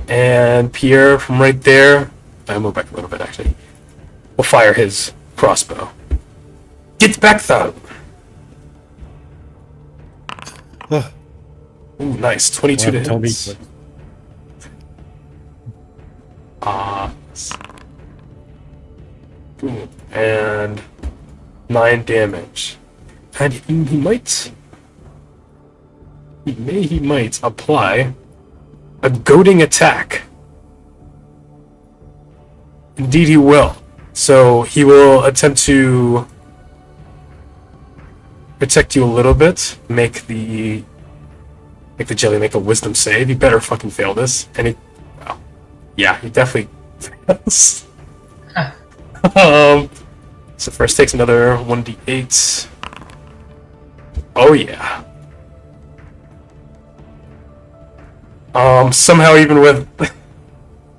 A: And Pierre from right there. I'll move back a little bit actually. Will fire his crossbow. Get back, though. Ooh, nice. 22 to hit. And 9 damage. And he might apply a goading attack. Indeed he will. So he will attempt to protect you a little bit, make the jelly make a wisdom save. You better fucking fail this. And he definitely fails. So first takes another 1d8. Oh yeah. Somehow even with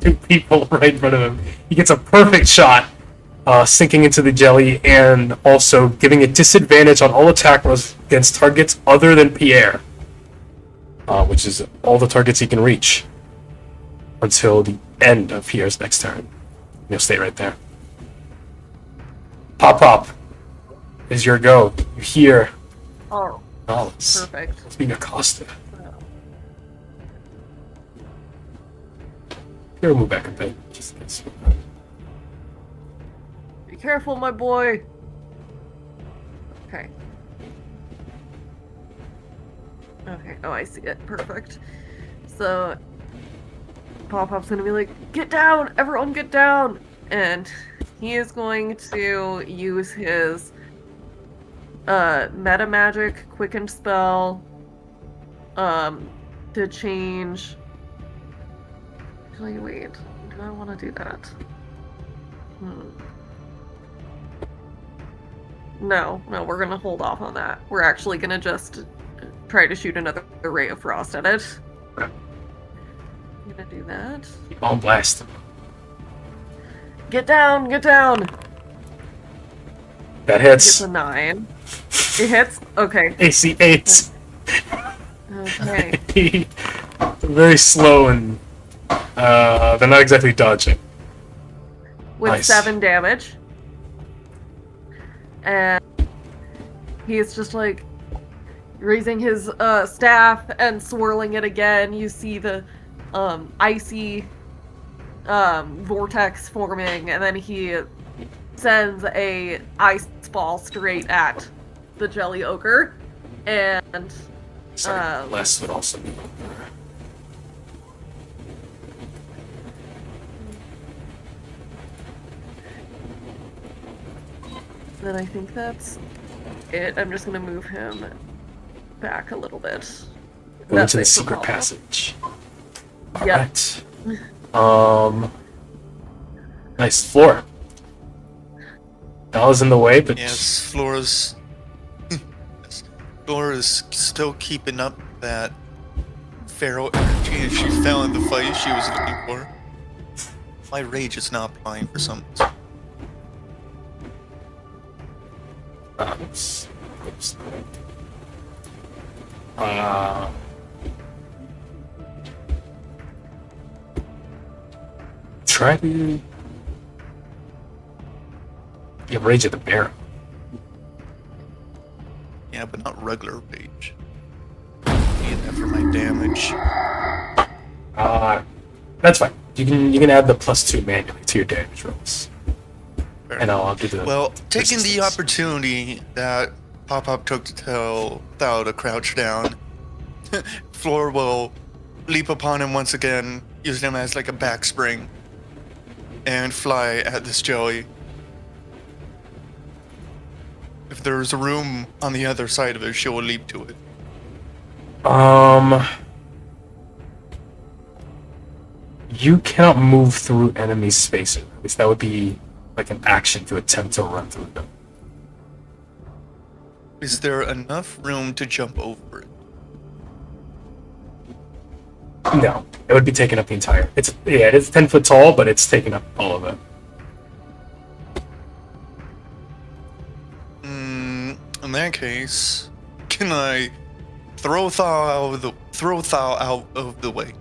A: 2 people right in front of him, he gets a perfect shot, sinking into the jelly and also giving it disadvantage on all attack rolls against targets other than Pierre, which is all the targets he can reach until the end of Pierre's next turn. You'll stay right there. Pop is your go. You hear
E: Perfect.
A: It's being accosted. Here, move back a bit. Just in case.
E: Be careful, my boy. Okay. Oh, I see it. Perfect. So, Pop-Pop's gonna be like, get down! Everyone get down! And he is going to use his meta magic quicken spell to change. Actually, wait. Do I want to do that? No, we're gonna hold off on that. We're actually gonna just try to shoot another ray of frost at it. I'm gonna do that.
A: Keep on blasting.
E: Get down! Get down!
A: That
E: It's
A: hits.
E: a 9. It hits? Okay.
A: AC 8.
E: Okay.
A: Very slow and they're not exactly dodging.
E: With
A: Nice.
E: 7 damage. And he's just like raising his staff and swirling it again. You see the icy vortex forming, and then he sends a ice ball straight at the jelly ochre, and
A: Sorry, less would also be over.
E: Then I think that's it. I'm just gonna move him back a little bit.
A: Go into the secret passage.
E: Yep.
A: Alright. Nice floor. That was in the way, but
C: Yes, Flora's Flora is still keeping up that feral energy, and she found the fight she was looking for. My rage is not applying for some reason.
A: oops. Try to. You have rage at the bear.
C: Yeah, but not regular rage. Need that for my damage.
A: That's fine. You can add the +2 manually to your damage rolls, and I'll do the.
C: Well, taking the
A: resistance.
C: opportunity that Pop-Up took to tell Thao to crouch down, Floor will leap upon him once again, using him as like a back spring, and fly at this jelly. If there's a room on the other side of it, she will leap to it.
A: You cannot move through enemy spaces. At least that would be like an action to attempt to run through them.
C: Is there enough room to jump over it?
A: No, it would be taking up the entire. It is 10 foot tall, but it's taking up all of it.
C: In that case, can I throw Thao out of the way?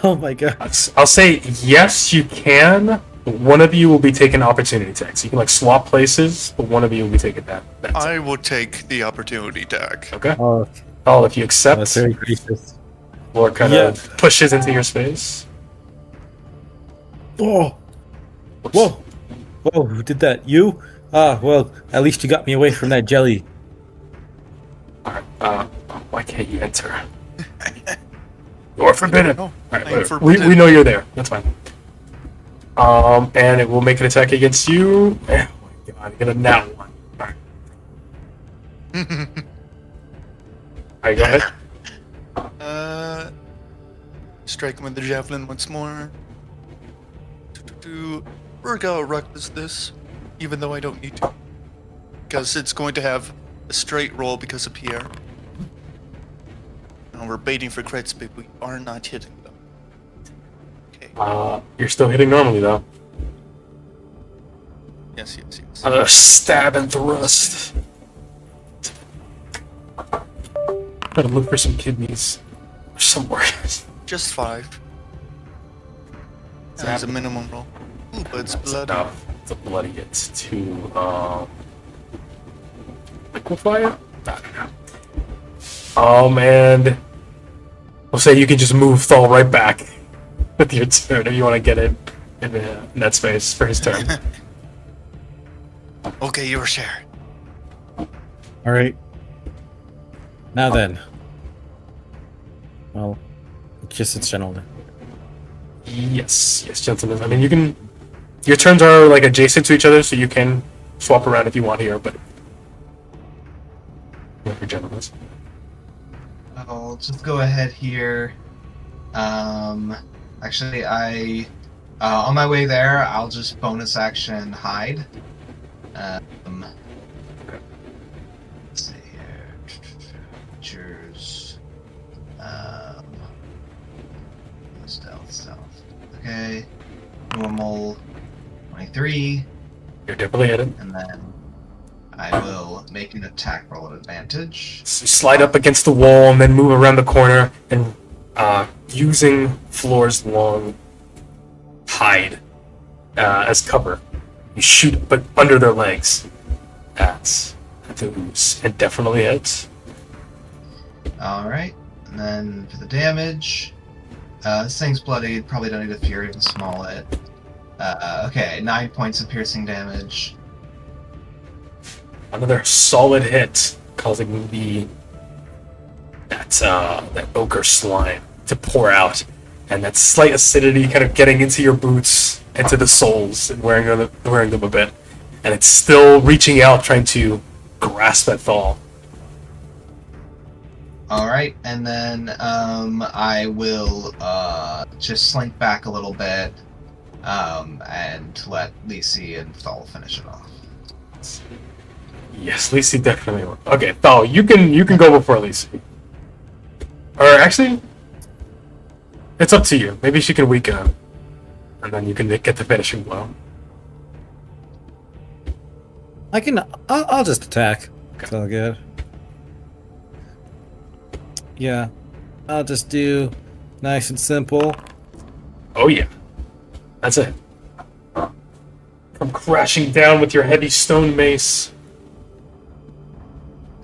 F: Oh my god.
A: I'll say yes, you can. But one of you will be taking opportunity attacks. You can like swap places, but one of you will be taking that.
C: I will take the opportunity tag.
A: Okay.
F: Oh,
A: Oh, if you accept,
F: that's very gracious.
A: or kind of pushes into your space.
F: Oh,
A: Whoops.
F: whoa, whoa! Who did that? You? Ah, well, at least you got me away from that jelly.
A: Alright, why can't you enter? You're forbidden.
C: No,
A: Alright,
C: I'm
A: whatever.
C: forbidden.
A: We know you're there. That's fine. And it will make an attack against you. Oh my god, get a nat one. Alright, go ahead.
C: Strike him with the javelin once more. We're gonna reckless this, even though I don't need to, because it's going to have a straight roll because of Pierre. And we're baiting for crits, but we are not hitting them. Okay.
A: You're still hitting normally though.
C: Yes.
A: Stab and thrust. Gotta look for some kidneys. Somewhere.
C: Just 5. That's a minimum roll. Ooh, but it's blood.
A: Enough to bloody it to liquefy it? I don't know. And we'll say you can just move Thal right back with your turn if you want to get it in that space for his turn.
C: Okay, your share.
F: All right. Now then. Well, it's general then.
A: Yes, gentlemen. I mean, you can. Your turns are like adjacent to each other, so you can swap around if you want here, but. For gentlemen.
D: I'll just go ahead here. Actually, on my way there, I'll just bonus action hide. Let's see here. Features. Stealth. Okay. Normal 23,
A: You're definitely hidden.
D: and then I will make an attack roll at advantage.
A: Slide up against the wall and then move around the corner and using Floor's long hide as cover. You shoot but under their legs at the ooze and definitely hits.
D: Alright, and then for the damage, this thing's bloodied, probably don't need to fury and small it. Okay, 9 points of piercing damage.
A: Another solid hit, causing the that ochre slime to pour out, and that slight acidity kind of getting into your boots, into the soles, and wearing them a bit, and it's still reaching out, trying to grasp at Thal.
D: All right, and then I will just slink back a little bit and let Lisi and Thal finish it off.
A: Yes, Lisi definitely will. Okay, Thal, you can go before Lisi. Or actually, it's up to you. Maybe she can weaken him, and then you can get the finishing blow.
F: I'll just attack. It's all good. Yeah, I'll just do nice and simple.
A: Oh yeah, that's it. Come crashing down with your heavy stone mace.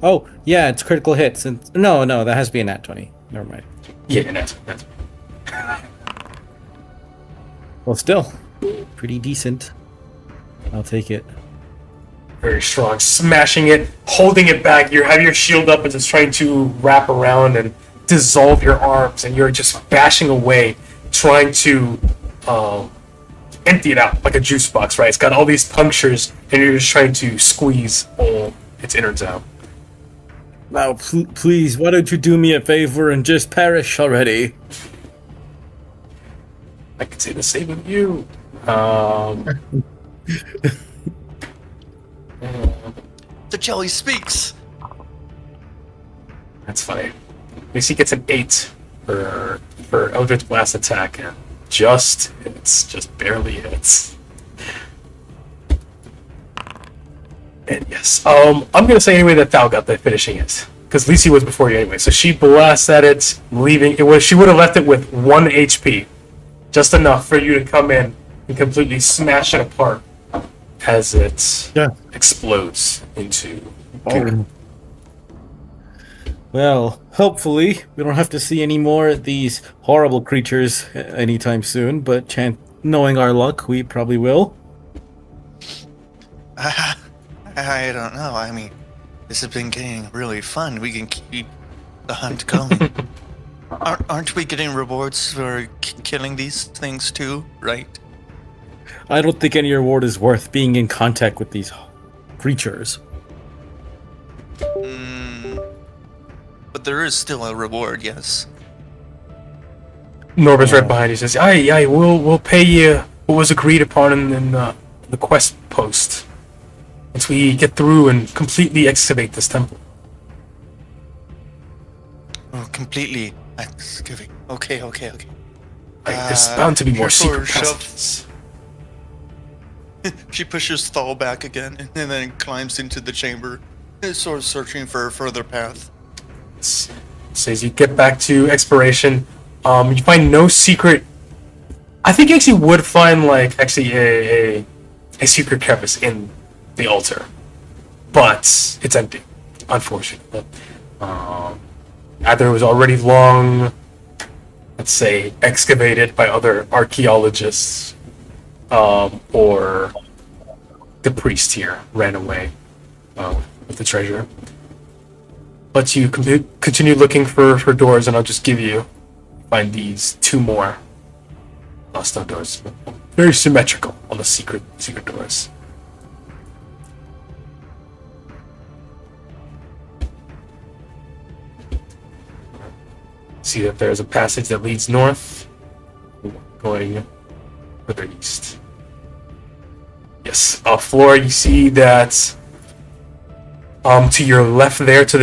F: Oh yeah, it's critical hits. And no, that has to be a nat 20. Never mind.
A: Yeah, that's.
F: Well, still pretty decent. I'll take it.
A: Very strong, smashing it, holding it back. You have your shield up and it's trying to wrap around and dissolve your arms, and you're just bashing away, trying to empty it out like a juice box, right? It's got all these punctures, and you're just trying to squeeze all its innards out.
F: Now, please, why don't you do me a favor and just perish already?
A: I could say the same of you.
C: The jelly speaks.
A: That's funny. Lacey gets an 8 for Eldritch Blast attack, and just barely hits. And yes, I'm gonna say anyway that Thal got the finishing hit, because Lacey was before you anyway. So she blasts at it, leaving it was she would have left it with 1 HP, just enough for you to come in and completely smash it apart as it explodes into.
F: Oh. Well, hopefully we don't have to see any more of these horrible creatures anytime soon, but knowing our luck, we probably will.
C: I don't know. I mean, this has been getting really fun. We can keep the hunt going. Aren't we getting rewards for killing these things too, right?
F: I don't think any reward is worth being in contact with these creatures.
C: But there is still a reward, yes.
A: Norba's right behind you. Says, "Aye, we'll pay you what was agreed upon in the quest post once we get through and completely excavate this temple."
C: Oh, completely excavate. Okay.
A: There's bound to be more secret
C: sort of
A: passages.
C: She pushes Thal back again and then climbs into the chamber, sort of searching for a further path.
A: Says you get back to exploration. You find no secret. I think you actually would find a secret crevice in the altar, but it's empty, unfortunately. Either it was already long, let's say, excavated by other archaeologists, or the priest here ran away with the treasure. But you continue looking for doors, and I'll just find these 2 more stone doors. Very symmetrical on the secret doors. See that there's a passage that leads north, going further east. Yes, Flora, you see that to your left there, to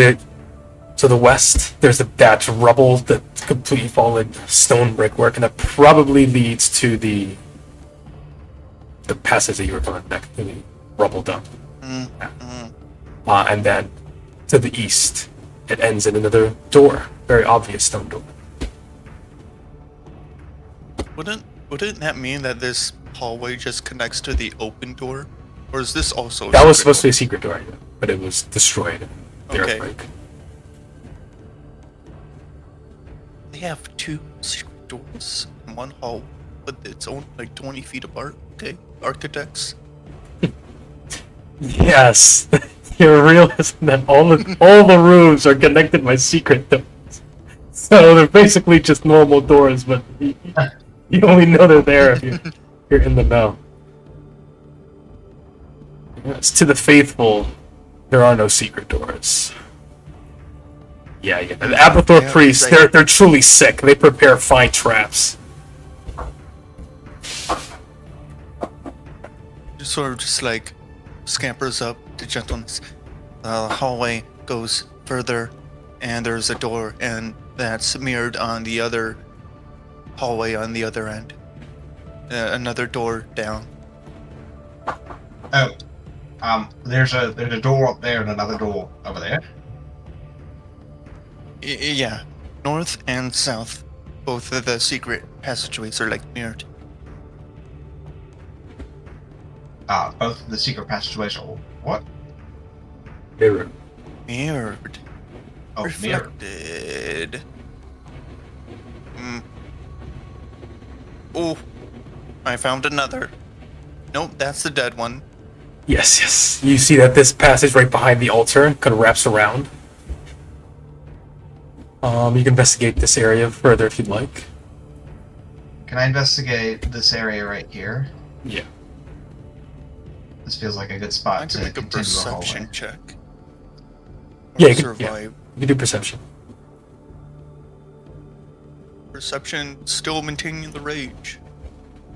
A: the west, there's that rubble, that completely fallen stone brickwork, and that probably leads to the passage that you were going back, the rubble dump. And then to the east, it ends in another door, very obvious stone door.
C: Wouldn't that mean that this hallway just connects to the open door, or is this also?
A: That was supposed to be a secret door, but it was destroyed in the earthquake.
C: They have 2 secret doors in one hall, but it's only 20 feet apart. Okay, architects.
A: Yes, you're realizing that all the rooms are connected by secret doors. So they're basically just normal doors, but you only know they're there if you're in the know. Yes, to the faithful, there are no secret doors. Yeah. The Abathor
C: Yeah,
A: priests,
C: right.
A: they're truly sick. They prepare fine traps.
C: Sort of just like scampers up to gentleness. The hallway goes further, and there's a door, and that's mirrored on the other hallway on the other end. Another door down.
D: Oh, there's a door up there and another door over there.
C: Yeah, north and south. Both of the secret passageways are like mirrored.
D: Both of the secret passageways are what?
A: Mirror.
C: Mirrored.
D: Oh, mirror.
C: Reflected. Oh, I found another. Nope, that's the dead one.
A: Yes. You see that this passage right behind the altar kind of wraps around. You can investigate this area further if you'd like.
D: Can I investigate this area right here?
A: Yeah.
D: This feels like a good
C: I
D: spot to
C: can make a
D: continue the hallway.
C: perception check.
A: Yeah,
C: Or
A: you can,
C: survive.
A: you can do perception.
C: Perception still maintaining the rage.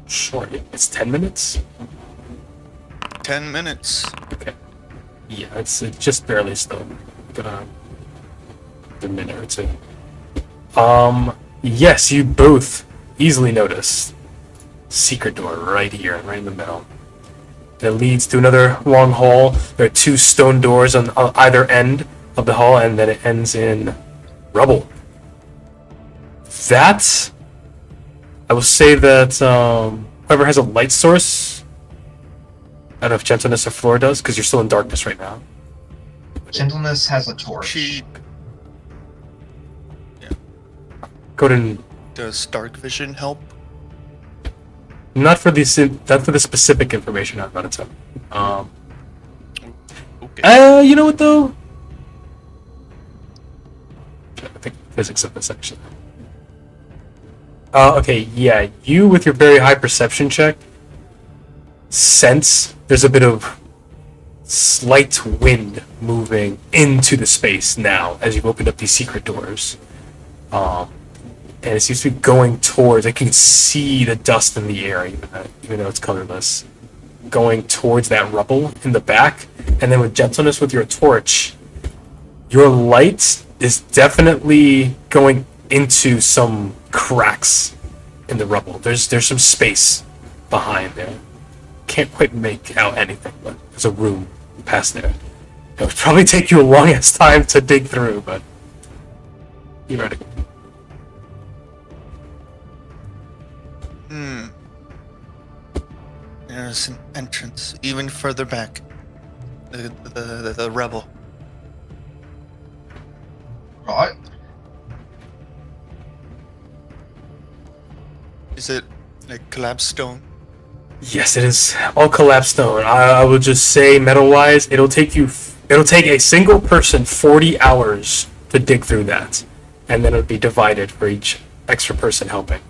A: Sure, yeah. It's 10 minutes?
C: 10 minutes.
A: Okay. Yeah, it's just barely still. Gonna a minute or two. Yes, you both easily notice secret door right here, right in the middle. That leads to another long hall. There are 2 stone doors on either end of the hall, and then it ends in rubble. That, I will say that whoever has a light source, I don't know if Gentleness or Floor does, because you're still in darkness right now.
D: Gentleness has a torch.
C: She
A: Go ahead and
C: does dark vision help?
A: not for the specific information I'm about to tell.
C: Okay.
A: You know what though? I think physics of this actually. Okay, yeah, you with your very high perception check sense there's a bit of slight wind moving into the space now as you've opened up these secret doors. And it seems to be going towards, I can see the dust in the air, even though it's colorless, going towards that rubble in the back. And then with Gentleness with your torch, your light is definitely going into some cracks in the rubble. There's some space behind there. Can't quite make out anything, but there's a room past there. It would probably take you a longest time to dig through, but you're ready.
C: There's an entrance even further back. The rebel.
D: Right.
C: Is it like collapsed stone?
A: Yes, it is all collapsed stone. I will just say, metal-wise, it'll take a single person 40 hours to dig through that, and then it'll be divided for each extra person helping.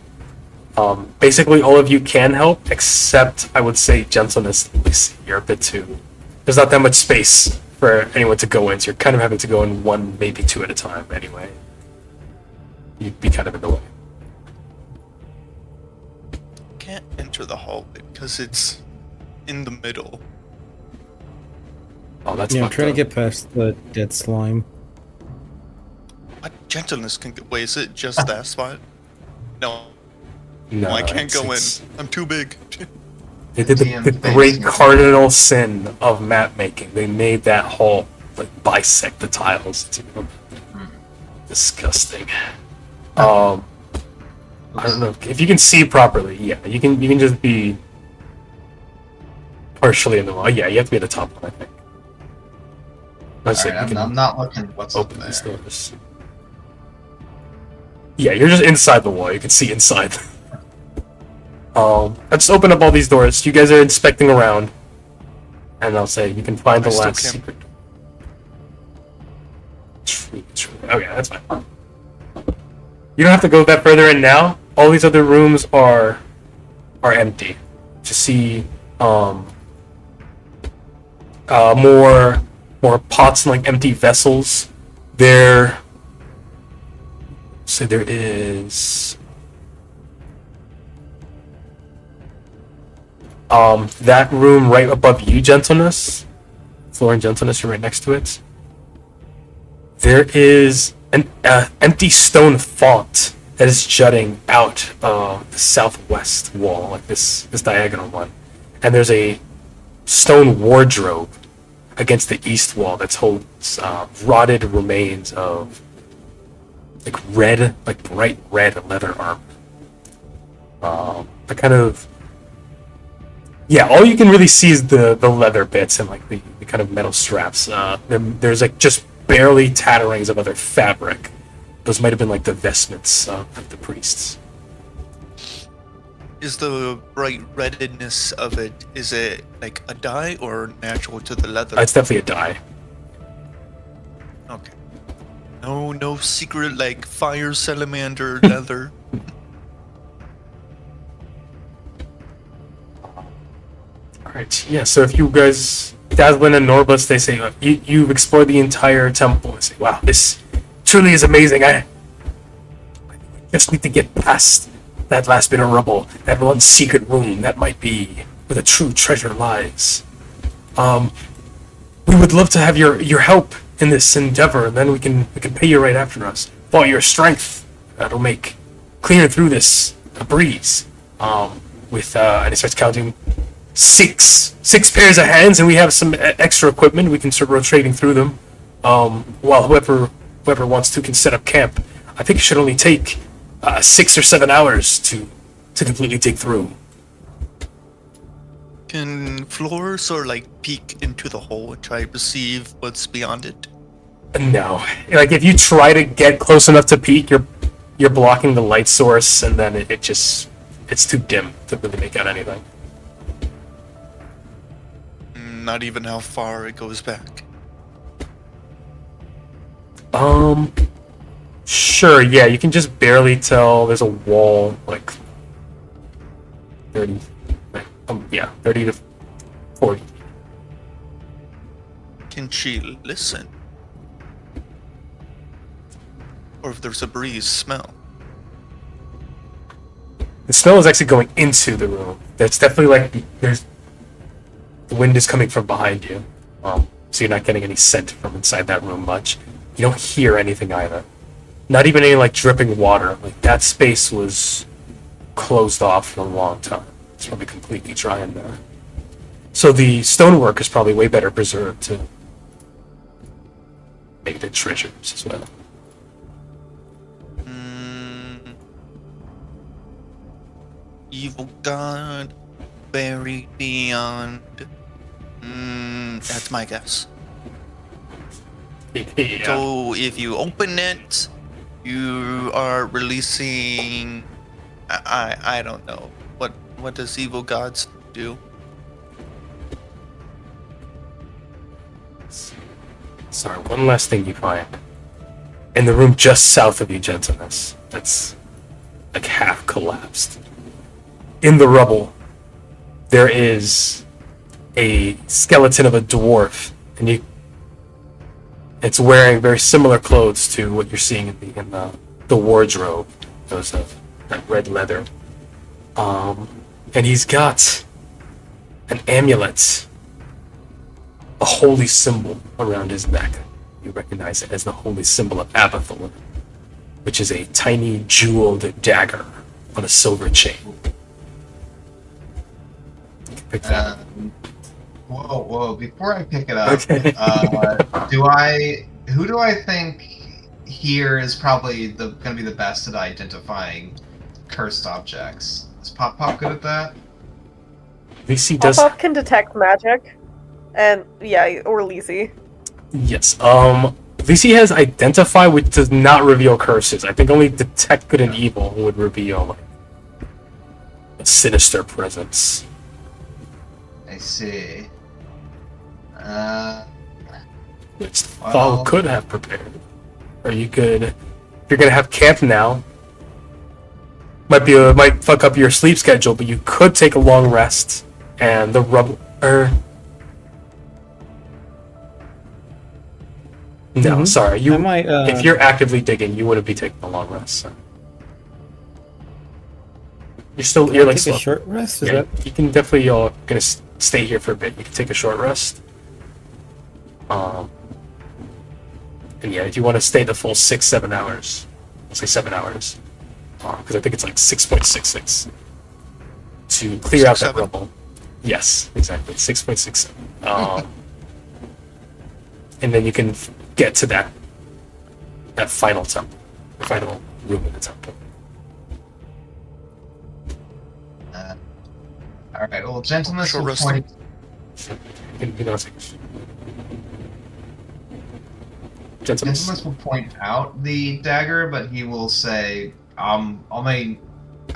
A: Basically, all of you can help, except I would say Gentleness. At least you're a bit too. There's not that much space for anyone to go in, so you're kind of having to go in 1, maybe 2 at a time. Anyway, you'd be kind of in the way.
C: Can't enter the hallway because it's in the middle.
A: Oh, that's
G: Yeah, I'm
A: fucked
G: trying to
A: up.
G: get past the dead slime.
C: What Gentleness can get? Wait, is it just that spot? No,
A: No,
C: I can't go in.
A: it's-
C: I'm too big.
A: They did the great cardinal sin of map making. They made that hall like bisect the tiles. It's disgusting. I don't know if you can see properly. Yeah, you can just be partially in the wall. Yeah, you have to be at the top one, I think. Let's see,
D: Alright,
A: you
D: I'm
A: can
D: not looking what's up
A: open
D: there.
A: these doors. Yeah, you're just inside the wall. You can see inside. Let's open up all these doors. You guys are inspecting around, and I'll say you can find the
C: I still
A: last
C: can't-
A: secret. True. Okay, that's fine. You don't have to go that further in now. All these other rooms are empty. To see more pots and like empty vessels. There is that room right above you, Gentleness. Floor and Gentleness, you're right next to it. There is an empty stone font that is jutting out the southwest wall, like this diagonal one. And there's a stone wardrobe against the east wall that holds rotted remains of bright red leather armor. All you can really see is the leather bits and like the kind of metal straps. There's like just barely tatterings of other fabric. Those might have been like the vestments of the priests.
C: Is the bright redness of it, is it like a dye or natural to the leather?
A: It's definitely a dye.
C: Okay. No secret like fire salamander leather.
A: Alright, yeah, so if you guys, Dazzlin and Norbus, they say, you've explored the entire temple and say, wow, this truly is amazing. I just need to get past that last bit of rubble, that one secret room that might be where the true treasure lies. We would love to have your help in this endeavor, and then we can pay you right after us. For your strength, that'll make clearing through this a breeze. And he starts counting six pairs of hands, and we have some extra equipment. We can start rotating through them. While whoever wants to can set up camp. I think it should only take 6 or 7 hours to completely dig through.
C: Can Floor sort of like peek into the hole and try to perceive what's beyond it?
A: No, like if you try to get close enough to peek, you're blocking the light source, and then it's too dim to really make out anything.
C: Not even how far it goes back.
A: Sure, yeah, you can just barely tell. There's a wall, like 30 to 40.
C: Can she listen? Or if there's a breeze, smell?
A: The smell is actually going into the room. That's definitely like the wind is coming from behind you, so you're not getting any scent from inside that room much. You don't hear anything either. Not even any like dripping water. Like that space was closed off for a long time. It's probably completely dry in there. So the stonework is probably way better preserved to make the treasures as well.
C: Evil god buried beyond. That's my guess.
A: Yeah.
C: So if you open it, you are releasing. I don't know what does evil gods do?
A: Sorry, one last thing you find. In the room just south of you, Gentleness, that's like half collapsed. In the rubble, there is a skeleton of a dwarf, and it's wearing very similar clothes to what you're seeing in the wardrobe, those of that red leather. And he's got an amulet, a holy symbol around his neck. You recognize it as the holy symbol of Abathor, which is a tiny jeweled dagger on a silver chain. Pick that up.
D: Whoa! Before I pick it up,
A: Okay.
D: who do I think here is probably going to be the best at identifying cursed objects? Is Pop good at that?
A: Lisi does.
E: Pop-Up can detect magic, and yeah, or Lisi.
A: Yes. Lisi has identify, which does not reveal curses. I think only detect good and evil would reveal like a sinister presence.
D: I see.
A: Which Thal could have prepared. Or you could, if you're gonna have camp now, might fuck up your sleep schedule, but you could take a long rest, and the No, sorry. You
G: I might,
A: if you're actively digging, you wouldn't be taking a long rest. So. You're like
G: take a short rest. Is
A: yeah,
G: that
A: you can definitely gonna stay here for a bit. You can take a short rest. And yeah, if you want to stay the full 6-7 hours, I'll say 7 hours, because I think it's like 6.66 to clear out that
C: 6-7.
A: rubble. Yes, exactly, 6.67. And then you can get to that final temple, the final room in the temple.
D: All right. Well, gentleness
C: Short
D: will
C: rest.
D: point.
A: You know,
D: Gentleness will point out the dagger, but he will say, I mean,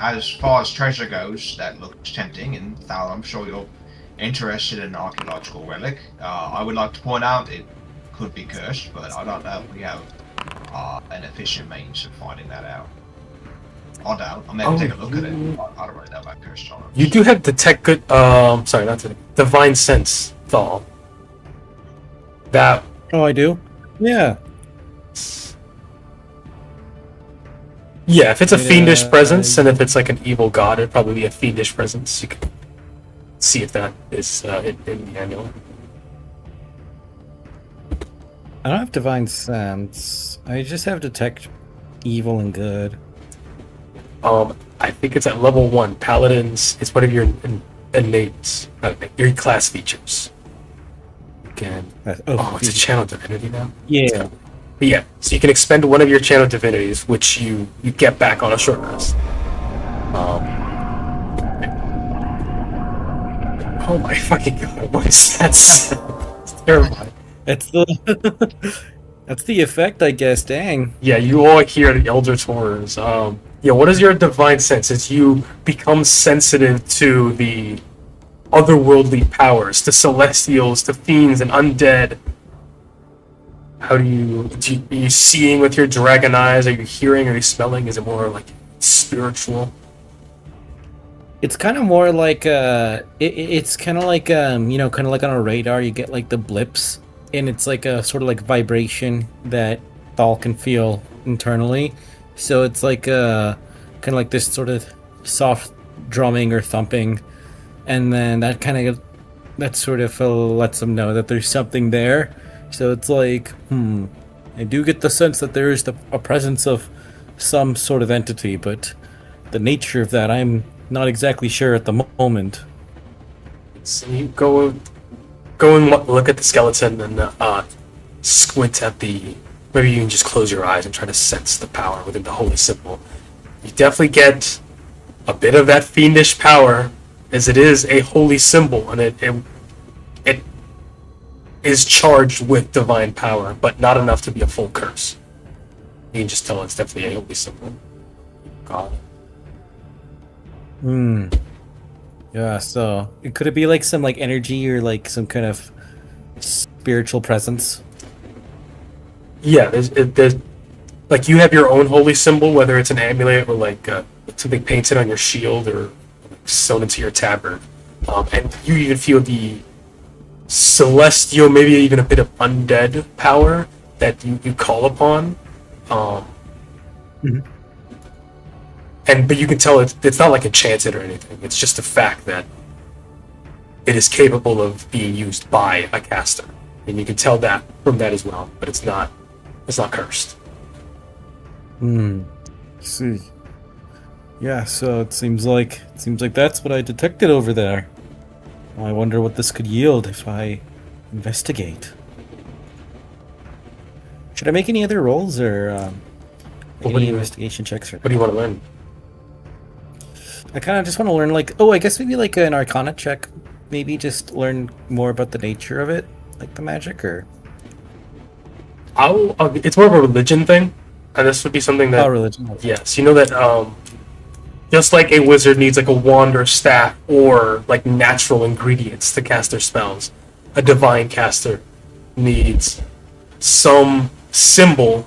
D: as far as treasure goes, that looks tempting, and Thal, I'm sure you're interested in an archaeological relic. I would like to point out it could be cursed, but I don't know if we have an efficient means of finding that out. I doubt. I'm able to take a look at it. I don't really know about cursed charms.
A: You do have divine sense, Thal. That.
G: Oh, I do. Yeah.
A: Yeah, if it's a fiendish presence, and if it's like an evil god, it'd probably be a fiendish presence. You can see if that is in the amulet.
G: I don't have divine sense. I just have detect evil and good.
A: I think it's at level 1. Paladins, it's one of your your class features. Again. It's a channel divinity now?
G: Yeah.
A: But yeah, so you can expend one of your channel divinities, which you get back on a short rest. Oh my fucking god, what is that sound? It's terrifying.
G: It's the that's the effect, I guess. Dang.
A: Yeah, you all hear the Eldritch horrors. Yeah, what is your divine sense? As you become sensitive to the otherworldly powers, to celestials, to fiends and undead. How are you seeing with your dragon eyes? Are you hearing? Are you smelling? Is it more like spiritual?
G: It's kind of more like it's kind of like kind of like on a radar you get like the blips, and it's like a sort of like vibration that Thal can feel internally. So it's like kind of like this sort of soft drumming or thumping, and then that sort of lets them know that there's something there. So it's like, I do get the sense that there is a presence of some sort of entity, but the nature of that I'm not exactly sure at the moment.
A: So you go and look at the skeleton and squint at the. Maybe you can just close your eyes and try to sense the power within the holy symbol. You definitely get a bit of that fiendish power, as it is a holy symbol, and it is charged with divine power, but not enough to be a full curse. You can just tell it's definitely a holy symbol. God.
G: Yeah, so could it be like some like energy or like some kind of spiritual presence?
A: Yeah, there's like you have your own holy symbol, whether it's an amulet or like something painted on your shield or sewn into your tabard, and you even feel the celestial, maybe even a bit of undead power that you call upon. But you can tell it's not like enchanted or anything. It's just a fact that it is capable of being used by a caster, and you can tell that from that as well. But it's not cursed.
G: See. Yeah, so it seems like that's what I detected over there. I wonder what this could yield if I investigate. Should I make any other rolls or any investigation checks?
A: What do you want to learn?
G: I kind of just want to learn, like, I guess maybe like an Arcana check. Maybe just learn more about the nature of it, like the magic, or.
A: It's more of a religion thing, and this would be something that.
G: Oh, religion.
A: Yes, you know that. Just like a wizard needs like a wand or staff or like natural ingredients to cast their spells, a divine caster needs some symbol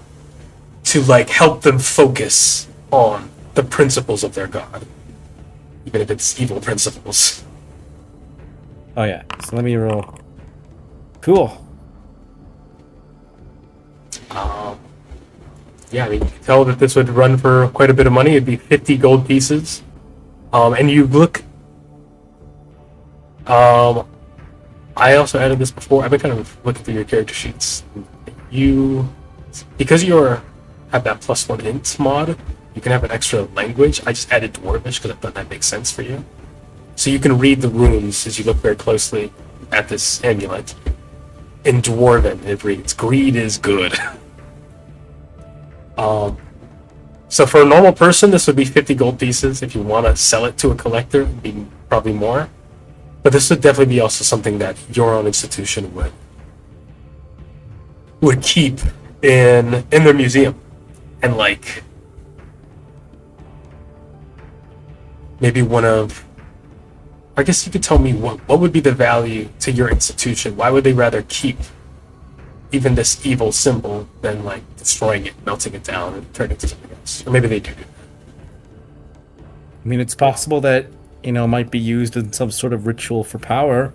A: to like help them focus on the principles of their god, even if it's evil principles.
G: Oh yeah. So let me roll. Cool.
A: Yeah, I mean, you can tell that this would run for quite a bit of money. It'd be 50 gold pieces. And you look... I also added this before. I've been kind of looking through your character sheets. Because you have that +1 int mod, you can have an extra language. I just added Dwarvish because I thought that makes sense for you. So you can read the runes as you look very closely at this amulet. In Dwarven, it reads, "Greed is good." So for a normal person, this would be 50 gold pieces. If you want to sell it to a collector, it'd be probably more. But this would definitely be also something that your own institution would keep in their museum. And like maybe I guess you could tell me what would be the value to your institution? Why would they rather keep even this evil symbol than like destroying it, melting it down, and turning it to something else? Or maybe they do that.
G: I mean, it's possible that, it might be used in some sort of ritual for power.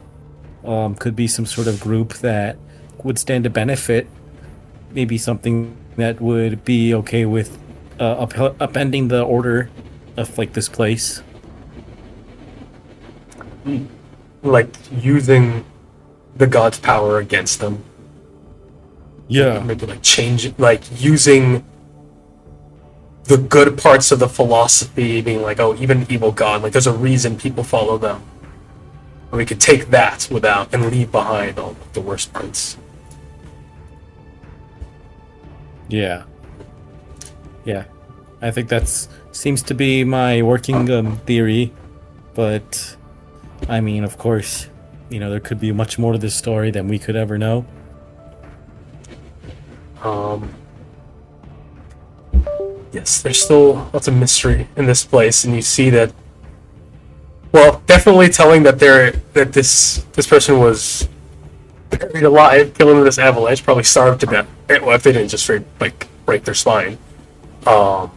G: Could be some sort of group that would stand to benefit. Maybe something that would be okay with upending the order of like this place.
A: Like using the god's power against them.
G: Yeah.
A: Maybe like change it, like using the good parts of the philosophy, being like, oh, even evil god, like there's a reason people follow them. And we could take that and leave behind all the worst parts.
G: Yeah. Yeah. I think seems to be my working theory, but I mean, of course, there could be much more to this story than we could ever know.
A: Yes, there's still lots of mystery in this place, and you see that. Well, definitely telling that this person was buried alive, killed in this avalanche, probably starved to death. Well, if they didn't just break their spine. There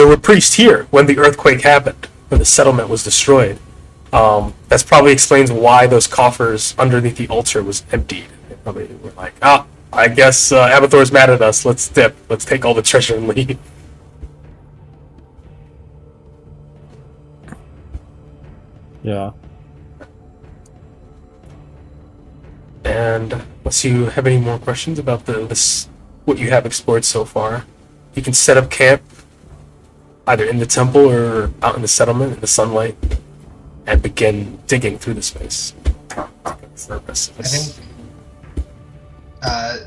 A: were priests here when the earthquake happened, when the settlement was destroyed. That's probably explains why those coffers underneath the altar was emptied. They probably were like, I guess Abathor's mad at us. Let's dip. Let's take all the treasure and leave.
G: Yeah.
A: And unless you have any more questions about what you have explored so far, you can set up camp either in the temple or out in the settlement in the sunlight and begin digging through the space.
D: I think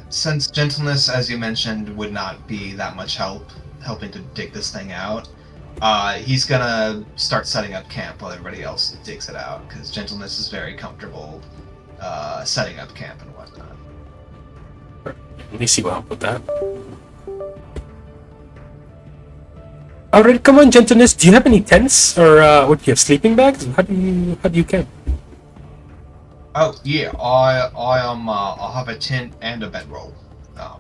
D: since gentleness, as you mentioned, would not be that much helping to dig this thing out, he's gonna start setting up camp while everybody else digs it out, because gentleness is very comfortable setting up camp and whatnot.
A: At least he will help with that. Alright, come on, gentleness. Do you have any tents, or what? Do you have sleeping bags? How do you camp?
D: Oh yeah, I'll have a tent and a bedroll. I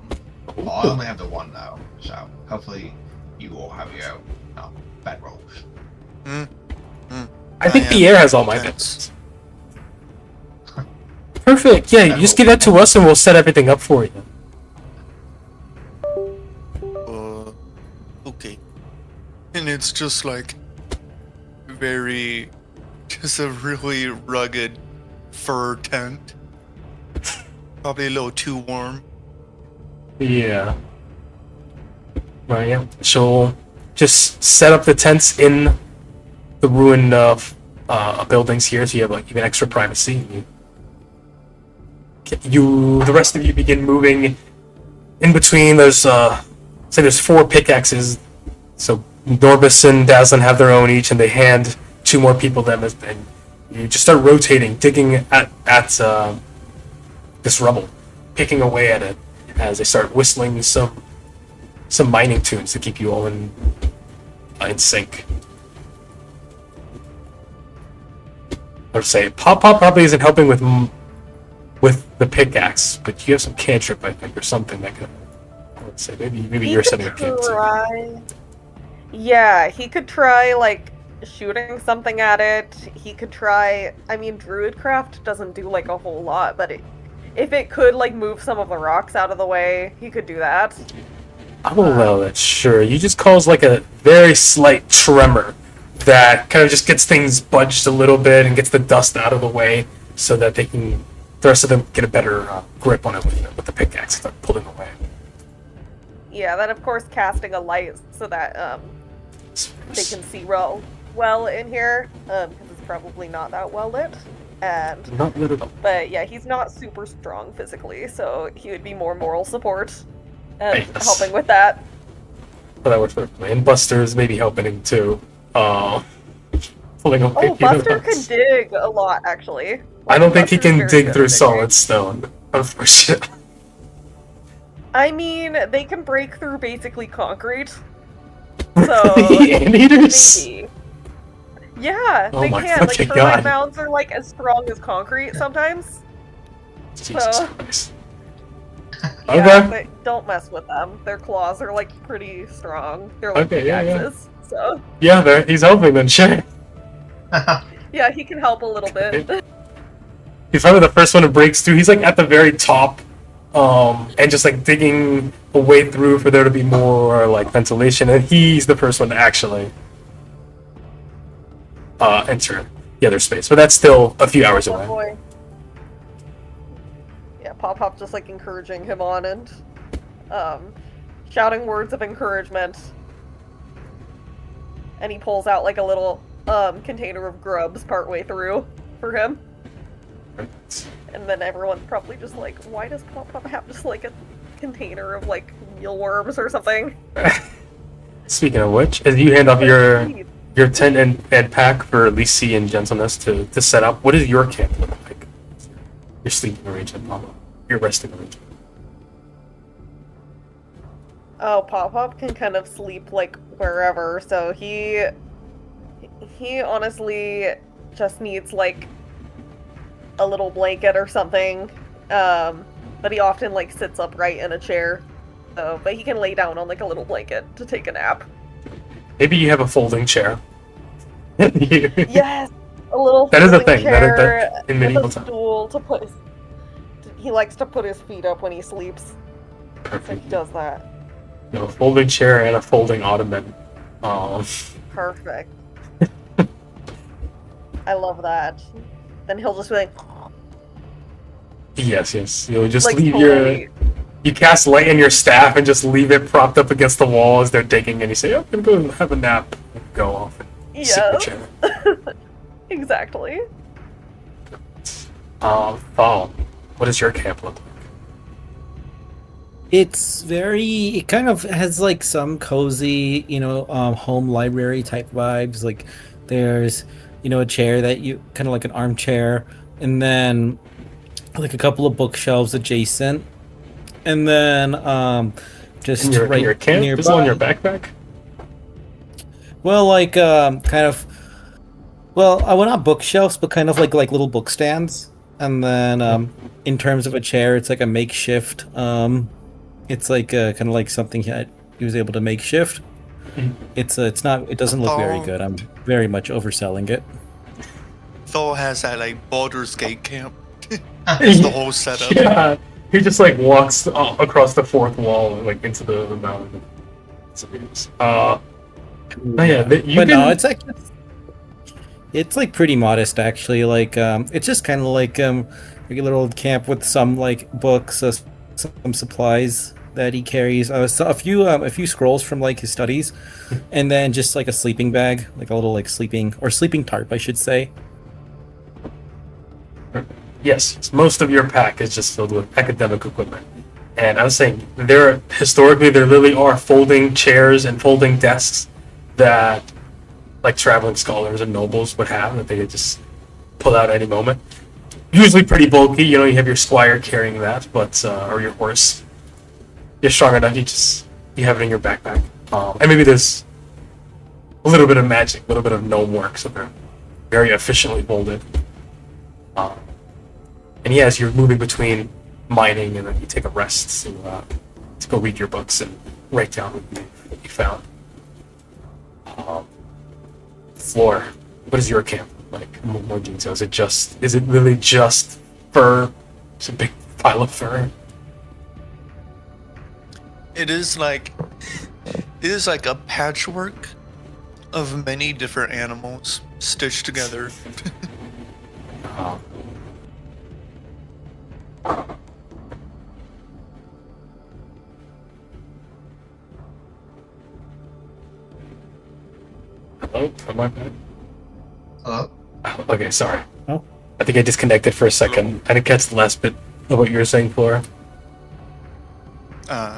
D: only have the one though, so hopefully you all have your bedrolls.
A: I think Pierre has all my beds. Perfect. Yeah, you just give that to us, and we'll set everything up for you.
C: Okay. And it's just like just a really rugged fur tent. Probably a little too warm.
A: Yeah. Right, yeah. She'll just set up the tents in the ruined buildings here, so you have like even extra privacy. The rest of you begin moving in between. There's say there's 4 pickaxes, so Norbus and Dazzlin have their own each, and they hand 2 more people them, and you just start rotating, digging at this rubble, picking away at it as they start whistling some mining tunes to keep you all in sync. I would say Pop probably isn't helping with the pickaxe, but you have some cantrip, I think, or something that could. I would say maybe you're setting up camp too.
E: Yeah, he could try, like, shooting something at it. He could try... I mean, Druidcraft doesn't do, like, a whole lot, but if it could, like, move some of the rocks out of the way, he could do that.
A: I'll allow that, sure. You just cause, like, a very slight tremor that kind of just gets things budged a little bit and gets the dust out of the way so that the rest of them get a better grip on it with the pickaxe start pulling away.
E: Yeah, then of course casting a light so that they can see well in here, because it's probably not that well lit. And
A: Not lit at all.
E: but yeah, he's not super strong physically, so he would be more moral support and
A: Yes.
E: helping with that.
A: So that works perfectly. And Buster's maybe helping him too. Pulling away.
E: Oh, Buster can dig a lot, actually.
A: I don't think he
E: Buster's
A: can
E: very
A: dig
E: good
A: through
E: at digging.
A: solid stone, unfortunately.
E: I mean, they can break through basically concrete. So
A: The anteaters?
E: maybe. Yeah,
A: Oh
E: they
A: my
E: can. Like
A: fucking
E: termite
A: God.
E: mounds are like as strong as concrete sometimes.
A: Jesus
E: So-
A: Christ.
E: Yeah,
A: Okay.
E: but don't mess with them. Their claws are like pretty strong. They're like
A: Okay, yeah, yeah.
E: pickaxes. So
A: Yeah, he's helping then, sure.
E: yeah, he can help a little bit.
A: He's probably the first one who breaks through. He's like at the very top, and just like digging a way through for there to be more like ventilation. And he's the first one to actually enter the other space. But that's still a few hours
E: Oh
A: away.
E: boy. Yeah, Pop Pop just like encouraging him on and shouting words of encouragement. And he pulls out like a little container of grubs partway through for him. And then everyone's probably just like, why does Pop Pop have just like a container of like mealworms or something?
A: Speaking of which, as you hand off your tent and pack for Lisi and Gentleness to set up, what does your camp look like? Your sleeping arrangement, Mama. Your resting arrangement.
E: Oh, Pop Pop can kind of sleep like wherever, so he honestly just needs like a little blanket or something. But he often like sits upright in a chair. So, but he can lay down on like a little blanket to take a nap.
A: Maybe you have a folding chair.
E: Yes, a little
A: That is a
E: folding
A: thing, that is-
E: chair
A: that- in
E: with
A: medieval
E: a
A: times.
E: stool to put his. He likes to put his feet up when he sleeps, so he
A: Perfect.
E: does that.
A: You know, a folding chair and a folding ottoman.
E: Perfect. I love that. Then he'll just be like,
A: Yes. You'll just
E: like
A: leave
E: totally.
A: you cast light in your staff and just leave it propped up against the wall as they're digging, and you say, "Oh, I'm gonna go have a nap." And go off and sit in the
E: Yes.
A: chair.
E: Exactly.
A: Fall. What does your camp look like?
G: It kind of has like some cozy, home library type vibes. Like there's, a chair that you kind of like an armchair, and then like a couple of bookshelves adjacent, and then just
A: In your camp?
G: nearby.
A: Is it on your backpack?
G: Well, like kind of. Well, well, not bookshelves, but kind of like little book stands. And then in terms of a chair, it's like a makeshift. It's like kind of like something he was able to makeshift. It's not. It doesn't look very
C: Oh.
G: good. I'm very much overselling it.
C: Thor has that like Baldur's Gate camp. It's the whole setup.
A: Yeah. He just like walks across the fourth wall like into the mountain. Oh yeah, you
G: But
A: can,
G: no, it's like pretty modest actually. Like it's just kind of like regular old camp with some like books, some supplies that he carries, so a few scrolls from like his studies, and then just like a sleeping bag, like a little like sleeping tarp, I should say.
A: yes, most of your pack is just filled with academic equipment. And I was saying, there really are folding chairs and folding desks that like traveling scholars and nobles would have that they could just pull out at any moment. Usually pretty bulky, you have your squire carrying that, but or your horse. You're strong enough, you have it in your backpack. And maybe there's a little bit of magic, a little bit of gnome work, so they're very efficiently folded. And yeah, as you're moving between mining and then you take a rest to go read your books and write down what you found. Floor. What is your camp like? More detail. Is it really just fur? It's a big pile of fur.
C: It is like a patchwork of many different animals stitched together.
A: Uh, Hello? Am I back?
D: Hello?
A: Oh, okay, sorry.
G: Oh.
A: I think I disconnected for a second. I didn't catch the last bit of what you were saying, Flora.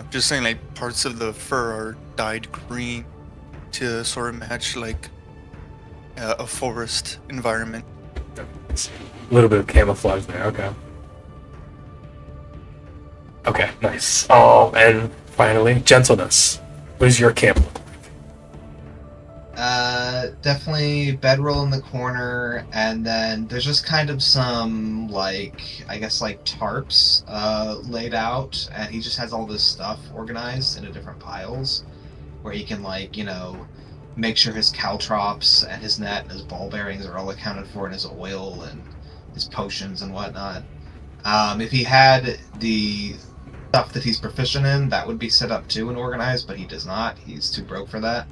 C: Just saying, like, parts of the fur are dyed green to sort of match, like, a forest environment.
A: A little bit of camouflage there, okay. Okay, nice. Oh, and finally, gentleness. What is your camp look like?
D: Definitely bedroll in the corner, and then there's just kind of some, like, I guess, like, tarps laid out, and he just has all this stuff organized into different piles, where he can, like, you know, make sure his caltrops and his net and his ball bearings are all accounted for, and his oil and his potions and whatnot. If he had the stuff that he's proficient in, that would be set up too and organized, but he does not. He's too broke for that.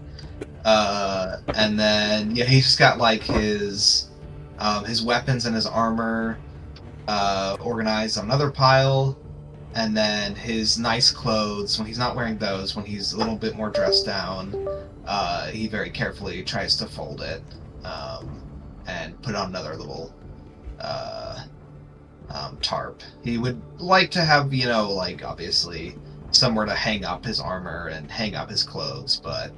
D: And then, yeah, he's just got, like, his weapons and his armor organized on another pile, and then his nice clothes, when he's not wearing those, when he's a little bit more dressed down, he very carefully tries to fold it and put on another little tarp. He would like to have, you know, like, obviously somewhere to hang up his armor and hang up his clothes, but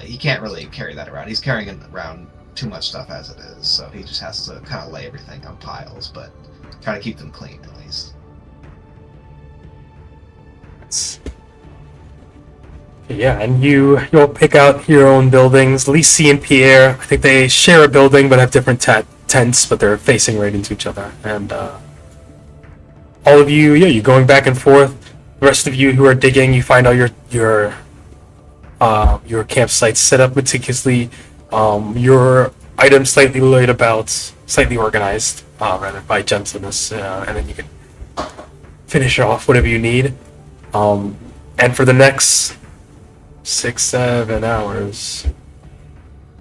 D: he can't really carry that around. He's carrying around too much stuff as it is, so he just has to kind of lay everything on piles, but try to keep them clean at least.
A: Yeah, and you'll pick out your own buildings. Lisi and Pierre, I think they share a building but have different tents, but they're facing right into each other. And all of you, yeah, you're going back and forth. The rest of you who are digging, you find all your campsite set up meticulously. Your items slightly laid about, slightly organized, rather by gentleness, and then you can finish off whatever you need. And for the next 6-7 hours,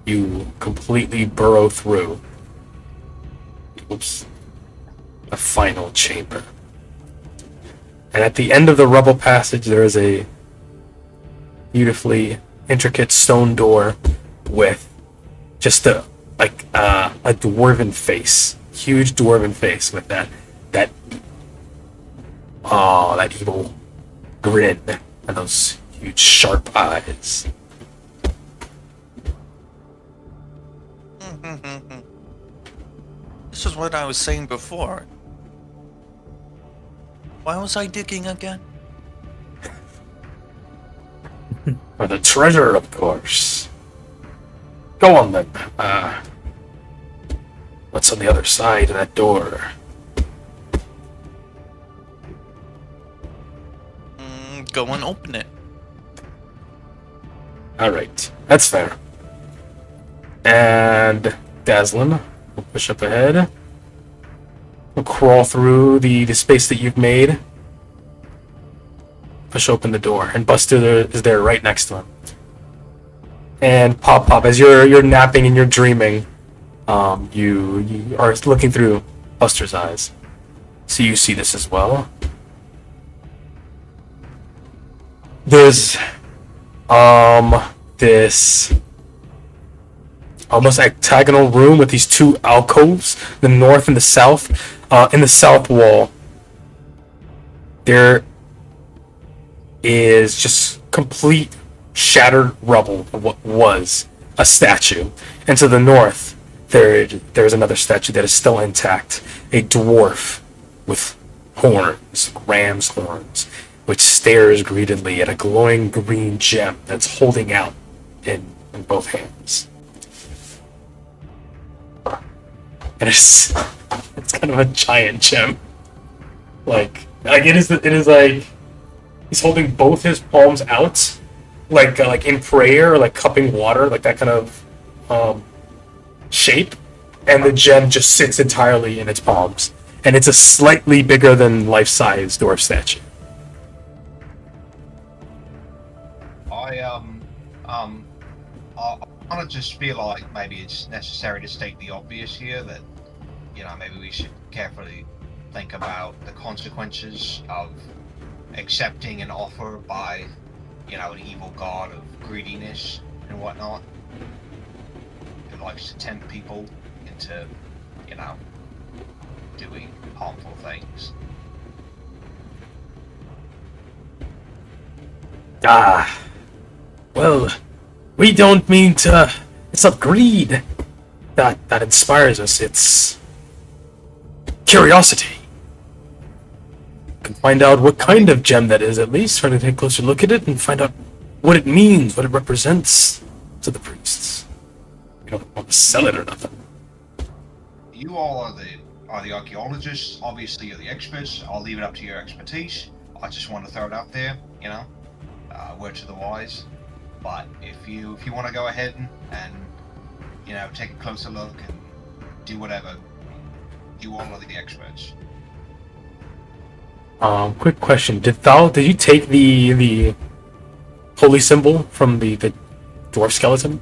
A: you completely burrow through. A final chamber. And at the end of the rubble passage, there is a beautifully intricate stone door with just a dwarven face, huge dwarven face with that evil grin and those huge sharp eyes.
C: This is what I was saying before. Why was I digging again?
A: For the treasure, of course. Go on then. What's on the other side of that door?
C: Go and open it.
A: Alright, that's fair. And Dazzlin will push up ahead. We'll crawl through the space that you've made. Push open the door, and Buster is there right next to him. And Pop, as you're napping and you're dreaming, you are looking through Buster's eyes. So you see this as well. There's this almost octagonal room with these two alcoves, the north and the south. In the south wall, there is just complete shattered rubble of what was a statue. And to the north, there's another statue that is still intact, a dwarf with horns, ram's horns, which stares greedily at a glowing green gem that's holding out in both hands. And it's kind of a giant gem. Like it is like he's holding both his palms out, like in prayer, like cupping water, like that kind of shape, and the gem just sits entirely in its palms, and it's a slightly bigger than life-size dwarf statue.
D: I want to just feel like maybe it's necessary to state the obvious here that, maybe we should carefully think about the consequences of accepting an offer by, an evil god of greediness and whatnot, who likes to tempt people into, doing harmful things.
A: Well, we don't mean to. It's not greed that inspires us. It's curiosity. We can find out what kind of gem that is, at least. Try to take a closer look at it and find out what it means, what it represents to the priests. We don't want to sell it or nothing.
D: You all are the archaeologists. Obviously, you're the experts. I'll leave it up to your expertise. I just want to throw it out there, word to the wise. But if you want to go ahead and take a closer look and do whatever, you all are the experts.
A: Quick question: Did you take the holy symbol from the dwarf skeleton?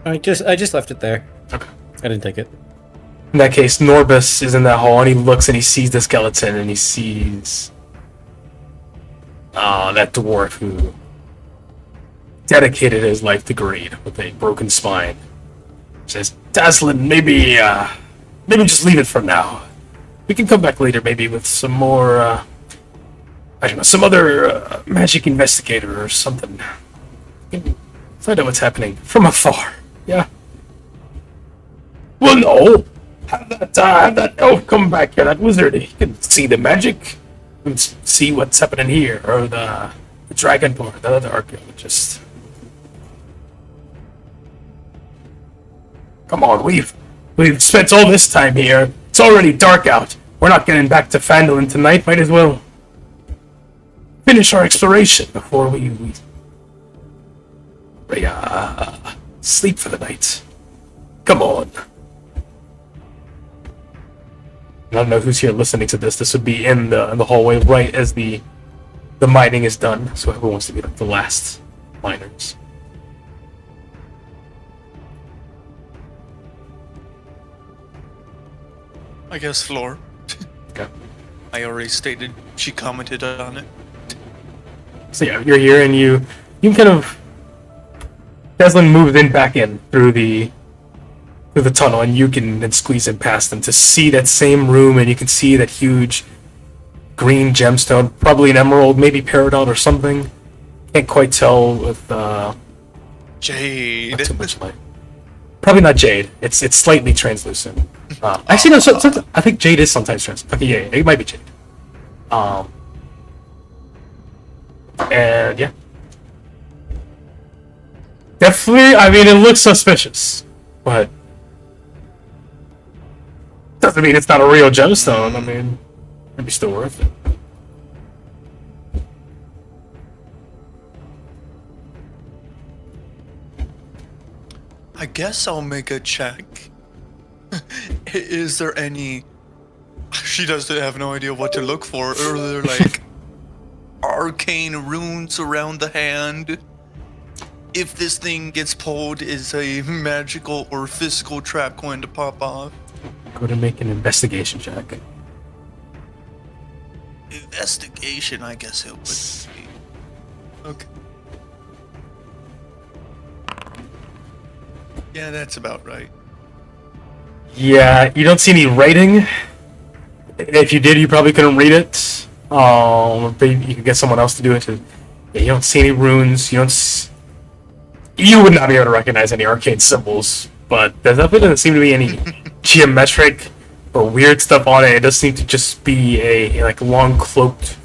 G: I just left it there.
A: Okay.
G: I didn't take it.
A: In that case, Norbus is in that hall and he looks and he sees the skeleton and he sees that dwarf who dedicated his life to greed with a broken spine. Says, Daslin, maybe just leave it for now. We can come back later, maybe with some more, I don't know, some other magic investigator or something. We can find out what's happening from afar. Yeah. Well, no. Have that elf come back here, that wizard. He can see the magic. And see what's happening here, or the dragonborn, the other archaeologist. Come on, we've spent all this time here. It's already dark out. We're not getting back to Phandelver tonight. Might as well finish our exploration before we sleep for the night. Come on. I don't know who's here listening to this. This would be in the hallway right as the mining is done. So whoever wants to be like the last miners.
C: I guess Floor.
A: Okay.
C: I already stated she commented on it.
A: So yeah, you're here and you can kind of. Deslin moves back in through the tunnel, and you can then squeeze in past them to see that same room, and you can see that huge green gemstone, probably an emerald, maybe peridot or something. Can't quite tell with
C: Jade.
A: not too much light. Probably not jade. It's slightly translucent. Actually, no. I think jade is sometimes translucent. Okay, yeah, it might be jade. And yeah, definitely. I mean, it looks suspicious, but doesn't mean it's not a real gemstone. I mean, it'd be still worth it.
C: I guess I'll make a check. Is there any... She doesn't have no idea what to look for. Are there, like, arcane runes around the hand? If this thing gets pulled, is a magical or physical trap going to pop off?
A: Go to make an investigation check.
C: Investigation, I guess it would be. Okay. Yeah, that's about right.
A: Yeah, you don't see any writing. If you did, you probably couldn't read it. Maybe you could get someone else to do it. Yeah, you don't see any runes. You would not be able to recognize any arcane symbols. But there definitely doesn't seem to be any geometric or weird stuff on it. It does seem to just be a like long cloaked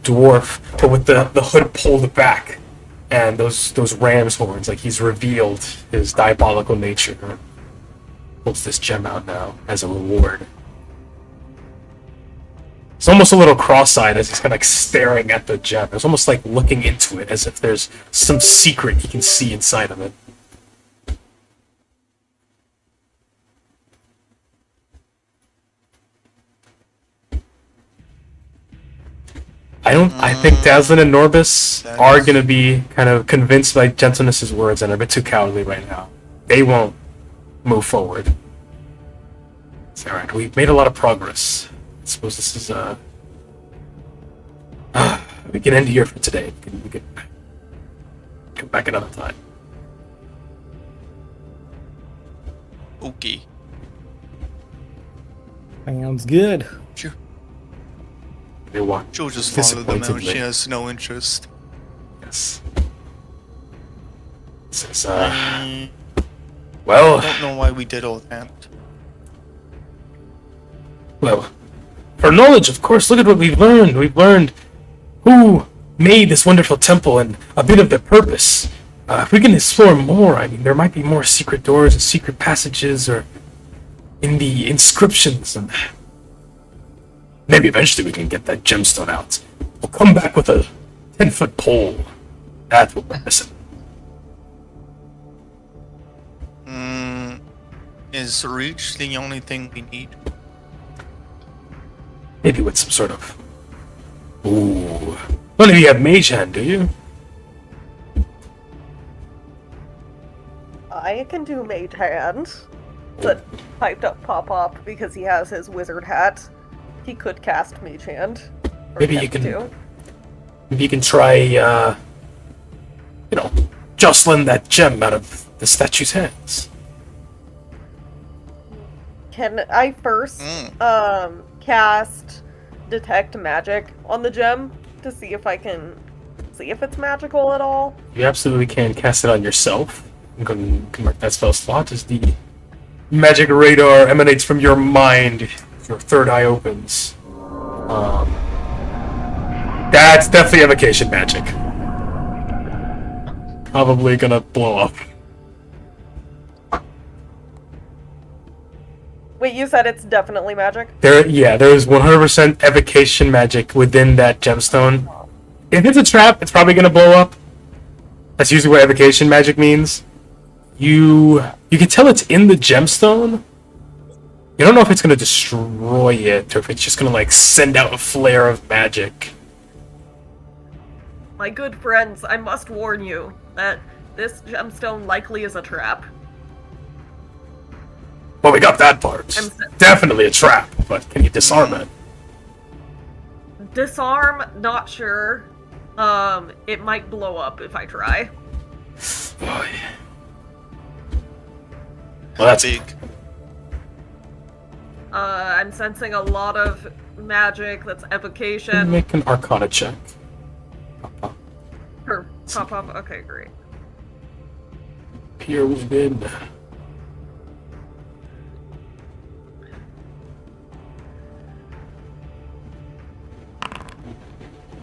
A: dwarf, but with the hood pulled back and those ram's horns. Like he's revealed his diabolical nature. Pulls this gem out now as a reward. He's almost a little cross-eyed as he's kind of like staring at the gem. It's almost like looking into it as if there's some secret he can see inside of it. I think Dazzlin and Norbis are going to be kind of convinced by Gentleness's words and are a bit too cowardly right now. They won't move forward. It's alright, we've made a lot of progress. I suppose this is, we can end here for today. We can come back another time.
C: Okay.
G: Sounds good.
C: Sure.
A: They want
C: She'll just follow them out. She
A: disappointedly.
C: has no interest.
A: Yes. This is, well,
C: I don't know why we did all that.
A: well, for knowledge, of course, look at what we've learned. We've learned who made this wonderful temple and a bit of their purpose. If we can explore more, I mean, there might be more secret doors and secret passages or in the inscriptions, and maybe eventually we can get that gemstone out. We'll come back with a 10-foot pole. That's what we're missing.
C: Is reach the only thing we need?
A: Maybe with some sort of... Ooh. None of you have mage hand, do you?
E: I can do mage hand. But piped up Pop-Pop because he has his wizard hat. He could cast mage hand. Or
A: Maybe you
E: attempt
A: can...
E: to.
A: Maybe you can try, you know, jostling that gem out of the statue's hands.
E: Can I first cast detect magic on the gem to see if I can see if it's magical at all?
A: You absolutely can cast it on yourself. I'm going to mark that spell slot as the magic radar emanates from your mind. Your third eye opens. That's definitely evocation magic. Probably gonna blow up.
E: Wait, you said it's definitely magic?
A: There is 100% evocation magic within that gemstone. If it's a trap, it's probably gonna blow up. That's usually what evocation magic means. You can tell it's in the gemstone. You don't know if it's gonna destroy it or if it's just gonna like send out a flare of magic.
E: My good friends, I must warn you that this gemstone likely is a trap.
A: Well, we got that part. Definitely a trap, but can you disarm it?
E: Disarm, not sure. It might blow up if I try.
A: Boy. Well, that's
C: big.
E: I'm sensing a lot of magic that's evocation.
A: Make an Arcana check.
E: Or Pop-Pop, okay, great.
A: Peer within.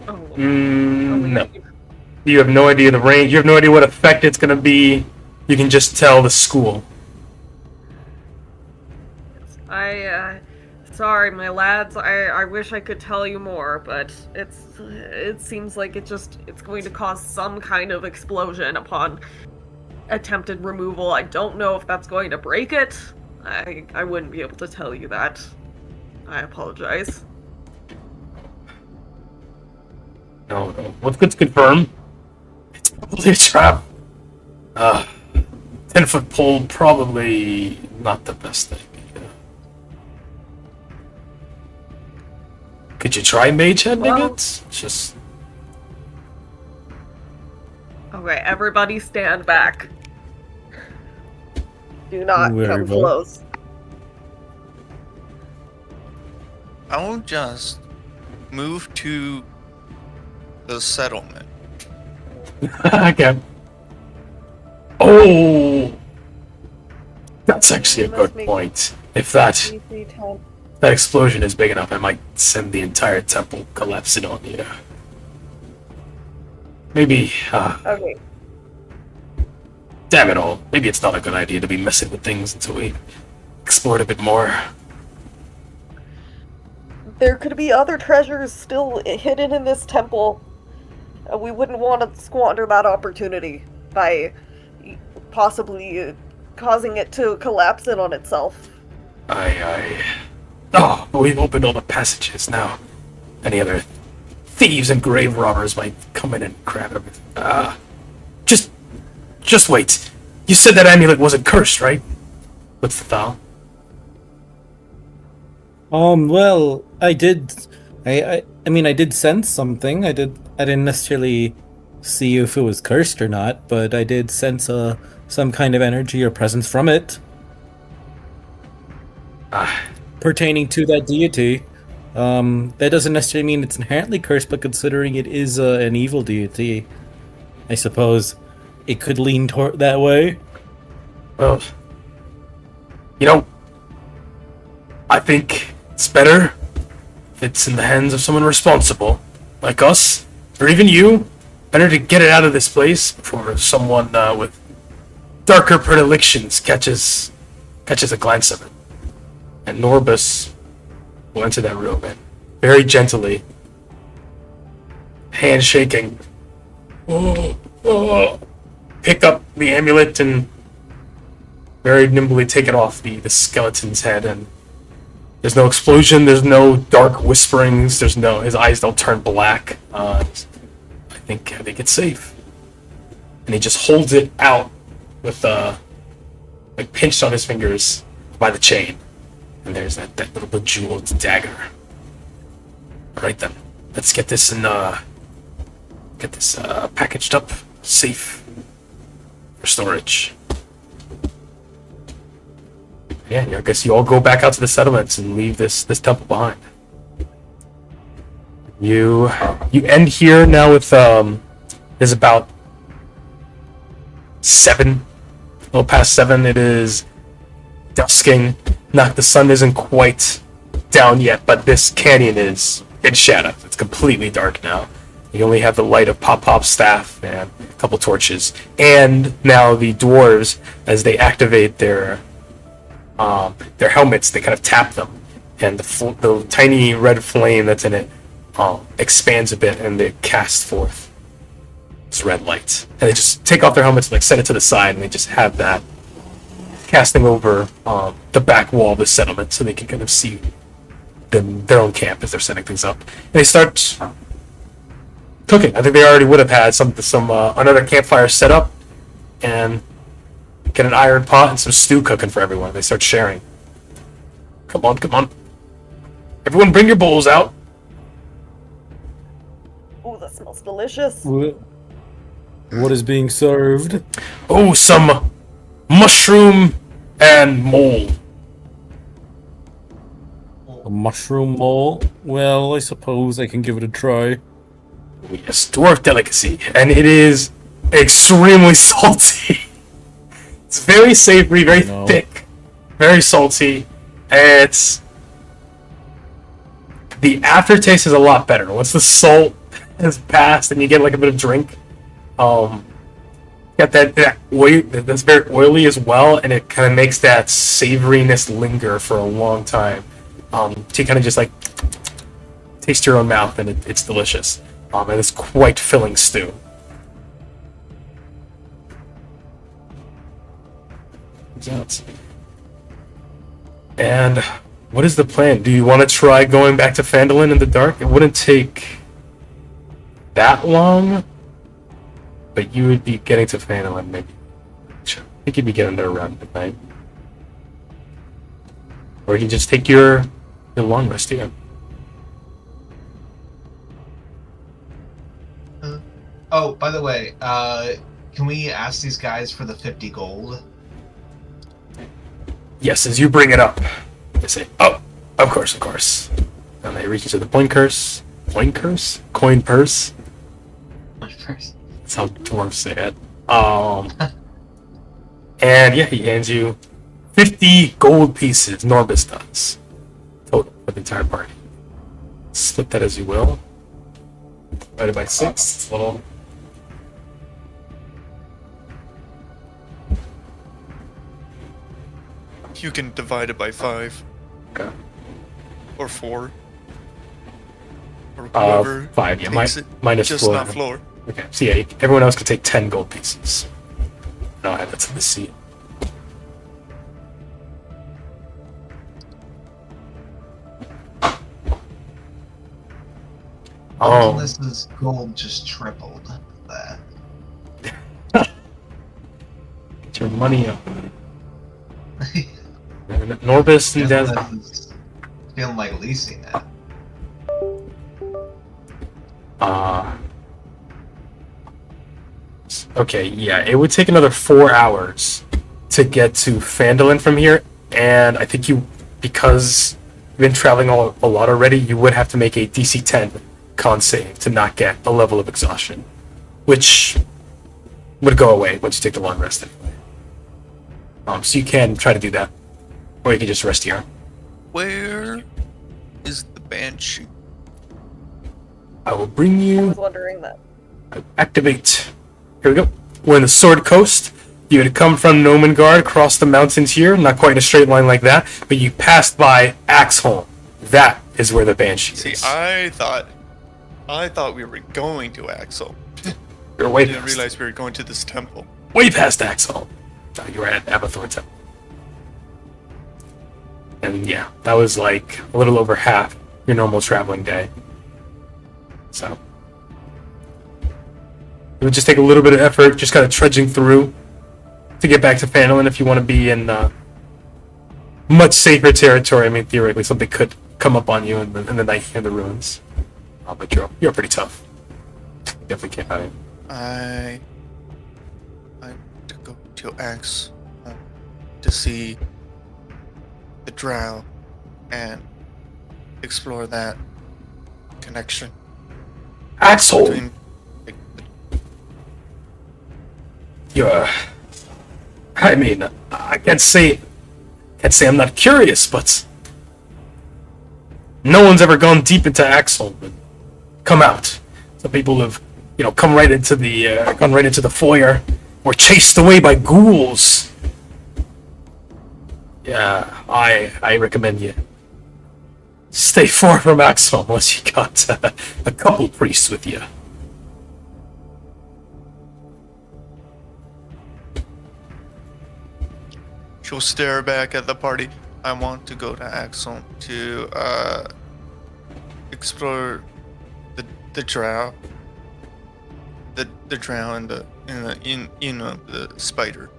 E: Oh,
A: No. You have no idea the range. You have no idea what effect it's going to be. You can just tell the school.
E: Sorry, my lads. I wish I could tell you more, but it seems like it's going to cause some kind of explosion upon attempted removal. I don't know if that's going to break it. I wouldn't be able to tell you that. I apologize.
A: No. What's good to confirm? It's probably a trap. 10-foot pole, probably not the best thing. Could you try mage handing it? Just...
E: Okay, everybody stand back. Do not come
G: Very well.
E: close.
C: I'll just move to the settlement.
A: Okay. Oh! That's actually a good point. If that explosion is big enough, I might send the entire temple collapsing on you. Maybe,
E: Okay.
A: damn it all. Maybe it's not a good idea to be messing with things until we explore it a bit more.
E: there could be other treasures still hidden in this temple. We wouldn't want to squander that opportunity by possibly causing it to collapse in on itself.
A: Oh, we've opened all the passages now. Any other thieves and grave robbers might come in and grab everything. Just wait. You said that amulet wasn't cursed, right? What's the thou?
G: Well, I did. I mean, I did sense something. I didn't necessarily see if it was cursed or not, but I did sense some kind of energy or presence from it. Pertaining to that deity. That doesn't necessarily mean it's inherently cursed, but considering it is an evil deity, I suppose it could lean toward that way.
A: Well, you know, I think it's better if it's in the hands of someone responsible, like us, or even you. Better to get it out of this place before someone with darker predilections catches a glance of it. And Norbus will enter that room and very gently, hand shaking, pick up the amulet and very nimbly take it off the skeleton's head. And there's no explosion, there's no dark whisperings, his eyes don't turn black. I think it's safe. And he just holds it out with like pinched on his fingers by the chain. And there's that little bejeweled dagger. Alright then, let's get this packaged up, safe for storage. Yeah, I guess you all go back out to the settlements and leave this temple behind. You end here now with there's about 7, a little past 7. It is dusking. The sun isn't quite down yet, but this canyon is in shadow. It's completely dark now. You only have the light of Pop-Pop's staff and a couple torches. And now the dwarves, as they activate their helmets, they kind of tap them, and the tiny red flame that's in it expands a bit, and they cast forth this red light. And they just take off their helmets, like set it to the side, and they just have that casting over the back wall of the settlement, so they can kind of see their own camp as they're setting things up. And they start cooking. I think they already would have had some another campfire set up, and get an iron pot and some stew cooking for everyone. They start sharing. Come on. Everyone bring your bowls out.
E: Ooh, that smells delicious.
F: What is being served?
A: Oh, some mushroom and mole.
F: A mushroom mole? Well, I suppose I can give it a try.
A: Yes, dwarf delicacy, and it is extremely salty. It's very savory, very thick, very salty. It's the aftertaste is a lot better once the salt has passed and you get like a bit of drink. Got that oil that's very oily as well, and it kind of makes that savoriness linger for a long time. So you kind of just like taste your own mouth, and it's delicious. And it's quite filling stew. And what is the plan? Do you want to try going back to Phandelver in the dark? It wouldn't take that long, but you would be getting to Phandelver maybe. I think you'd be getting there around midnight. Or you can just take your long rest here.
D: Oh, by the way, can we ask these guys for the 50 gold?
A: Yes, as you bring it up, they say, "Oh, of course." And they reach into the coin purse. That's how dwarves say it. And yeah, he hands you 50 gold pieces. Norbus does total for the entire party. Split that as you will. Divided by 6. It's a little.
C: You can divide it by 5.
A: Okay.
C: Or 4. Or whoever
A: 5, yeah.
C: takes it,
A: Minus
C: just
A: floor.
C: not floor.
A: Okay, so yeah, everyone else can take 10 gold pieces. And I'll add that to the seat. Oh,
D: This gold just tripled there.
A: get your money up. Norbis and Des.
D: Is feeling like leasing that.
A: Okay, yeah, it would take another 4 hours to get to Phandelver from here, and I think because you've been traveling a lot already, you would have to make a DC 10 con save to not get a level of exhaustion, which would go away once you take the long rest anyway. So you can try to do that, or you can just rest here.
C: Where is the Banshee?
A: I will bring
E: I
A: you.
E: was wondering that.
A: Activate. Here we go. We're in the Sword Coast. You had come from Nomengard, across the mountains here, not quite in a straight line like that, but you passed by Axholm. That is where the Banshee
C: See,
A: is.
C: I thought we were going to Axel.
A: You're way
C: I didn't
A: past.
C: realize we were going to this temple.
A: Way past Axholm. No, you were at Abathor Temple. And yeah, that was like a little over half your normal traveling day. So it would just take a little bit of effort, just kind of trudging through to get back to Phandelver if you want to be in much safer territory. I mean, theoretically, something could come up on you in the night in the ruins. But you're pretty tough. You definitely can't hide.
C: I to go to Axe to see the drow and explore that connection
A: Axel!
C: between
A: I mean, I can't say I'm not curious, but no one's ever gone deep into Axel and come out. Some people have, come right into the foyer or chased away by ghouls. Yeah, I recommend you stay far from Axel unless you got a couple priests with you.
C: She'll stare back at the party. I want to go to Axel to explore the drow. The drow and the spider.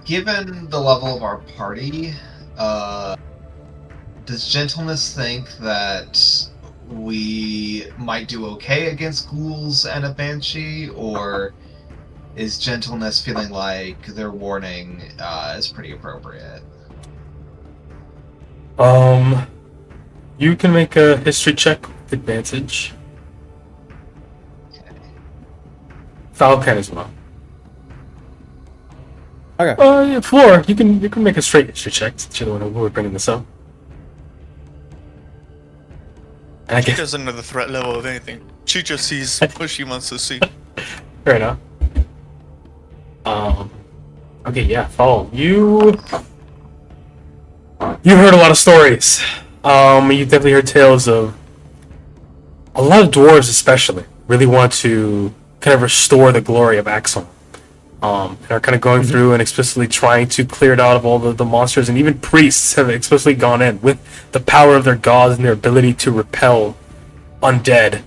D: Given the level of our party, does Gentleness think that we might do okay against ghouls and a banshee, or is Gentleness feeling like their warning is pretty appropriate?
A: You can make a history check with advantage.
D: Okay.
A: Falcon as well.
G: Okay.
A: Yeah, Floor, you can make a straight history check since you're the one who we're bringing this up. And I
C: She
A: guess
C: doesn't know the threat level of anything. She just sees what she wants to see.
A: fair enough. Okay, yeah, Fall. You heard a lot of stories. You definitely heard tales of a lot of dwarves, especially really want to kind of restore the glory of Axel. And are kind of going through and explicitly trying to clear it out of all the monsters, and even priests have explicitly gone in with the power of their gods and their ability to repel undead.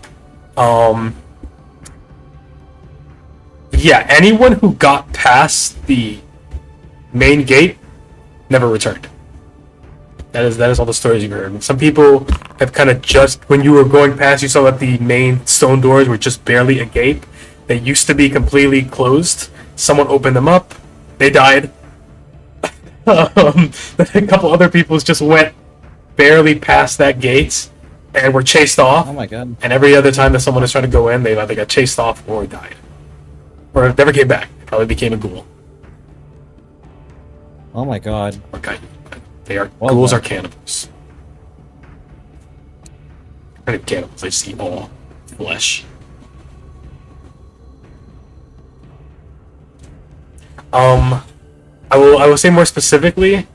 A: Yeah, anyone who got past the main gate never returned. That is all the stories you've heard. Some people have kind of just, when you were going past, you saw that the main stone doors were just barely agape. They used to be completely closed. Someone opened them up. They died. A couple other people just went barely past that gate and were chased off.
G: Oh my god.
A: And every other time that someone is trying to go in, they either got chased off or died. Or never came back. Probably became a ghoul.
G: Oh my god.
A: Okay. They are
G: Well
A: ghouls
G: done.
A: are cannibals. Kind of cannibals. They just eat all flesh. I will say more specifically.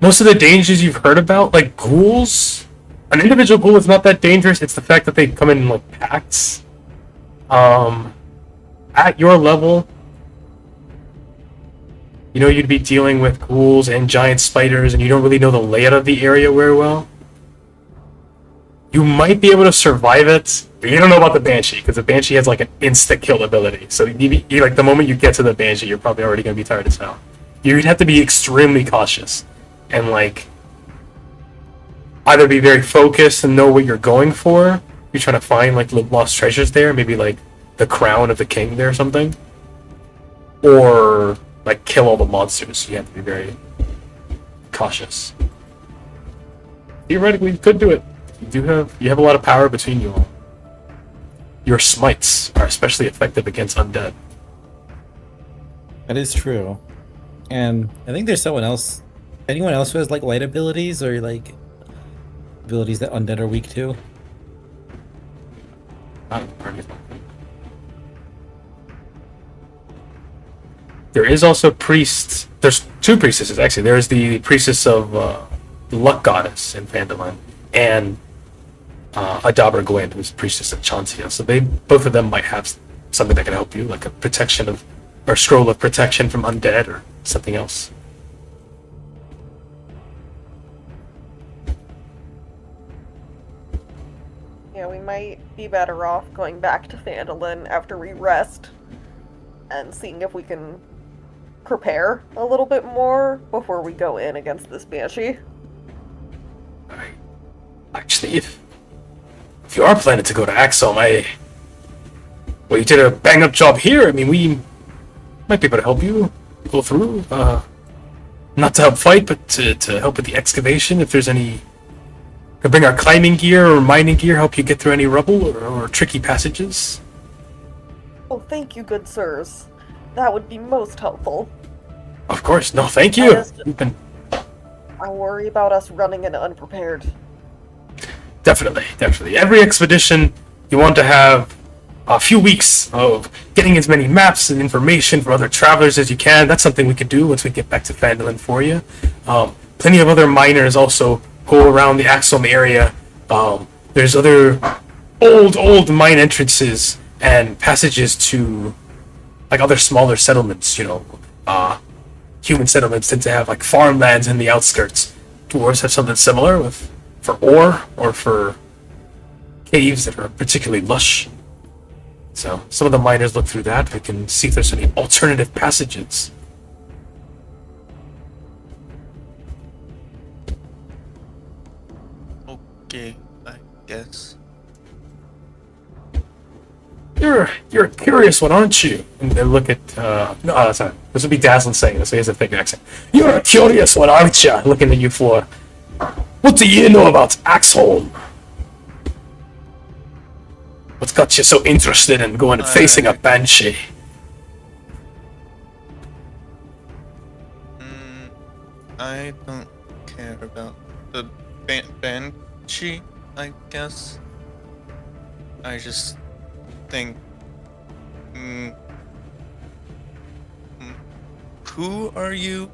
A: most of the dangers you've heard about, like ghouls, an individual ghoul is not that dangerous. It's the fact that they come in like packs. At your level, you know, you'd be dealing with ghouls and giant spiders, and you don't really know the layout of the area very well. You might be able to survive it, but you don't know about the Banshee, because the Banshee has like an insta-kill ability. So you like the moment you get to the Banshee, you're probably already going to be tired as hell. You'd have to be extremely cautious, and like either be very focused and know what you're going for. You're trying to find like lost treasures there, maybe like the crown of the king there or something, or like kill all the monsters. You have to be very cautious. Theoretically, you could do it. You have a lot of power between you all. Your smites are especially effective against undead.
G: That is true. And I think there's someone else. Anyone else who has like light abilities or like abilities that undead are weak to?
A: There is also priests. There's two priestesses actually. There's the priestess of the luck goddess in Phandelver, and Adabra Gwyn, who's priestess of Chancia. So both of them might have something that can help you, like a protection of, or scroll of protection from undead, or something else.
E: Yeah, we might be better off going back to Phandalin after we rest and seeing if we can prepare a little bit more before we go in against this Banshee.
A: Actually, if you are planning to go to Axel, well, you did a bang-up job here. I mean, we might be able to help you go through. Not to help fight, but to help with the excavation. If there's any, could bring our climbing gear or mining gear, help you get through any rubble or tricky passages.
E: Oh, thank you, good sirs. That would be most helpful.
A: Of course. No, thank you.
E: I worry about us running in unprepared.
A: Definitely. Every expedition, you want to have a few weeks of getting as many maps and information from other travelers as you can. That's something we could do once we get back to Phandalin for you. Plenty of other miners also go around the Axum area. There's other old mine entrances and passages to like other smaller settlements. You know, human settlements tend to have like farmlands in the outskirts. Dwarves have something similar for ore or for caves that are particularly lush. So some of the miners look through that. We can see if there's any alternative passages.
C: Okay, I guess.
A: You're a curious one, aren't you? And they look at no, sorry. This would be Dazzlin saying this, so he has a thick accent. You're a curious one, aren't you? Looking at you, Flora. What do you know about Axholm? What's got you so interested in going and facing a Banshee?
C: I don't care about the Banshee, I guess. I just think... who are you?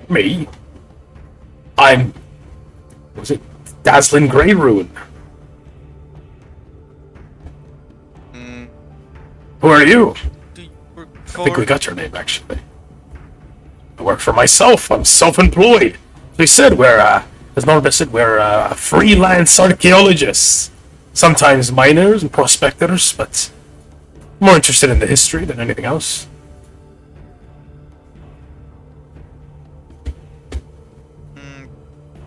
A: Me? I'm... what was it? Dazzlin Greyruin. Who are you?
C: Do you work
A: I
C: for...
A: think we got your name, actually. I work for myself. I'm self-employed. They said as Norbert said, we're freelance archaeologists. Sometimes miners and prospectors, but more interested in the history than anything else.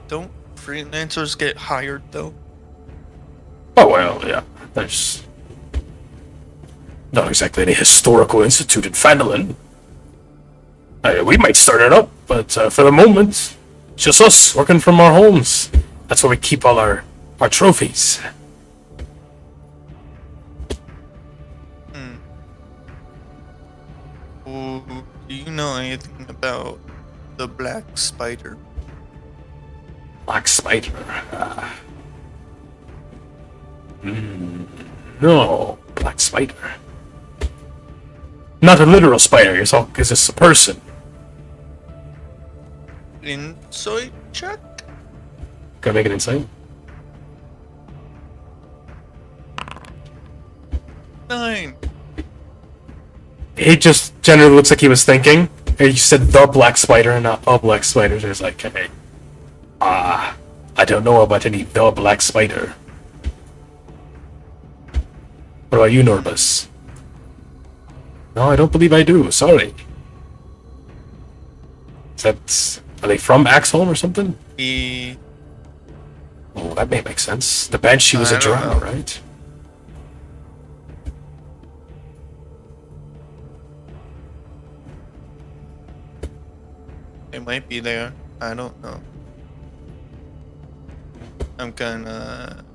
C: Don't freelancers get hired, though?
A: Oh, well, yeah. There's not exactly any historical institute in Phandalin. We might start it up, but for the moment, it's just us working from our homes. That's where we keep all our trophies.
C: Well, do you know anything about the Black Spider?
A: Black Spider. No, Black Spider. Not a literal spider, is this a person?
C: insight check.
A: Go make an insight.
C: 9.
A: He just generally looks like he was thinking. You said the black spider and not a black spider. So he's like, hey, I don't know about any the black spider. What about you, Norbus? No, I don't believe I do. Sorry. Are they from Axholm or something? Oh, that may make sense. The Banshee was a drama, right?
C: It might be there. I don't know. I'm gonna.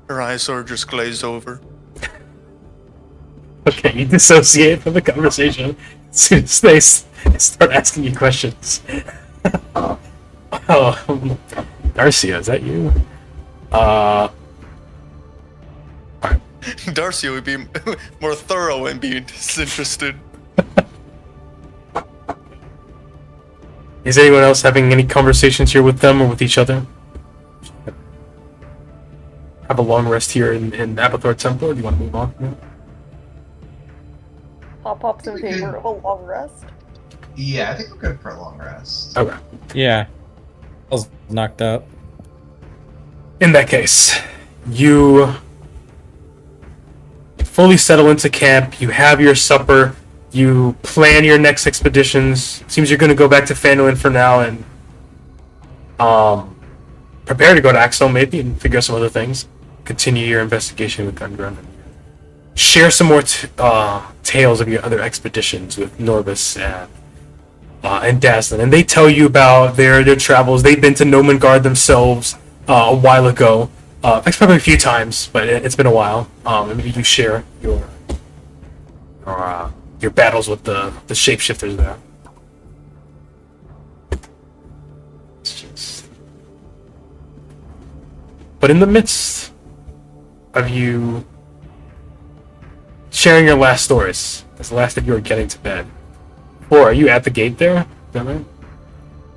C: Her eyes sort of just glaze over.
A: Okay, you dissociate from the conversation as soon as they start asking you questions. Darcia, is that you?
C: Darcy would be more thorough in being disinterested.
A: Is anyone else having any conversations here with them or with each other? Have a long rest here in Abathor Temple, or do you want to move on from that?
E: Pop-Pop's in favor of a long rest.
D: Yeah, I think we're good for a long rest.
A: Okay.
G: Yeah. I was knocked out.
A: In that case, you fully settle into camp, you have your supper, you plan your next expeditions. Seems you're going to go back to Phandelver for now and prepare to go to Axel maybe and figure out some other things. Continue your investigation with Gundrun. Share some more tales of your other expeditions with Norbus and Daslin. And they tell you about their travels. They've been to Nomengard themselves a while ago. Actually, probably a few times, but it's been a while. And maybe you share your battles with the shapeshifters there. But in the midst of you sharing your last stories, as the last of you are getting to bed, or are you at the gate there? Is that right?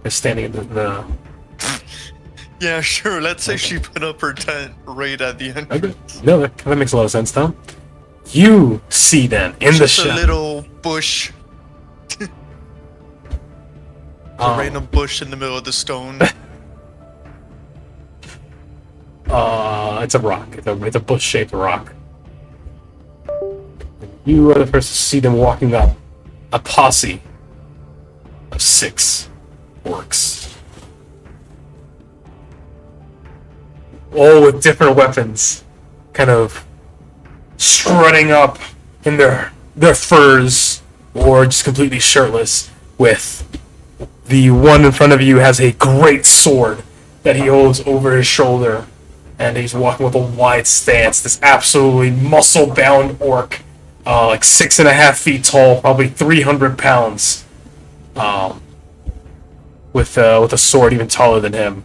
A: You're standing at the
C: Yeah, sure. Let's say she put up her tent right at the end.
A: Okay. No, that makes a lot of sense, Tom. You see then in the
C: Just a
A: shadow.
C: little bush. A random bush in the middle of the stone.
A: It's a rock. It's a bush-shaped rock. You are the first to see them walking up. A posse of 6 orcs. All with different weapons. Kind of strutting up in their furs, or just completely shirtless, with the one in front of you has a great sword that he holds over his shoulder, and he's walking with a wide stance. This absolutely muscle-bound orc, like 6.5 feet tall, probably 300 pounds, with a sword even taller than him,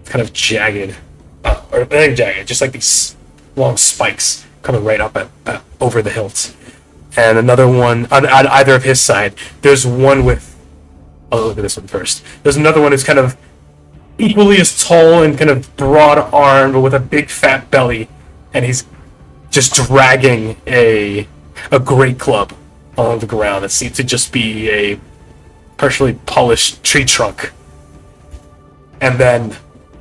A: kind of jagged, or not even jagged, just like these long spikes coming right up at over the hilt. And another one on either of his side. There's one with. Oh, look at this one first. There's another one who's kind of equally as tall and kind of broad-armed, but with a big fat belly, and he's just dragging a great club along the ground that seems to just be a partially polished tree trunk. And then,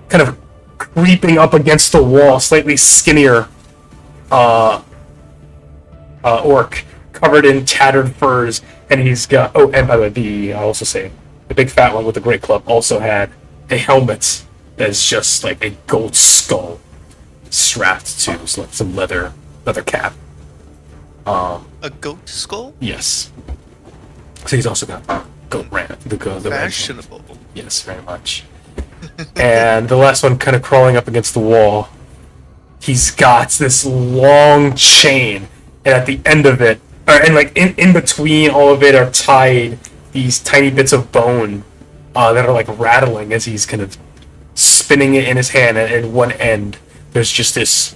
A: kind of creeping up against the wall, slightly skinnier orc, covered in tattered furs, and he's got. Oh, and by the way, I'll also say the big fat one with the great club also had a helmet that's just like a gold skull strapped to some leather cap.
C: A goat skull?
A: Yes. So he's also got goat ram. The
C: Fashionable.
A: Yes, very much. And the last one kind of crawling up against the wall. He's got this long chain, and at the end of it, and like in between all of it are tied these tiny bits of bone that are like rattling as he's kind of spinning it in his hand. And at one end, there's just this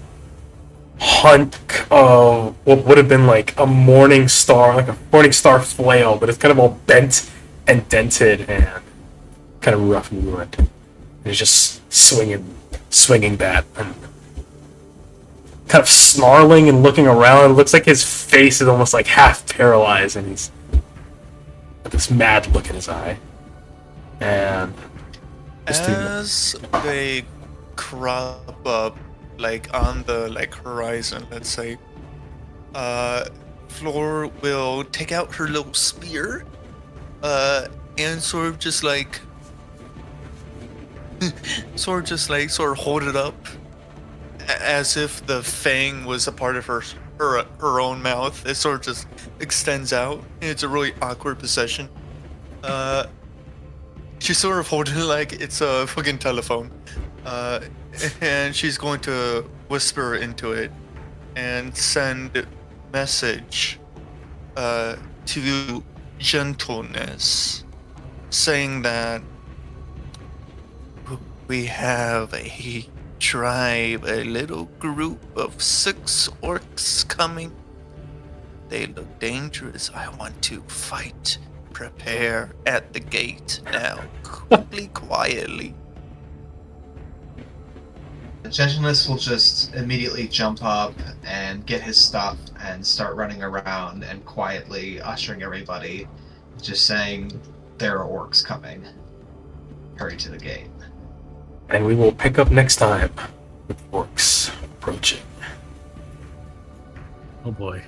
A: hunk of what would have been like a morning star, like a morning star flail, but it's kind of all bent and dented and kind of rough and ruined. And he's just swinging that and kind of snarling and looking around. It looks like his face is almost like half paralyzed, and he's got this mad look in his eye. And
C: as they crop up, like on the horizon, let's say, Floor will take out her little spear, and sort of just sort of hold it up, as if the fang was a part of her own mouth. It sort of just extends out. It's a really awkward position. She's sort of holding it like it's a fucking telephone. And she's going to whisper into it and send message to gentleness, saying that we have a tribe, a little group of 6 orcs coming. They look dangerous. I want to fight. Prepare at the gate now. Quickly, quietly.
D: Gentleness will just immediately jump up and get his stuff and start running around and quietly ushering everybody, just saying, there are orcs coming. Hurry to the gate.
A: And we will pick up next time with orcs approaching.
G: Oh boy.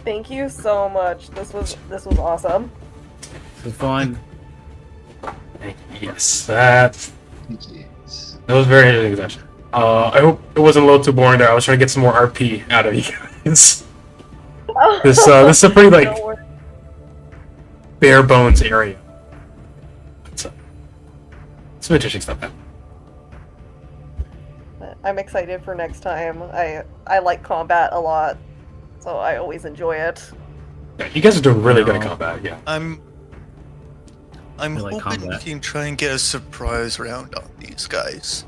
E: Thank you so much. This was awesome.
G: This was fun.
A: Yes, that
D: Jeez.
A: was very interesting session. I hope it wasn't a little too boring there. I was trying to get some more RP out of you guys. This is a pretty
E: Don't worry.
A: bare bones area. It's, some interesting stuff happened.
E: I'm excited for next time. I like combat a lot, so I always enjoy it.
A: Yeah, you guys are doing really good at combat. Yeah.
C: I'm
G: like
C: hoping
G: combat.
C: we can try and get a surprise round on these guys.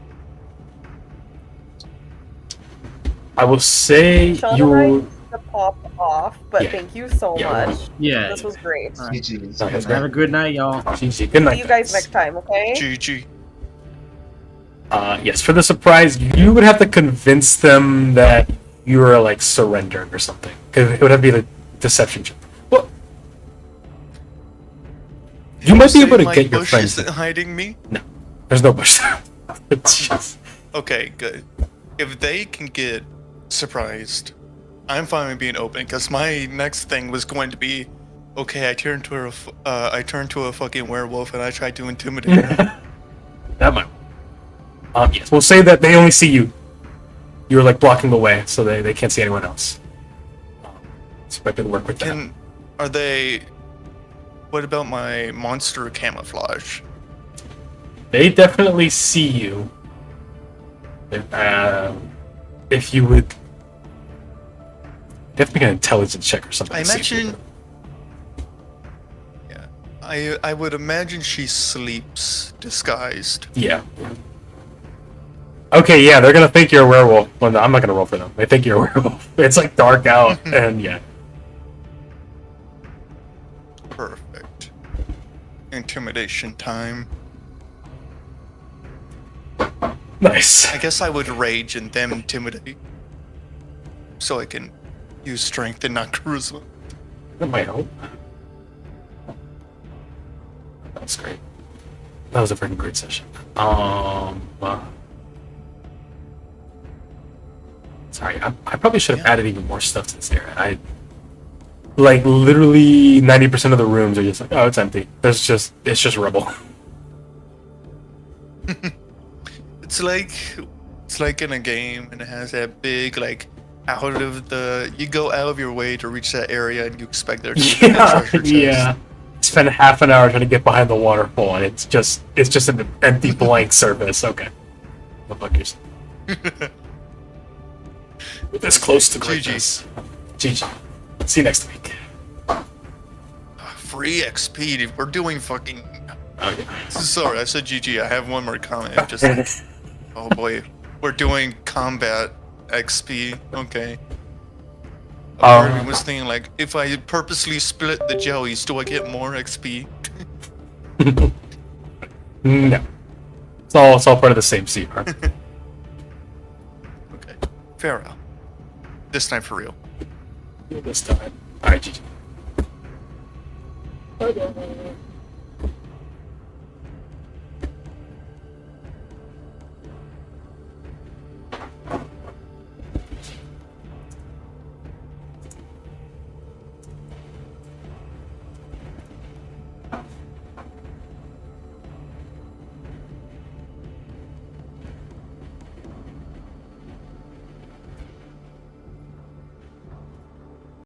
A: I will say
E: Sean
A: you.
E: and I to pop off, but
A: Yeah.
E: thank you so
A: Yeah.
E: much.
G: Yeah.
E: This was great.
D: GG's.
A: No, that's
G: Have a good night, y'all.
A: GG. Good night.
E: See you guys next time, okay?
C: GG.
A: Yes, for the surprise, you would have to convince them that you are like surrendered or something. Because it would have to be a deception check. Well, you might be able to
C: my
A: get your
C: bush
A: friends.
C: isn't hiding me?
A: There's no bush there. It's just-
C: Okay, good. If they can get surprised, I'm fine with being open, because my next thing was going to be, okay, I turned to a fucking werewolf and I tried to intimidate her.
A: that might. Yes, we'll say that they only see you. You're like blocking the way, so they can't see anyone else. So might be able to work with that.
C: Are they... What about my monster camouflage?
A: They definitely see you. If you would, you have to make an intelligence check or something.
C: I
A: to see if
C: imagine... Yeah. I would imagine she sleeps disguised.
A: Yeah. Okay, yeah, they're gonna think you're a werewolf. Well, no, I'm not gonna roll for them. They think you're a werewolf. It's like dark out, and yeah.
C: Perfect. Intimidation time.
A: Nice.
C: I guess I would rage and then intimidate. So I can use strength and not charisma.
A: That might help. That was great. That was a freaking great session. Sorry, I probably should have added even more stuff to this area. Like literally 90% of the rooms are just like, oh, it's empty. It's just rubble.
C: It's like in a game, and it has that big you go out of your way to reach that area, and you expect there to be a treasure chest.
A: Yeah. Spend half an hour trying to get behind the waterfall, and it's just an empty blank surface. Okay. Go fuck yourself. This close to greatness. GG. See you next week.
C: Free XP. We're doing fucking.
A: Oh yeah.
C: Sorry, I said GG. I have one more comment. Just oh boy, we're doing combat XP. Okay. Part of me was
A: Um,
C: thinking like, if I purposely split the jellies, do I get more XP?
A: no. It's all part of the same CR.
C: Okay. Fair enough. This time for real.
A: This time. Alright, GG.